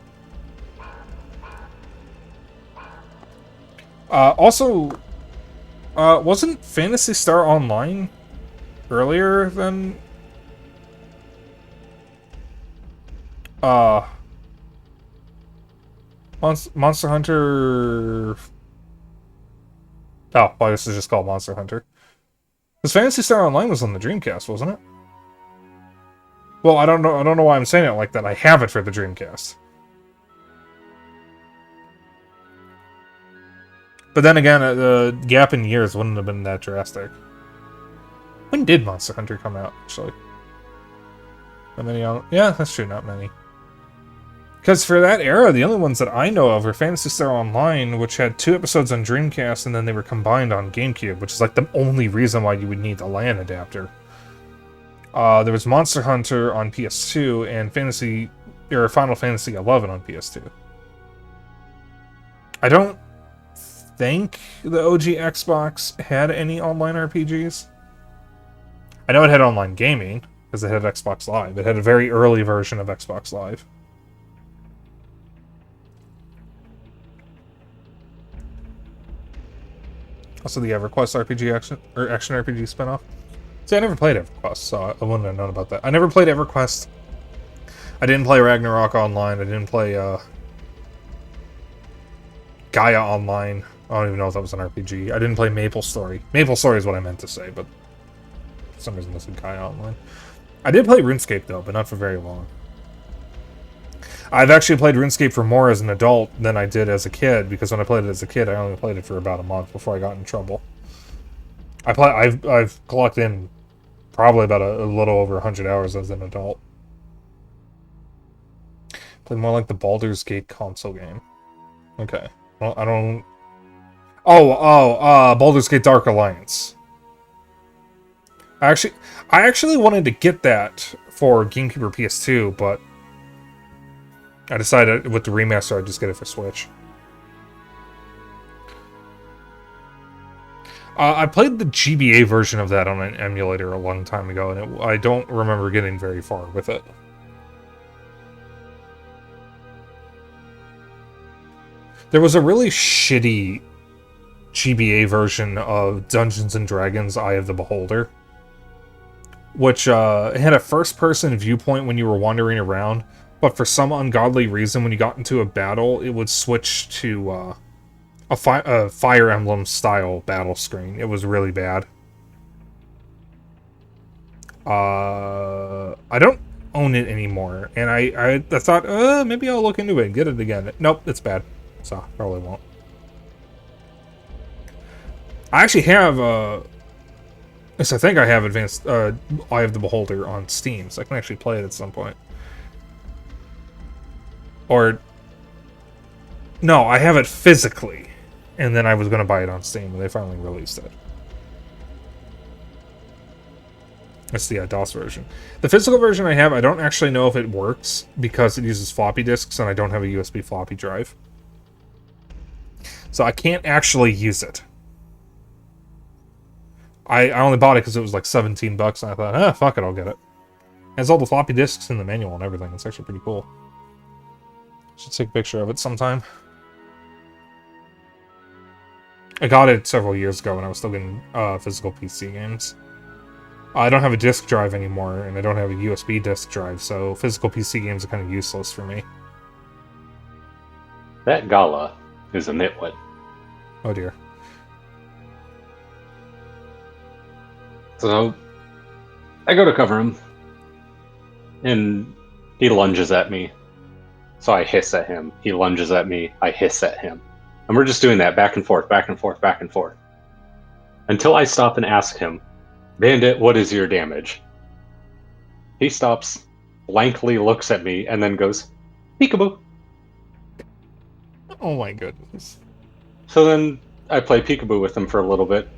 Also, wasn't Phantasy Star Online earlier than... Monster Hunter... Oh, well, this is just called Monster Hunter. Because Phantasy Star Online was on the Dreamcast, wasn't it? Well, I don't know why I'm saying it like that. I have it for the Dreamcast. But then again, the gap in years wouldn't have been that drastic. When did Monster Hunter come out, actually? Not many on... Yeah, that's true, not many. Because for that era, the only ones that I know of were Phantasy Star Online, which had 2 episodes on Dreamcast, and then they were combined on GameCube, which is like the only reason why you would need the LAN adapter. There was Monster Hunter on PS2, and Final Fantasy XI on PS2. I don't think the OG Xbox had any online RPGs. I know it had online gaming, because it had Xbox Live. It had a very early version of Xbox Live. Also the EverQuest RPG action RPG spinoff. See, I never played EverQuest, so I wouldn't have known about that. I never played EverQuest. I didn't play Ragnarok Online. I didn't play Gaia Online. I don't even know if that was an RPG. I didn't play Maple Story. Maple Story is what I meant to say, but for some reason I said Gaia Online. I did play RuneScape, though, but not for very long. I've actually played RuneScape for more as an adult than I did as a kid, because when I played it as a kid, I only played it for about a month before I got in trouble. I've collected in probably about a little over 100 hours as an adult. Played more like the Baldur's Gate console game. Okay. Well, I don't... Baldur's Gate Dark Alliance. I actually wanted to get that for GameCube or PS2, but I decided with the remaster I'd just get it for Switch. I played the GBA version of that on an emulator a long time ago, and I don't remember getting very far with it. There was a really shitty GBA version of Dungeons & Dragons Eye of the Beholder, which had a first-person viewpoint when you were wandering around, but for some ungodly reason, when you got into a battle, it would switch to a Fire Emblem-style battle screen. It was really bad. I don't own it anymore, and I thought, maybe I'll look into it and get it again. Nope, it's bad, so probably won't. I actually have, yes, I think I have Advanced Eye of the Beholder on Steam, so I can actually play it at some point. Or, no, I have it physically, and then I was going to buy it on Steam, and they finally released it. That's the DOS version. The physical version I have, I don't actually know if it works, because it uses floppy disks, and I don't have a USB floppy drive. So I can't actually use it. I only bought it because it was like $17, and I thought, fuck it, I'll get it. It has all the floppy disks in the manual and everything. It's actually pretty cool. Should take a picture of it sometime. I got it several years ago when I was still getting physical PC games. I don't have a disk drive anymore, and I don't have a USB disk drive, so physical PC games are kind of useless for me. That Gala is a nitwit. Oh dear. So, I go to cover him, and he lunges at me. So I hiss at him. He lunges at me. I hiss at him. And we're just doing that back and forth, back and forth, back and forth. Until I stop and ask him, Bandit, what is your damage? He stops, blankly looks at me, and then goes, peekaboo. Oh my goodness. So then I play peekaboo with him for a little bit.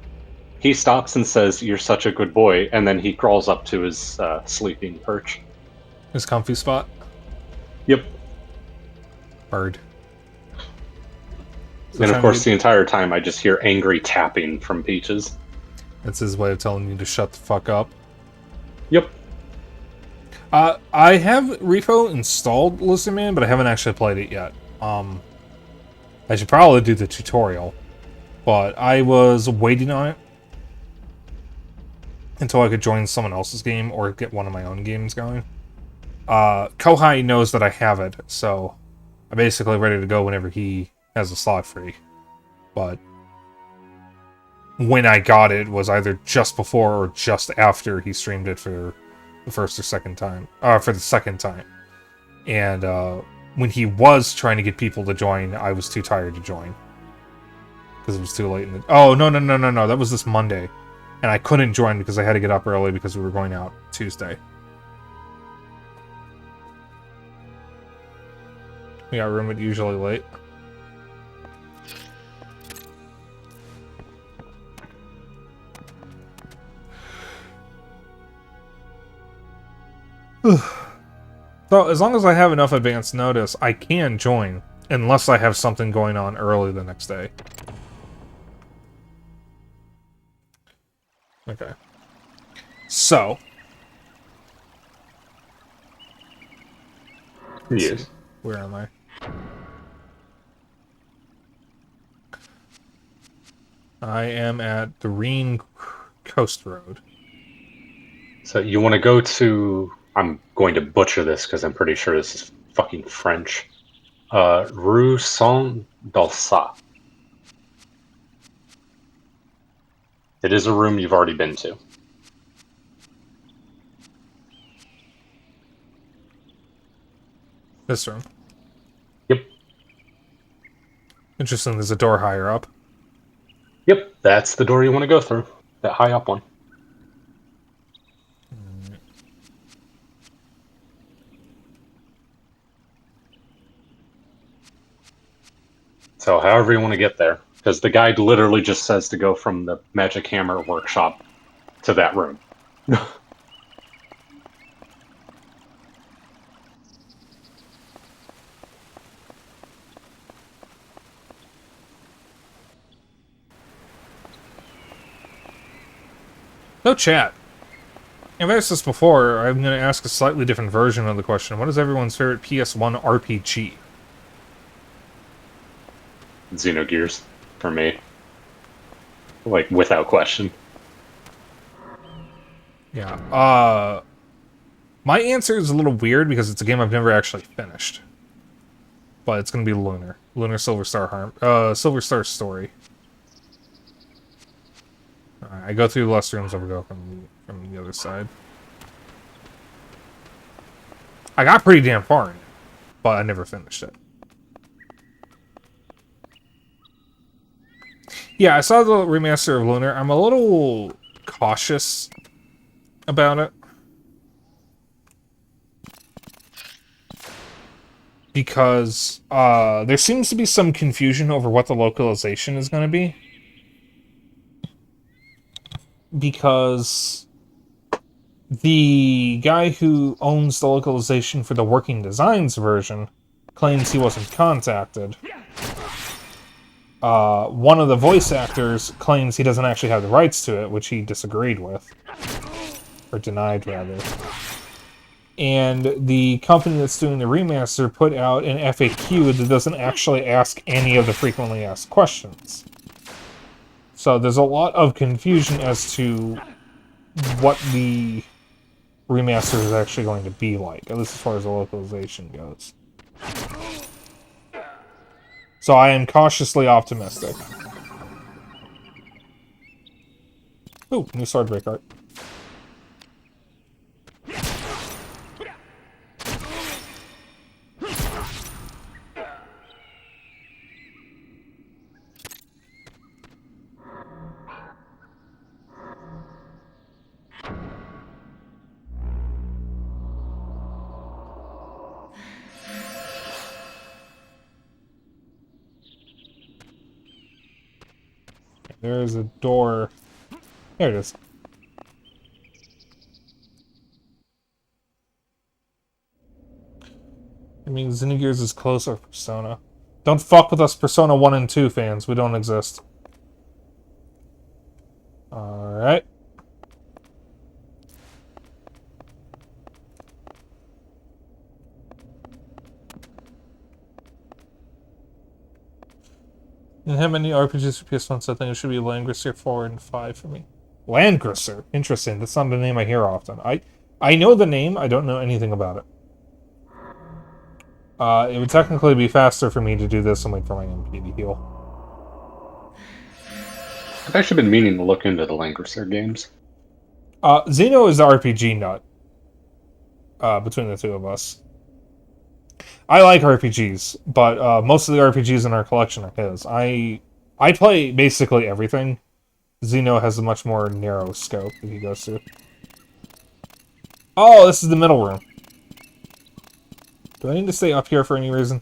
He stops and says, you're such a good boy, and then he crawls up to his sleeping perch. His comfy spot? Yep. Bird. And of course, the entire time I just hear angry tapping from Peaches. That's his way of telling you to shut the fuck up. Yep. I have Repo installed, Listen Man, but I haven't actually played it yet. I should probably do the tutorial, but I was waiting on it until I could join someone else's game or get one of my own games going. Kohai knows that I have it, so I'm basically ready to go whenever he has a slot free. But when I got it was either just before or just after he streamed it for the first or second time. For the second time. And when he was trying to get people to join, I was too tired to join. because it was too late. Oh, no. That was this Monday. And I couldn't join because I had to get up early because we were going out Tuesday. We got room at usually late. So, as long as I have enough advance notice, I can join, unless I have something going on early the next day. Okay. So. Yes. Where am I? I am at the Reen Coast Road. So you want to go to... I'm going to butcher this because I'm pretty sure this is fucking French. Rue Saint-Dalsat. It is a room you've already been to. This room. Yep. Interesting, there's a door higher up. Yep, that's the door you want to go through. That high up one. So however you want to get there. Because the guide literally just says to go from the Magic Hammer workshop to that room. No chat. I've asked this before. I'm going to ask a slightly different version of the question. What is everyone's favorite PS1 RPG? Xenogears, for me. Like, without question. Yeah. My answer is a little weird because it's a game I've never actually finished. But it's going to be Lunar. Lunar Silver Star Story. Alright, I go through less rooms, I'll go from the other side. I got pretty damn far in it, but I never finished it. Yeah, I saw the remaster of Lunar. I'm a little cautious about it. Because there seems to be some confusion over what the localization is going to be. Because the guy who owns the localization for the Working Designs version claims he wasn't contacted. One of the voice actors claims he doesn't actually have the rights to it, which he disagreed with. Or denied, rather. And the company that's doing the remaster put out an FAQ that doesn't actually ask any of the frequently asked questions. So there's a lot of confusion as to what the remaster is actually going to be like, at least as far as the localization goes. So I am cautiously optimistic. Ooh, new sword break art. There's a door. There it is. I mean, Xenogears is closer to Persona. Don't fuck with us Persona 1 and 2 fans. We don't exist. Alright. Didn't have any RPGs for PS1, so I think it should be Landgrisser 4 and 5 for me. Landgrisser? Interesting. That's not a name I hear often. I know the name, I don't know anything about it. It would technically be faster for me to do this and wait for my MP to heal. I've actually been meaning to look into the Landgrisser games. Xeno is the RPG nut. Between the two of us. I like RPGs, but most of the RPGs in our collection are his. I I play basically everything. Xeno has a much more narrow scope that he goes to. Oh, this is the middle room. Do I need to stay up here for any reason?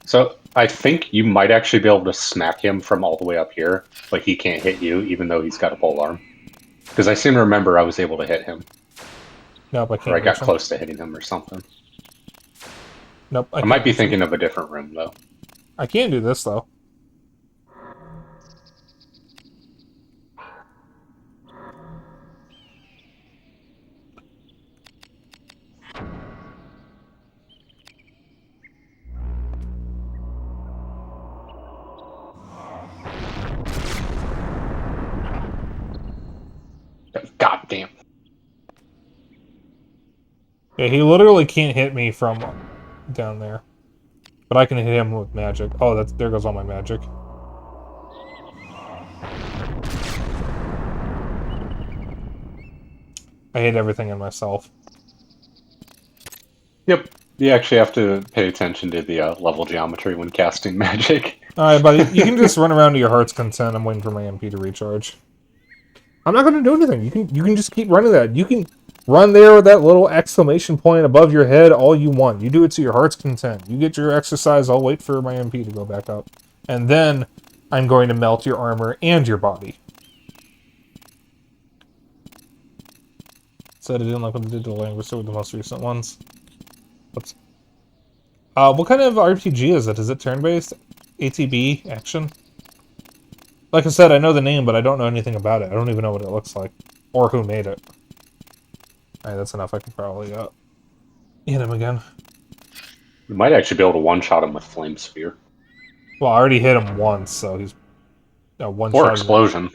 So I think you might actually be able to smack him from all the way up here, but he can't hit you, even though he's got a pole arm. Because I seem to remember I was able to hit him. Nope, I Or can't I got reach him. close to hitting him or something. Nope, I might be thinking of a different room, though. I can do this, though. God damn. Yeah, he literally can't hit me from down there. But I can hit him with magic. Oh, there goes all my magic. I hit everything in myself. Yep. You actually have to pay attention to the level geometry when casting magic. Alright, buddy, you can just run around to your heart's content. I'm waiting for my MP to recharge. I'm not going to do anything. You can just keep running that. You can run there with that little exclamation point above your head all you want. You do it to your heart's content. You get your exercise. I'll wait for my MP to go back up. And then I'm going to melt your armor and your body. Said I didn't like what they did to Vagrant Story with the most recent ones. Whoops. What kind of RPG is it? Is it turn-based? ATB? Action? Like I said, I know the name, but I don't know anything about it. I don't even know what it looks like. Or who made it. Alright, that's enough. I can probably hit him again. You might actually be able to one-shot him with Flame Sphere. Well, I already hit him once, so he's... one Or shot. Explosion.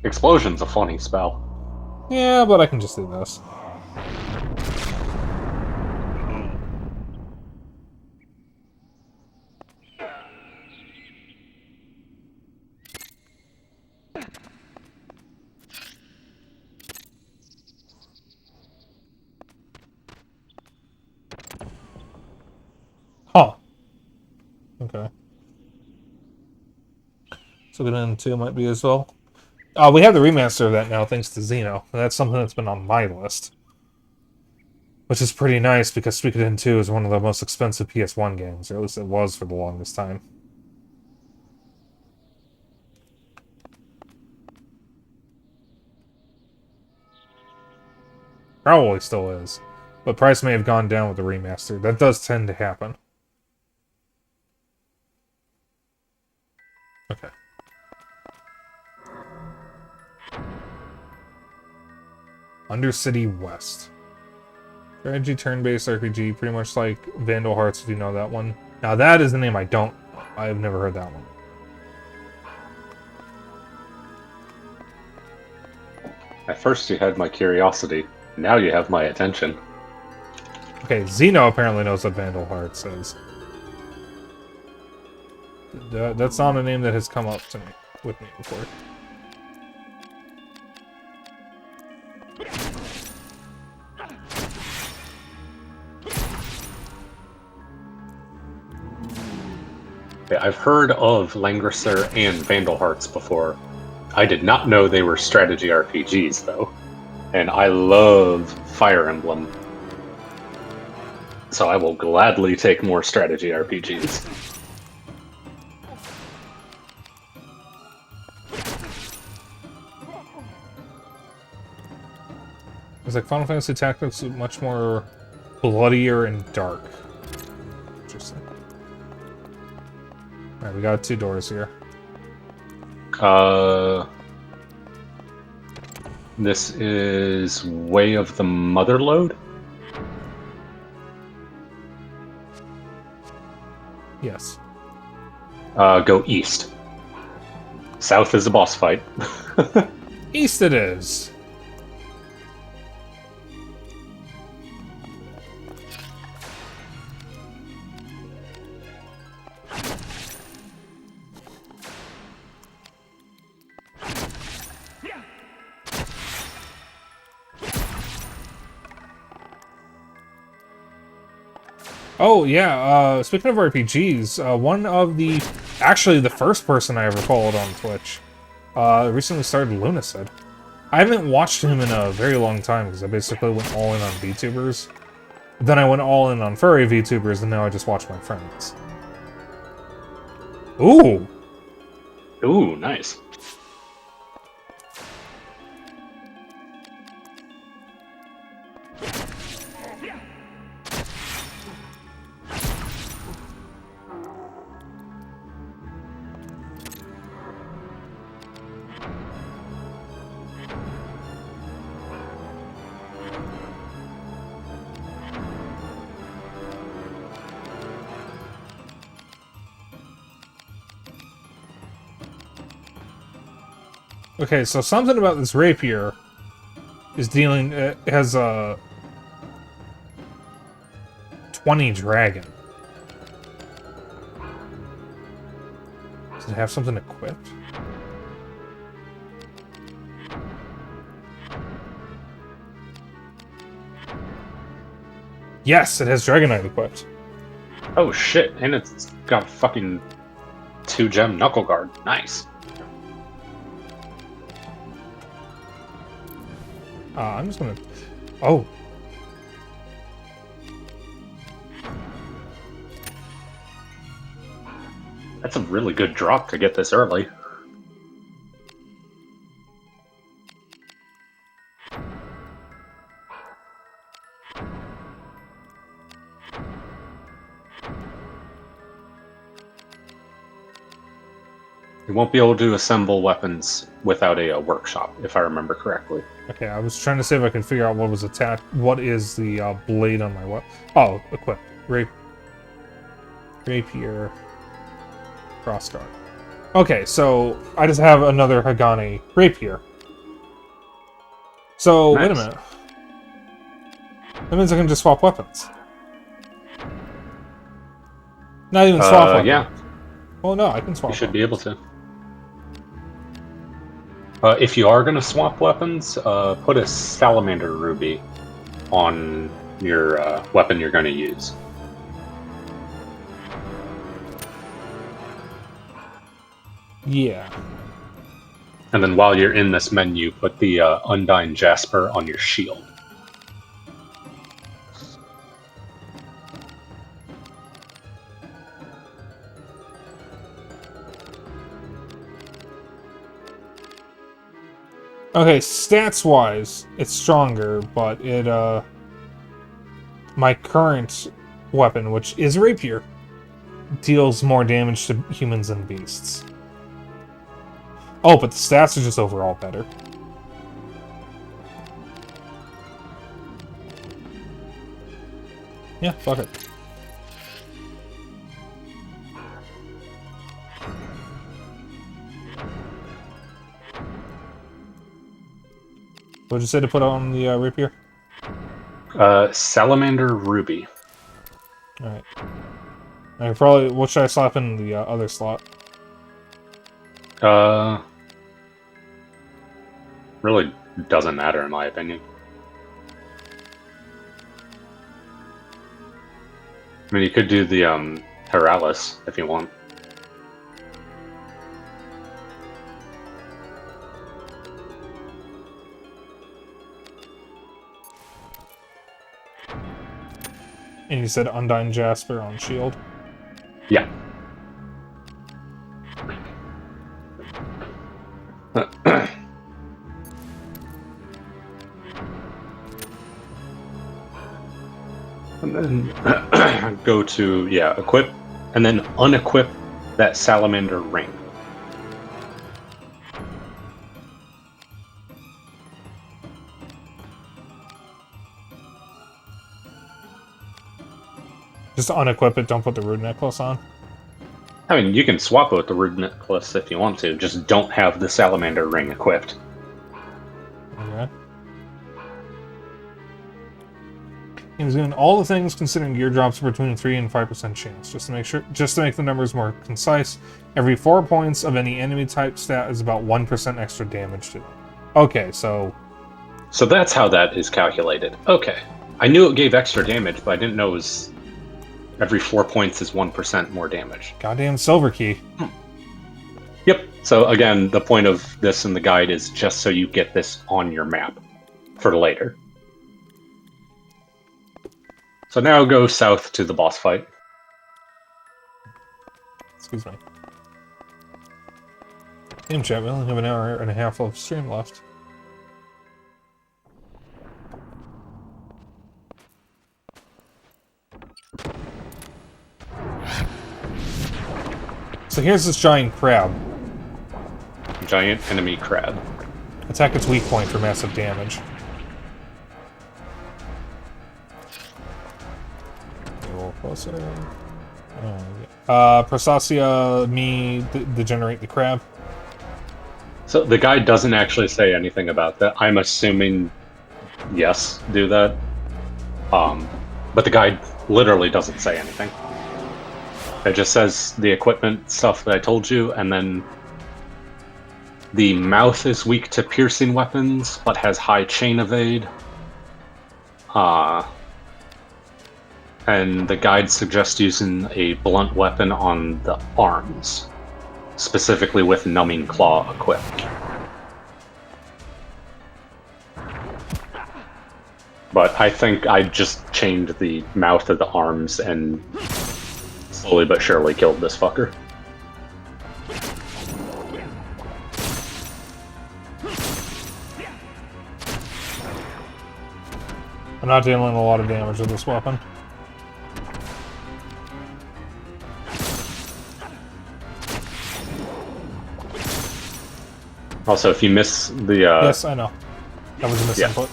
Explosion's a funny spell. Yeah, but I can just do this. Huh. Okay. So Vagrant 2 might be as well. We have the remaster of that now, thanks to Xeno. And that's something that's been on my list. Which is pretty nice, because Suikoden 2 is one of the most expensive PS1 games, or at least it was for the longest time. Probably still is. But price may have gone down with the remaster. That does tend to happen. Okay. Undercity West. Strategy turn-based RPG, pretty much like Vandal Hearts, if you know that one. Now that is the name I don't know. I've never heard that one. At first you had my curiosity. Now you have my attention. Okay, Xeno apparently knows what Vandal Hearts is. That's not a name that has come up to me with me before. Yeah, I've heard of Langrisser and Vandal Hearts before. I did not know they were strategy RPGs, though. And I love Fire Emblem. So I will gladly take more strategy RPGs. It's like Final Fantasy Tactics is much more bloodier and dark. Interesting. Alright, we got 2 doors here. This is Way of the Motherlode? Yes. Go east. South is a boss fight. East it is! Oh, yeah, speaking of RPGs, one of the Actually, the first person I ever followed on Twitch recently started Lunacid. I haven't watched him in a very long time because I basically went all in on VTubers. Then I went all in on furry VTubers, and now I just watch my friends. Ooh! Ooh, nice. Okay, so something about this rapier is dealing... It has a 20 dragon. Does it have something equipped? Yes, it has Dragonite equipped. Oh shit, and it's got a fucking 2-gem knuckle guard. Nice. I'm just gonna... Oh. That's a really good drop to get this early. You won't be able to assemble weapons without a workshop, if I remember correctly. Okay, I was trying to see if I could figure out what was attached. What is the blade on my weapon? Oh, equip. Rapier. Crossguard. Okay, so I just have another Hagane rapier. So, Nice. wait a minute. That means I can just swap weapons. Not even swap weapons. Yeah. Oh no, I can swap You should weapons. be able to. If you are going to swap weapons, put a Salamander Ruby on your weapon you're going to use. Yeah. And then while you're in this menu, put the Undyne Jasper on your shield. Okay, stats-wise, it's stronger, but it, my current weapon, which is Rapier, deals more damage to humans and beasts. Oh, but the stats are just overall better. Yeah, fuck it. What'd you say to put on the rapier? Salamander Ruby. Alright. I probably... What should I slap in the other slot? Really doesn't matter in my opinion. I mean, you could do the Heralis if you want. And you said Undyne Jasper on shield? Yeah. And then go to, equip, and then unequip that Salamander ring. Just unequip it, don't put the rude necklace on? I mean, you can swap it with the Rude Necklace if you want to, just don't have the Salamander ring equipped. Okay. He was doing all the things considering gear drops between 3 and 5% chance. Just to make the numbers more concise, every 4 points of any enemy type stat is about 1% extra damage to them. Okay, so... So that's how that is calculated. Okay. I knew it gave extra damage, but I didn't know it was Every 4 points is 1% more damage. Goddamn silver key. Yep. So again, the point of this in the guide is just so you get this on your map for later. So now go south to the boss fight. Excuse me. Damn chat, we only have an hour and a half of stream left. So here's this giant crab. Giant enemy crab. Attack its weak point for massive damage. A little closer. Oh, yeah. Prosacia, me, degenerate the crab. So the guide doesn't actually say anything about that. I'm assuming yes, do that. But the guide literally doesn't say anything. It just says the equipment stuff that I told you, and then the mouth is weak to piercing weapons, but has high chain evade. And the guide suggests using a blunt weapon on the arms, specifically with Numbing Claw equipped. But I think I just chained the mouth of the arms and slowly but surely killed this fucker. I'm not dealing a lot of damage with this weapon. Also, if you miss the... Yes, I know. That was a misinput.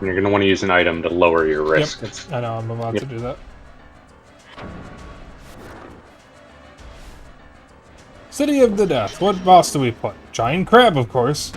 You're going to want to use an item to lower your risk. Yep. I know, I'm about to do that. City of the Death. What boss do we put? Giant crab, of course.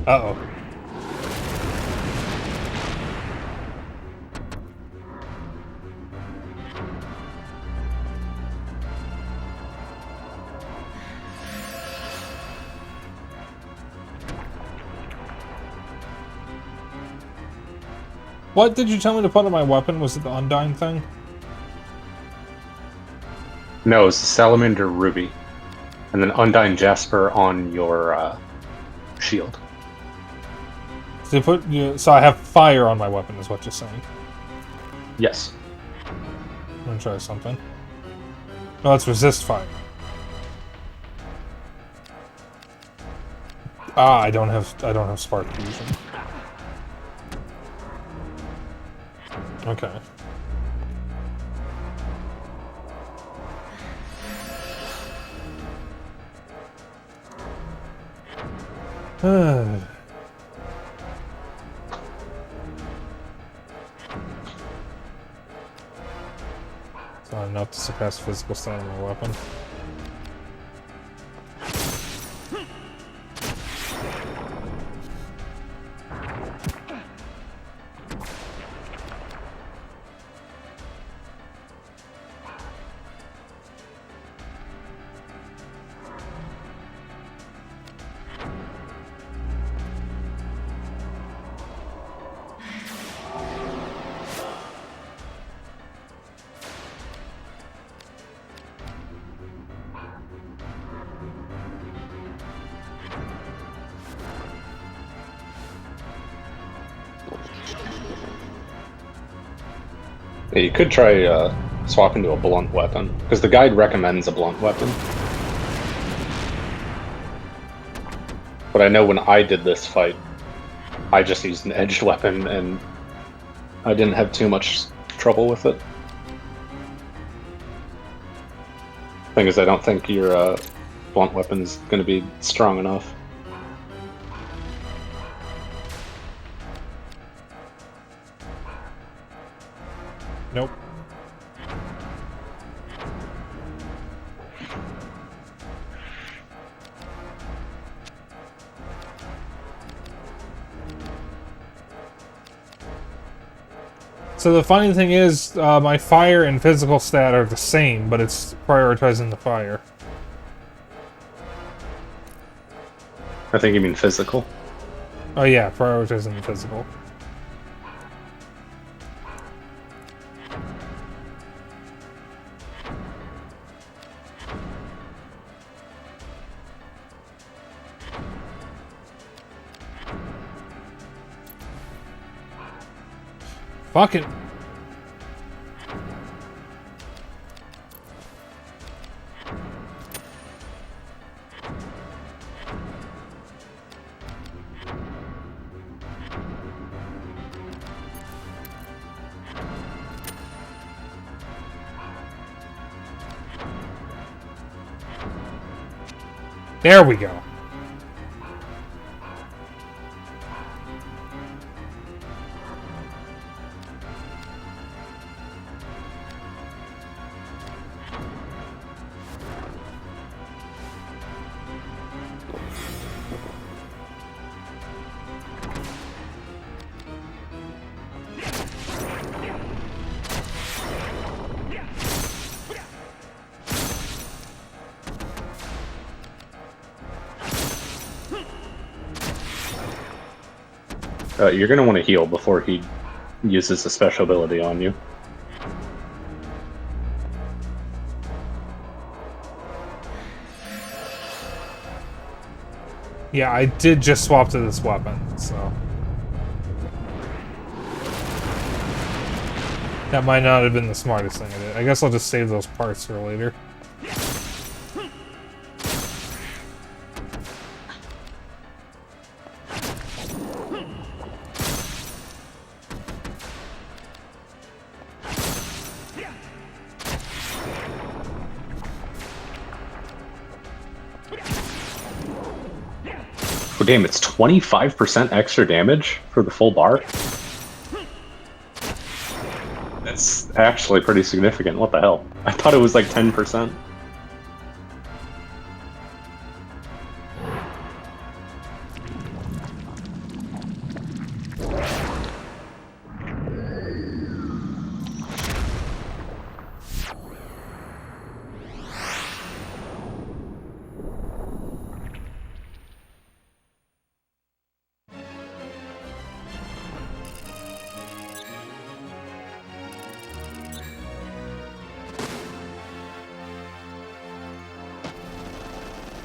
Uh-oh. What did you tell me to put on my weapon? Was it the Undying thing? No, it's the Salamander Ruby. And then Undyne Jasper on your shield. So I have fire on my weapon, is what you're saying. Yes. I'm gonna try something. No, let's resist fire. Ah, I don't have spark fusion. Okay. It's not enough to surpass physical stat on my weapon. Yeah, you could try swapping to a blunt weapon, because the guide recommends a blunt weapon. But I know when I did this fight, I just used an edged weapon, and I didn't have too much trouble with it. Thing is, I don't think your blunt weapon's going to be strong enough. Nope. So the funny thing is, my fire and physical stat are the same, but it's prioritizing the fire. I think you mean physical. Oh yeah, prioritizing the physical. Fuck it. There we go. You're going to want to heal before he uses a special ability on you. Yeah, I did just swap to this weapon, so... That might not have been the smartest thing I did. I guess I'll just save those parts for later. Oh, damn, it's 25% extra damage for the full bar? That's actually pretty significant. What the hell? I thought it was like 10%.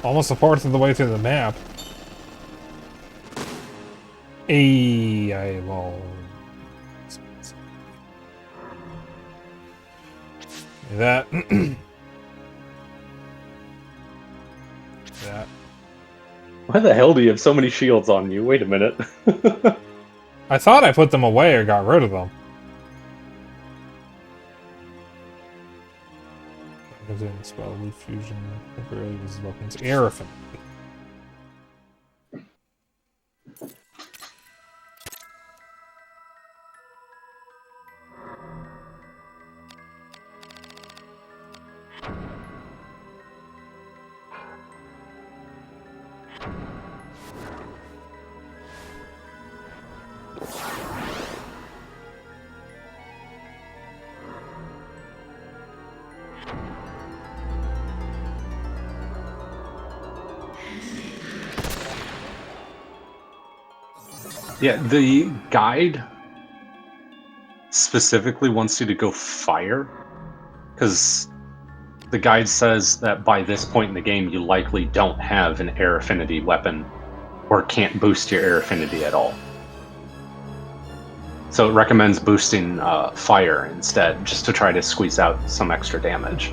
Almost a fourth of the way through the map. I will... That. That. Why the hell do you have so many shields on you? Wait a minute. I thought I put them away or got rid of them. Spell, loot fusion, temporarily uses weapons, air affinity. Yeah, the guide specifically wants you to go fire, because the guide says that by this point in the game you likely don't have an air affinity weapon or can't boost your air affinity at all. So it recommends boosting fire instead, just to try to squeeze out some extra damage.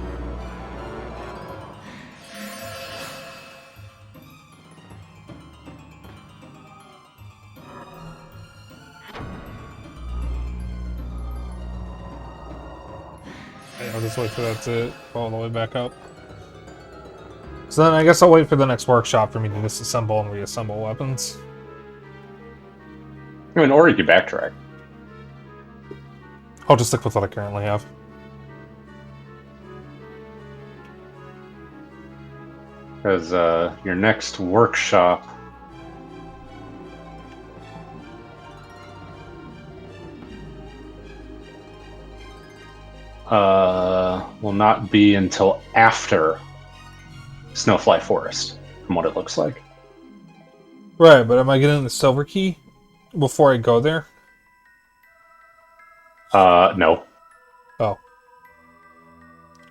I'll just wait for that to go all the way back up. So then I guess I'll wait for the next workshop for me to disassemble and reassemble weapons. I mean, or you could backtrack. I'll just stick with what I currently have. Because your next workshop... will not be until after Snowfly Forest, from what it looks like. Right, but am I getting the silver key before I go there? No. Oh.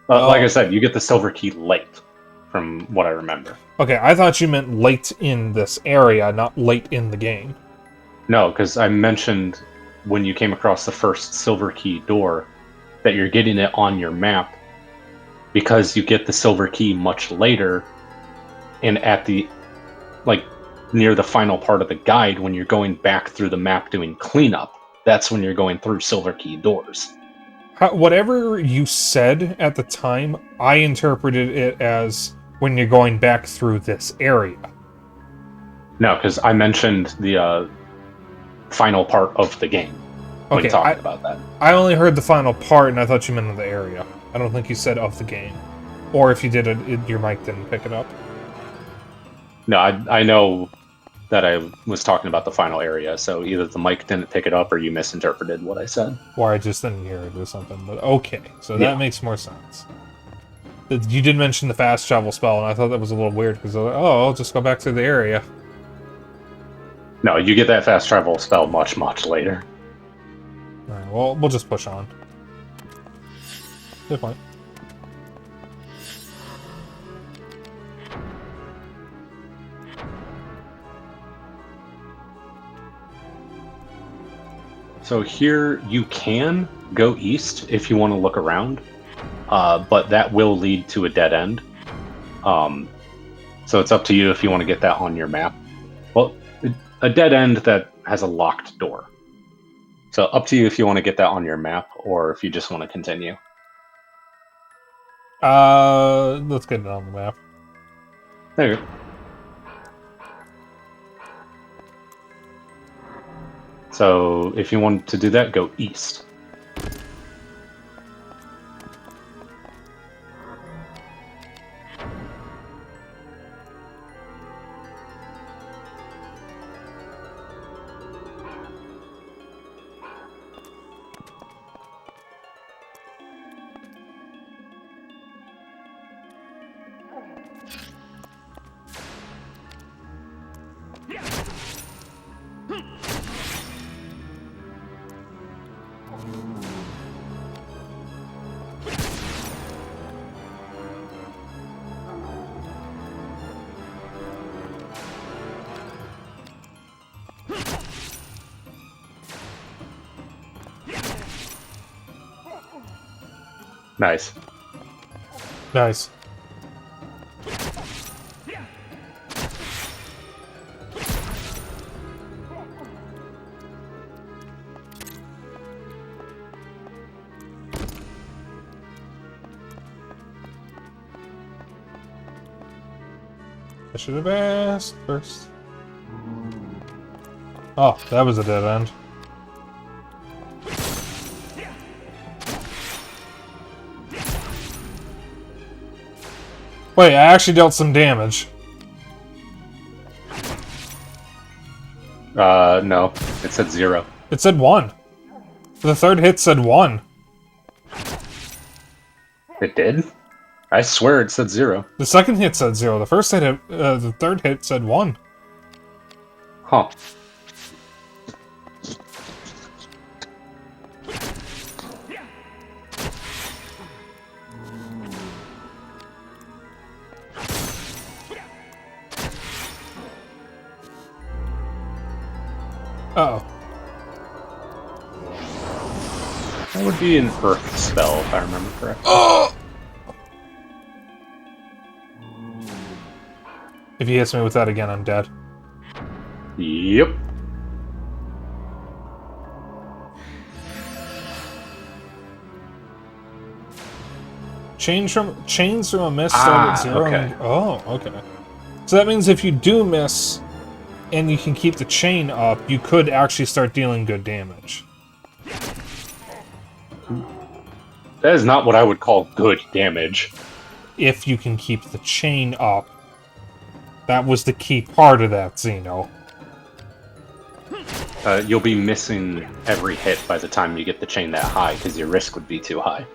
Like I said, you get the silver key late, from what I remember. Okay, I thought you meant late in this area, not late in the game. No, because I mentioned when you came across the first silver key door that you're getting it on your map because you get the silver key much later, and at the, like, near the final part of the guide when you're going back through the map doing cleanup. That's when you're going through silver key doors. Whatever you said at the time, I interpreted it as when you're going back through this area. No, because I mentioned the final part of the game when Okay, talking about that. I only heard the final part, and I thought you meant the area. I don't think you said of the game. Or if you did it, your mic didn't pick it up. No, I know that I was talking about the final area, so either the mic didn't pick it up or you misinterpreted what I said. Or I just didn't hear it or something, but okay. So Yeah. that makes more sense. You did mention the fast travel spell, and I thought that was a little weird, because I was like, oh, I'll just go back to the area. No, you get that fast travel spell much, much later. Alright, well, we'll just push on. Good point. So here you can go east if you want to look around, but that will lead to a dead end. So it's up to you if you want to get that on your map. Well, a dead end that has a locked door. So up to you if you want to get that on your map or if you just want to continue. Let's get it on the map. There you go. So if you want to do that, go east. Nice. Nice. I should have asked first. Oh, that was a dead end. Wait, I actually dealt some damage. No. It said 0. It said 1. The third hit said 1. It did? I swear it said 0. The second hit said 0. The first hit, the third hit said 1. Huh. Uh-oh. That would be an Earth spell, if I remember correctly. Oh! If he hits me with that again, I'm dead. Yep. Chains from a miss start at 0. Okay. And, oh, okay. So that means if you do miss, and you can keep the chain up, you could actually start dealing good damage. That is not what I would call good damage. If you can keep the chain up. That was the key part of that, Xeno. You'll be missing every hit by the time you get the chain that high, because your risk would be too high.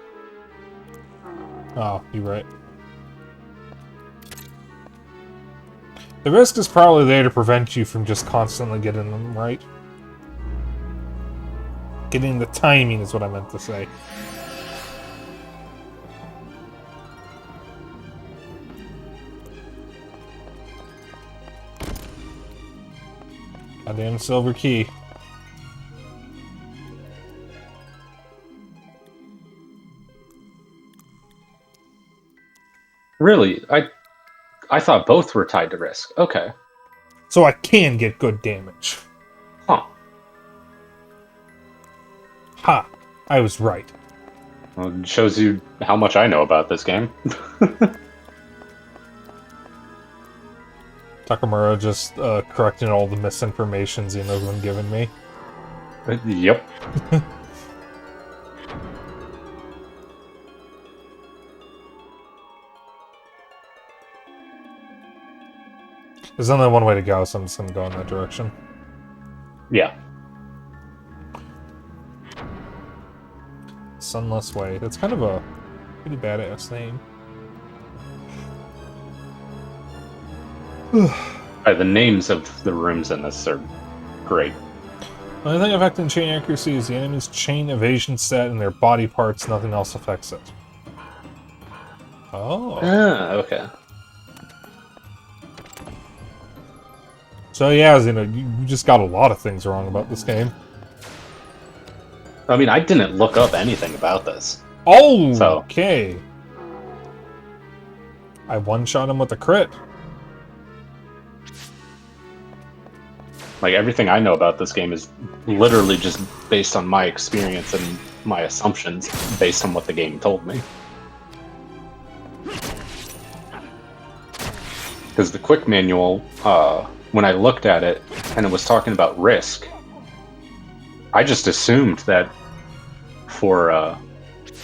Oh, you're right. The risk is probably there to prevent you from just constantly getting them right. Getting the timing is what I meant to say. Goddamn silver key. Really? I thought both were tied to risk. Okay. So I can get good damage. Huh. Ha! I was right. Well, it shows you how much I know about this game. Takamura just correcting all the misinformation Xeno's been giving me. Yep. There's only one way to go, so I'm just gonna go in that direction. Yeah. Sunless Way. That's kind of a pretty badass name. The names of the rooms in this are great. The only thing affecting chain accuracy is the enemy's chain evasion stat and their body parts. Nothing else affects it. Oh. Ah, okay. So yeah, Xeno, you just got a lot of things wrong about this game. I mean, I didn't look up anything about this. Oh, So. okay. I one-shot him with a crit. Like, everything I know about this game is literally just based on my experience and my assumptions based on what the game told me. Because the quick manual, when I looked at it and it was talking about risk, I just assumed that for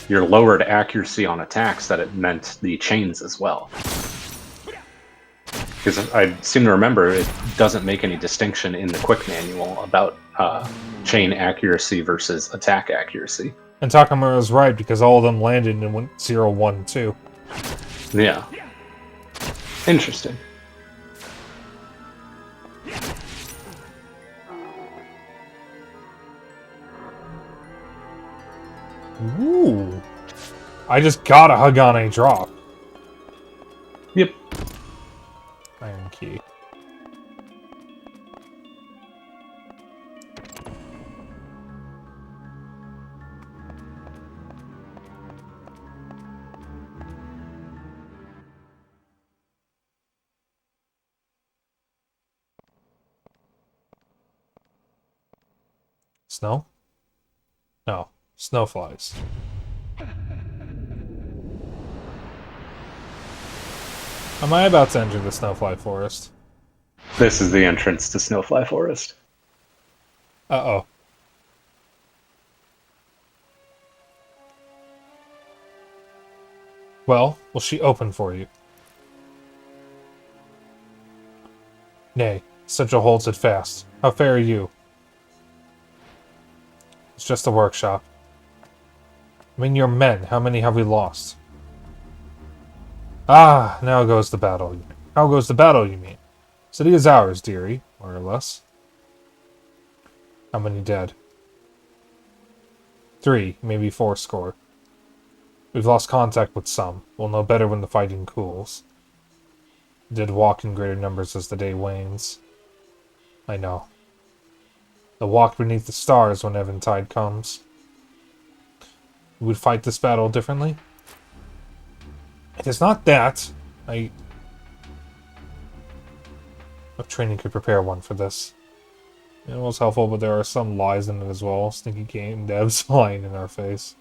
your lowered accuracy on attacks that it meant the chains as well. Because I seem to remember it doesn't make any distinction in the quick manual about chain accuracy versus attack accuracy. And Takamura's right, because all of them landed and went 0, 1, 2. Yeah. Interesting. Ooh. I just got a Hagane drop. Yep. Iron key. Snow? No. Snowflies. Am I about to enter the Snowfly Forest? This is the entrance to Snowfly Forest. Uh-oh. Well, will she open for you? Nay, Sigil holds it fast. How fare you? It's just a workshop. I mean, your men, how many have we lost? Ah, now goes the battle. How goes the battle, you mean? City is ours, dearie, more or less. How many dead? 3, maybe 4 score. We've lost contact with some. We'll know better when the fighting cools. Did walk in greater numbers as the day wanes. I know. They'll walk beneath the stars when eventide comes. We would fight this battle differently? It is not that. No training could prepare one for this. It was helpful, but there are some lies in it as well. Sneaky game devs lying in our face.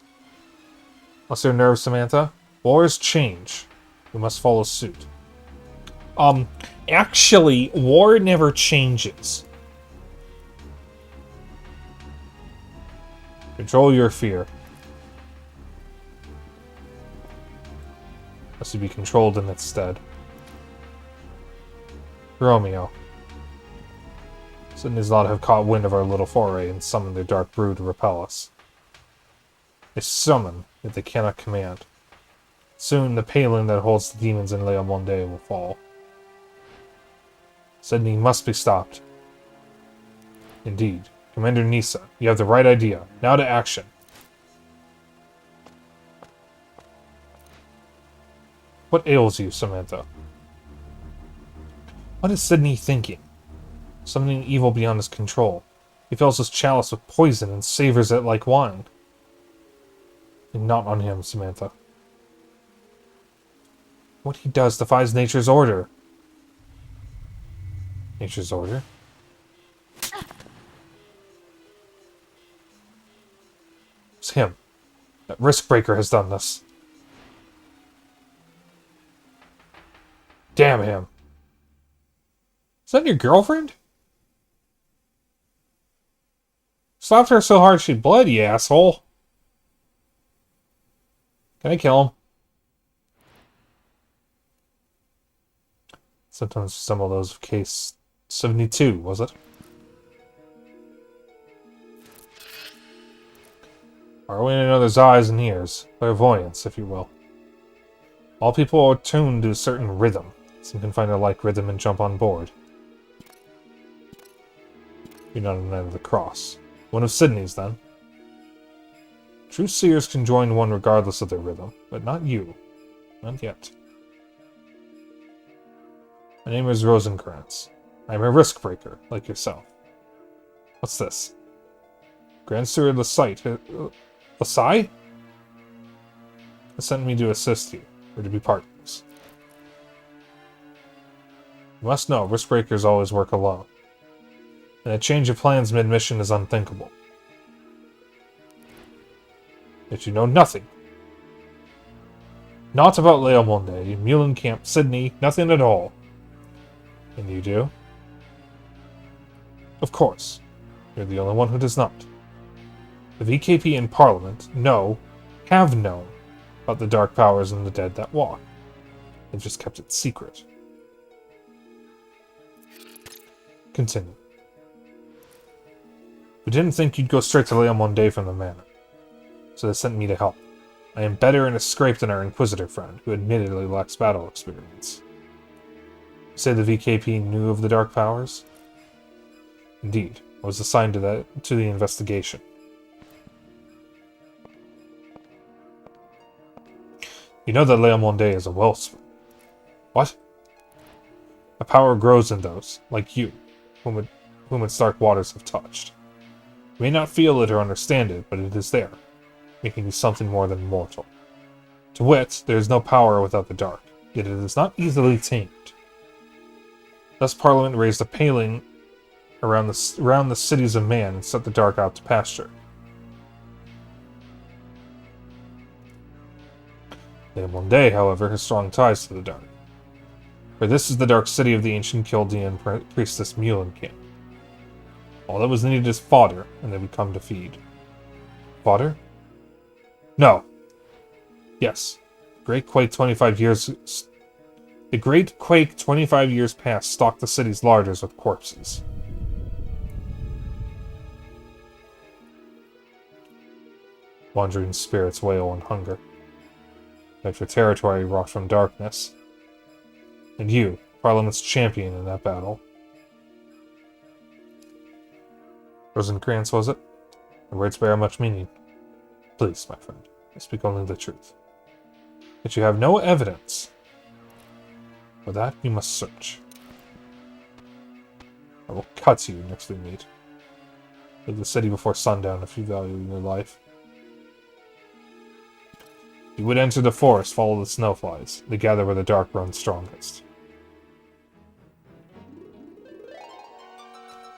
What's your nerves, Samantha? Wars change. We must follow suit. Actually, war never changes. Control your fear. Must be controlled in its stead. Romeo. Sydney's lot have caught wind of our little foray and summoned their dark brood to repel us. They summon, yet they cannot command. Soon the paling that holds the demons in Le Monde will fall. Sydney must be stopped. Indeed. Commander Nisa, you have the right idea. Now to action. What ails you, Samantha? What is Sydney thinking? Something evil beyond his control. He fills his chalice with poison and savors it like wine. And not on him, Samantha. What he does defies nature's order. Nature's order? It's him. That risk-breaker has done this. Damn him. Is that your girlfriend? Slapped her so hard she bled, you asshole. Can I kill him? Sometimes resemble those of case 72, was it? Are we in another's eyes and ears? Clairvoyance, if you will. All people are tuned to a certain rhythm. Some can find a like rhythm and jump on board. You're not a Knight of the Cross. One of Sydney's, then. True seers can join one regardless of their rhythm, but not you. Not yet. My name is Rosencrantz. I am a risk breaker, like yourself. What's this? Grand Steward Lasai has sent me to assist you, or to be partners. You must know, risk breakers always work alone. And a change of plans mid-mission is unthinkable. Yet you know nothing. Not about Le Monde, Muhlencamp, Sydney, nothing at all. And you do? Of course. You're the only one who does not. The VKP in Parliament have known about the dark powers and the dead that walk. They've just kept it secret. Continue. We didn't think you'd go straight to Le Monde from the manor, so they sent me to help. I am better in a scrape than our Inquisitor friend, who admittedly lacks battle experience. You say the VKP knew of the dark powers? Indeed, I was assigned to the investigation. You know that Le Monde is a wellspring. What? A power grows in those, like you, whom its dark waters have touched. You may not feel it or understand it, but it is there, making you something more than mortal. To wit, there is no power without the dark, yet it is not easily tamed. Thus Parliament raised a paling around the cities of man and set the dark out to pasture. Then one day, however, his strong ties to the dark. For this is the dark city of the ancient Chaldean priestess Mulenkamp. All that was needed is fodder, and they would come to feed. Fodder? No. Yes. The Great Quake 25 years past stocked the city's larders with corpses. Wandering spirits wail in hunger. Fight for territory wrought from darkness. And you, Parliament's champion in that battle. Rosencrantz, was it? The words bear much meaning. Please, my friend, I speak only the truth. Yet you have no evidence. For that, you must search. I will cut you next we meet. Leave the city before sundown if you value your life. You would enter the forest, follow the snowflies. They gather where the dark runs strongest.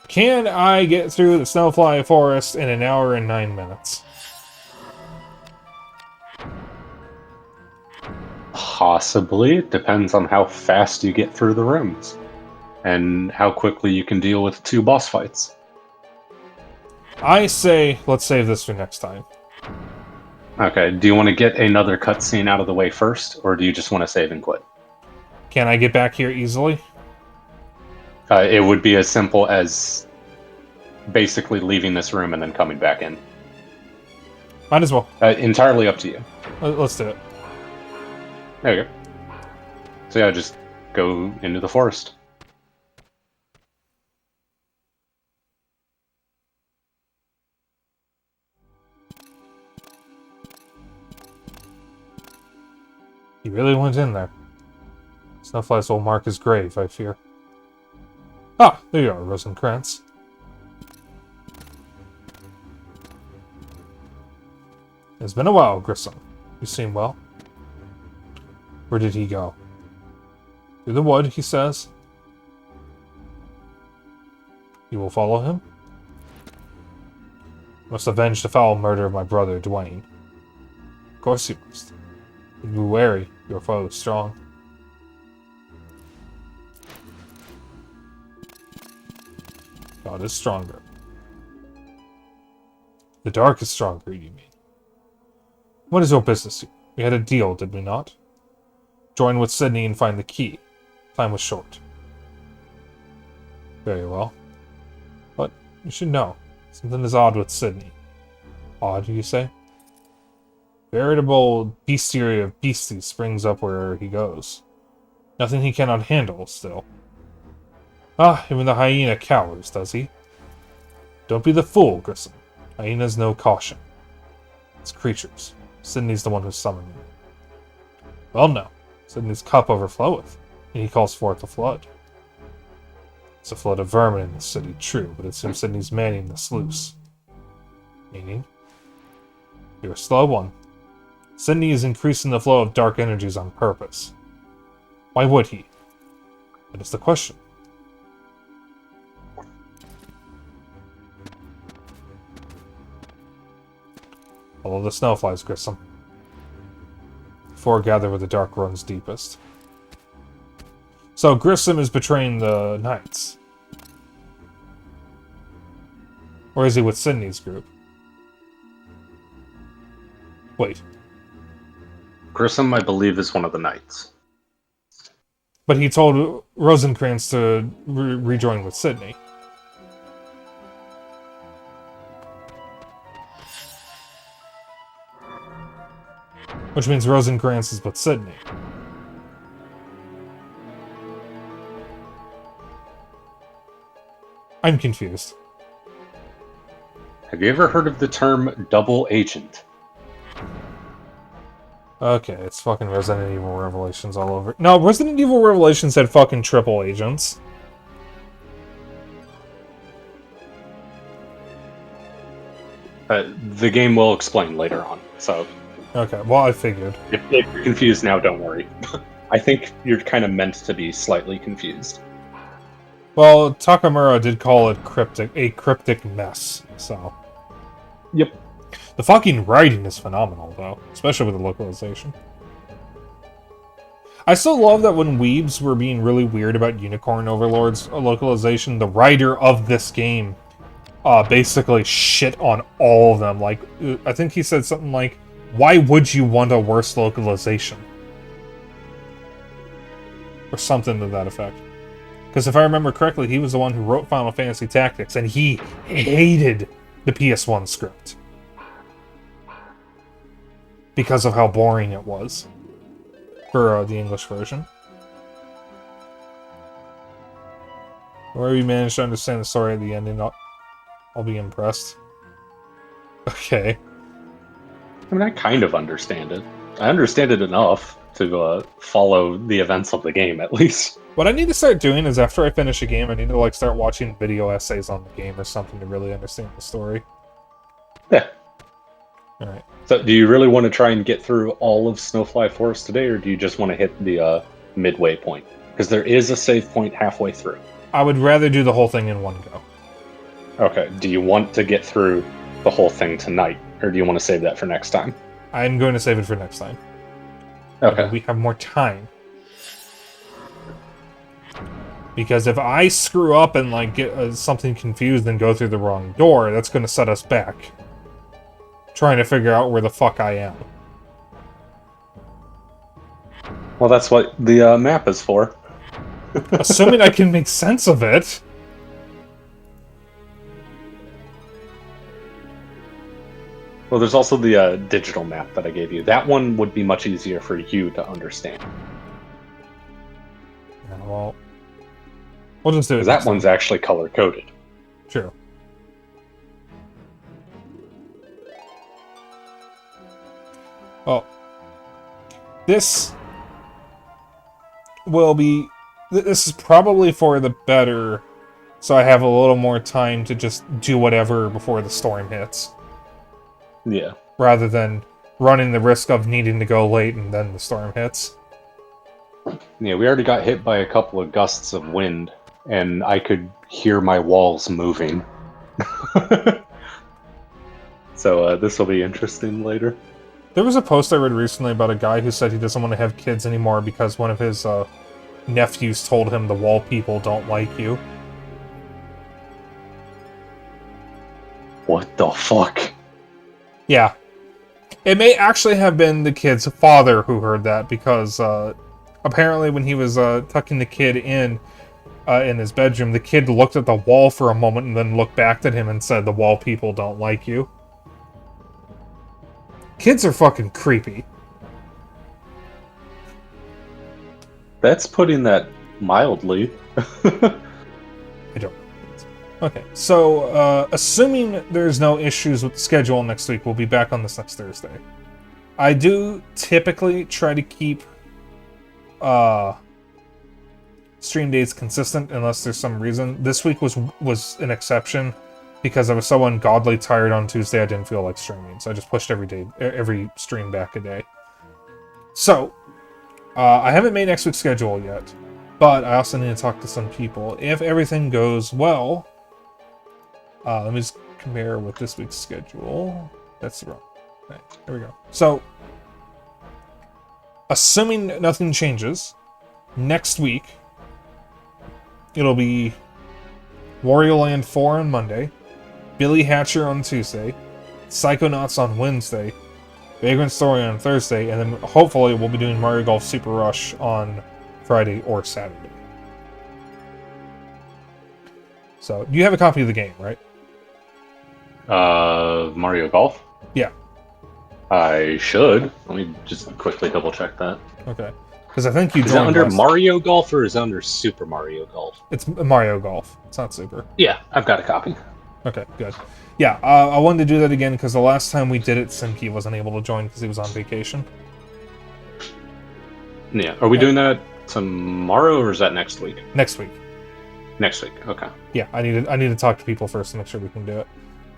Can I get through the snowfly forest in an hour and 9 minutes? Possibly. It depends on how fast you get through the rooms. And how quickly you can deal with 2 boss fights. I say, let's save this for next time. Okay, do you want to get another cutscene out of the way first, or do you just want to save and quit? Can I get back here easily? It would be as simple as basically leaving this room and then coming back in. Might as well. Entirely up to you. Let's do it. There you go. So yeah, just go into the forest. He really went in there. Snowflies will mark his grave, I fear. Ah, there you are, Rosencrantz. It's been a while, Grissom. You seem well. Where did he go? Through the wood, he says. You will follow him? Must avenge the foul murder of my brother, Dwayne. Of course you must. But be wary, your foe is strong. God is stronger. The dark is stronger, you mean? What is your business here? We had a deal, did we not? Join with Sydney and find the key. Time was short. Very well. But you should know, something is odd with Sydney. Odd, you say? Veritable bestiary of beasties springs up wherever he goes. Nothing he cannot handle, still. Ah, even the hyena cowers, does he? Don't be the fool, Grissom. Hyenas know caution. It's creatures. Sydney's the one who summoned them. Well, no. Sydney's cup overfloweth, and he calls forth a flood. It's a flood of vermin in the city, true, but it seems Sydney's manning the sluice. Meaning? You're a slow one. Sydney is increasing the flow of dark energies on purpose. Why would he? That is the question. Follow the snowflies, Grissom. Foregather where the dark runs deepest. So Grissom is betraying the Knights. Or is he with Sydney's group? Wait. Grissom, I believe, is one of the Knights. But he told Rosencrantz to rejoin with Sydney. Which means Rosencrantz is with Sydney. I'm confused. Have you ever heard of the term double agent? Okay, it's fucking Resident Evil Revelations all over. No, Resident Evil Revelations had fucking triple agents. The game will explain later on, so... Okay, well, I figured. If you're confused now, don't worry. I think you're kind of meant to be slightly confused. Well, Takamura did call it a cryptic mess, so... Yep. The fucking writing is phenomenal, though, especially with the localization. I still love that when weebs were being really weird about Unicorn Overlord's localization, the writer of this game basically shit on all of them. Like, I think he said something like, "Why would you want a worse localization?" Or something to that effect. Because if I remember correctly, he was the one who wrote Final Fantasy Tactics, and he hated the PS1 script. Because of how boring it was. For the English version. Where we managed to understand the story at the ending, I'll be impressed. Okay. I mean, I kind of understand it. I understand it enough to follow the events of the game, at least. What I need to start doing is after I finish a game, I need to like start watching video essays on the game or something to really understand the story. Yeah. Alright. So, do you really want to try and get through all of Snowfly Forest today, or do you just want to hit the midway point? Because there is a save point halfway through. I would rather do the whole thing in one go. Okay. Do you want to get through the whole thing tonight, or do you want to save that for next time? I'm going to save it for next time. Okay. We have more time. Because if I screw up and like get something confused and go through the wrong door, that's going to set us back. Trying to figure out where the fuck I am. Well, that's what the map is for. Assuming I can make sense of it. Well, there's also the digital map that I gave you. That one would be much easier for you to understand. Yeah, well, we'll just do it. Because that one's actually color-coded. True. Well, this will be... This is probably for the better, so I have a little more time to just do whatever before the storm hits. Yeah. Rather than running the risk of needing to go late and then the storm hits. Yeah, we already got hit by a couple of gusts of wind, and I could hear my walls moving. So this will be interesting later. There was a post I read recently about a guy who said he doesn't want to have kids anymore because one of his nephews told him the wall people don't like you. What the fuck? Yeah. It may actually have been the kid's father who heard that because apparently when he was tucking the kid in his bedroom, the kid looked at the wall for a moment and then looked back at him and said, "The wall people don't like you." Kids are fucking creepy. That's putting that mildly. I don't. Okay, so assuming there's no issues with the schedule next week, we'll be back on this next Thursday. I do typically try to keep stream dates consistent unless there's some reason. This week was an exception because I was so ungodly tired on Tuesday I didn't feel like streaming, so I just pushed every stream back a day. So, I haven't made next week's schedule yet, but I also need to talk to some people. If everything goes well, let me just compare with this week's schedule. That's wrong. Okay, there we go. So, assuming nothing changes, next week, it'll be Wario Land 4 on Monday, Billy Hatcher on Tuesday, Psychonauts on Wednesday, Vagrant Story on Thursday, and then hopefully we'll be doing Mario Golf Super Rush on Friday or Saturday. So, you have a copy of the game, right? Mario Golf? Yeah. I should. Let me just quickly double check that. Okay. Because I think you Is it joined under last... Mario Golf or is it under Super Mario Golf? It's Mario Golf. It's not Super. Yeah, I've got a copy. Okay, good. Yeah, I wanted to do that again because the last time we did it, Simki wasn't able to join because he was on vacation. Yeah. Are we doing that tomorrow or is that next week? Next week. Next week, okay. Yeah, I need to talk to people first to make sure we can do it.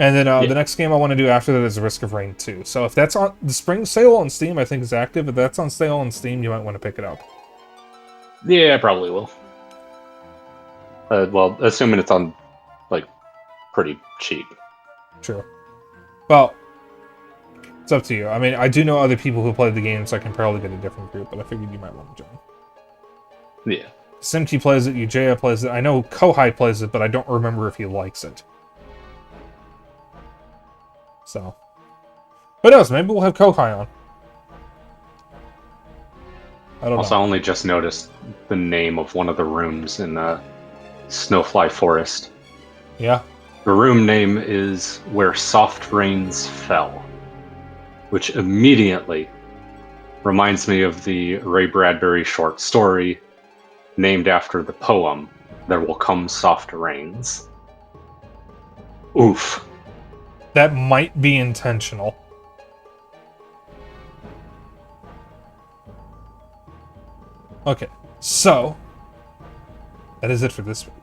And then the next game I want to do after that is Risk of Rain 2. So if that's on the spring sale on Steam, I think is active. If that's on sale on Steam, you might want to pick it up. Yeah, I probably will. Well, assuming it's on, like, pretty cheap. True. Well, it's up to you. I mean, I do know other people who played the game, so I can probably get a different group, but I figured you might want to join. Yeah. Simki plays it, Ujaya plays it. I know Kohai plays it, but I don't remember if he likes it. So. Who knows? Maybe we'll have Kohai on. I don't Also, know. I only just noticed the name of one of the rooms in the Snowfly Forest. Yeah? The room name is Where Soft Rains Fell, which immediately reminds me of the Ray Bradbury short story named after the poem, There Will Come Soft Rains. Oof. That might be intentional. Okay, so that is it for this week.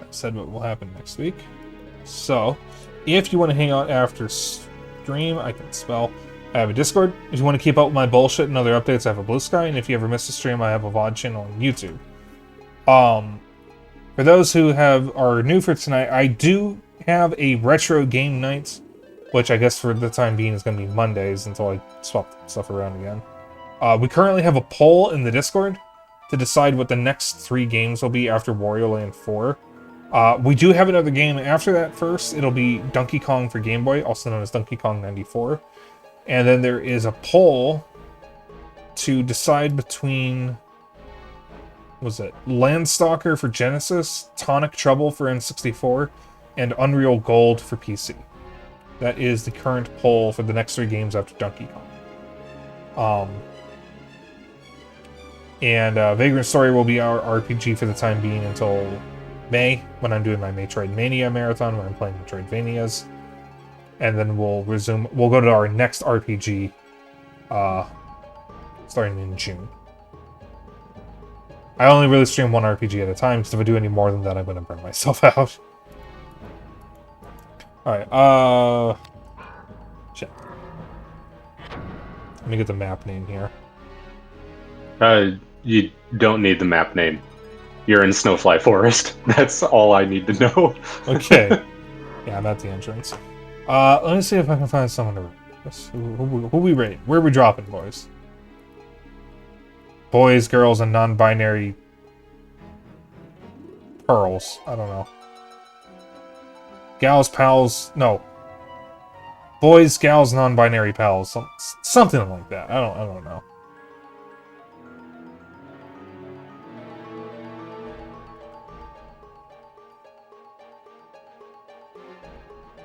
I said what will happen next week. So, if you want to hang out after stream, I can spell. I have a Discord. If you want to keep up with my bullshit and other updates, I have a Blue Sky. And if you ever miss a stream, I have a VOD channel on YouTube. For those who are new for tonight, I do have a retro game night, which I guess for the time being is going to be Mondays until I swap stuff around again. We currently have a poll in the Discord to decide what the next 3 games will be after Wario Land 4. We do have another game after that first. It'll be Donkey Kong for Game Boy, also known as Donkey Kong 94. And then there is a poll to decide between, was it Landstalker for Genesis, Tonic Trouble for N64, and Unreal Gold for PC. That is the current poll for the next 3 games after Donkey Kong. And Vagrant Story will be our RPG for the time being until May, when I'm doing my Metroidvania marathon, when I'm playing Metroidvanias. And then we'll go to our next RPG, starting in June. I only really stream one RPG at a time, because if I do any more than that, I'm going to burn myself out. Alright, shit. Let me get the map name here. You don't need the map name. You're in Snowfly Forest. That's all I need to know. Okay. Yeah, I'm at the entrance. Let me see if I can find someone to rate this. Who we rate? Where are we dropping, boys? Boys, girls, and non-binary pearls. I don't know. Gals, pals. No. Boys, gals, non-binary pals. Something like that. I don't know.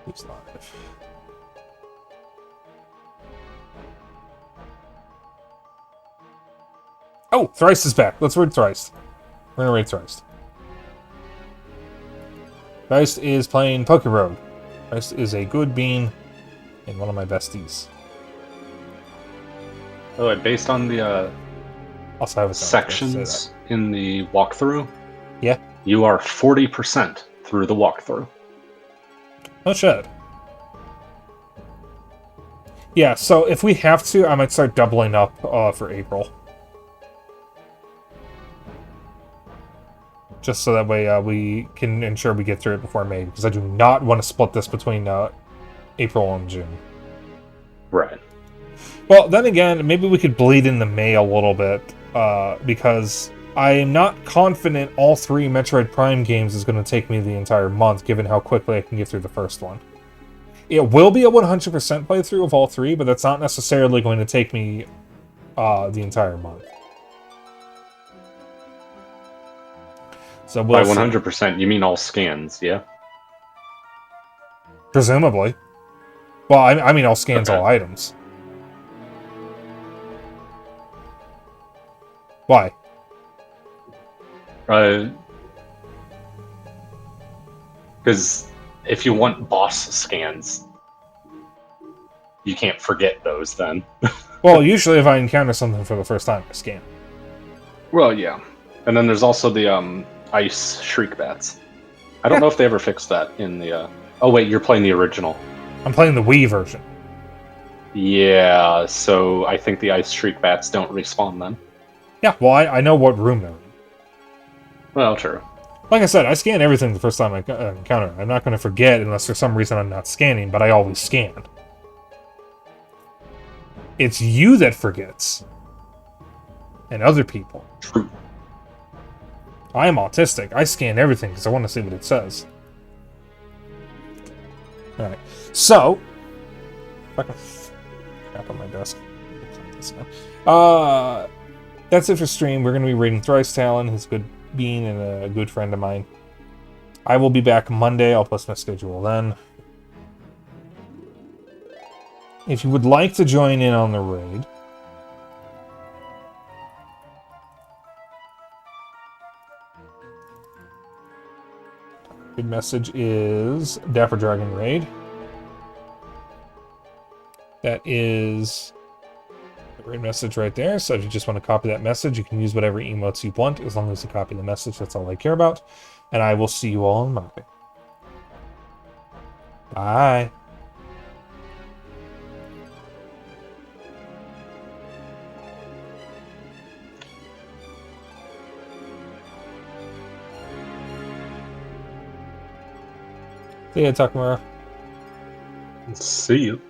Who's live? Oh, Thrice is back. Let's read Thrice. We're gonna read Thrice. Thrice is playing Poke Road. Thrice is a good bean and one of my besties. Oh, and based on the Also have a sections in the walkthrough, yeah, you are 40% through the walkthrough. Oh shit. Yeah, so if we have to, I might start doubling up for April. Just so that way we can ensure we get through it before May, because I do not want to split this between April and June. Right. Well, then again, maybe we could bleed into May a little bit, because I am not confident all 3 Metroid Prime games is going to take me the entire month, given how quickly I can get through the first one. It will be a 100% playthrough of all 3, but that's not necessarily going to take me the entire month. So we'll By 100%, you mean all scans, yeah? Presumably. Well, I mean all scans, all items. Why? Because if you want boss scans, you can't forget those then. Well, usually if I encounter something for the first time, I scan. Well, yeah. And then there's also the ice shriek bats. I don't know if they ever fixed that in the... Oh wait, you're playing the original. I'm playing the Wii version. Yeah, so I think the ice shriek bats don't respawn then. Yeah, well, I know what room they're in. Well, true. Like I said, I scan everything the first time I encounter it. I'm not going to forget unless for some reason I'm not scanning, but I always scan. It's you that forgets. And other people. True. I am autistic. I scan everything because I want to see what it says. Alright. So, fucking crap on my desk. That's it for stream. We're going to be raiding Thrice Talon, his good being and a good friend of mine. I will be back Monday. I'll post my schedule then. If you would like to join in on the raid, good message is Dapper Dragon Raid. That is the raid message right there. So if you just want to copy that message, you can use whatever emotes you want, as long as you copy the message. That's all I care about. And I will see you all on Monday. Bye. See ya, Takamura. See you.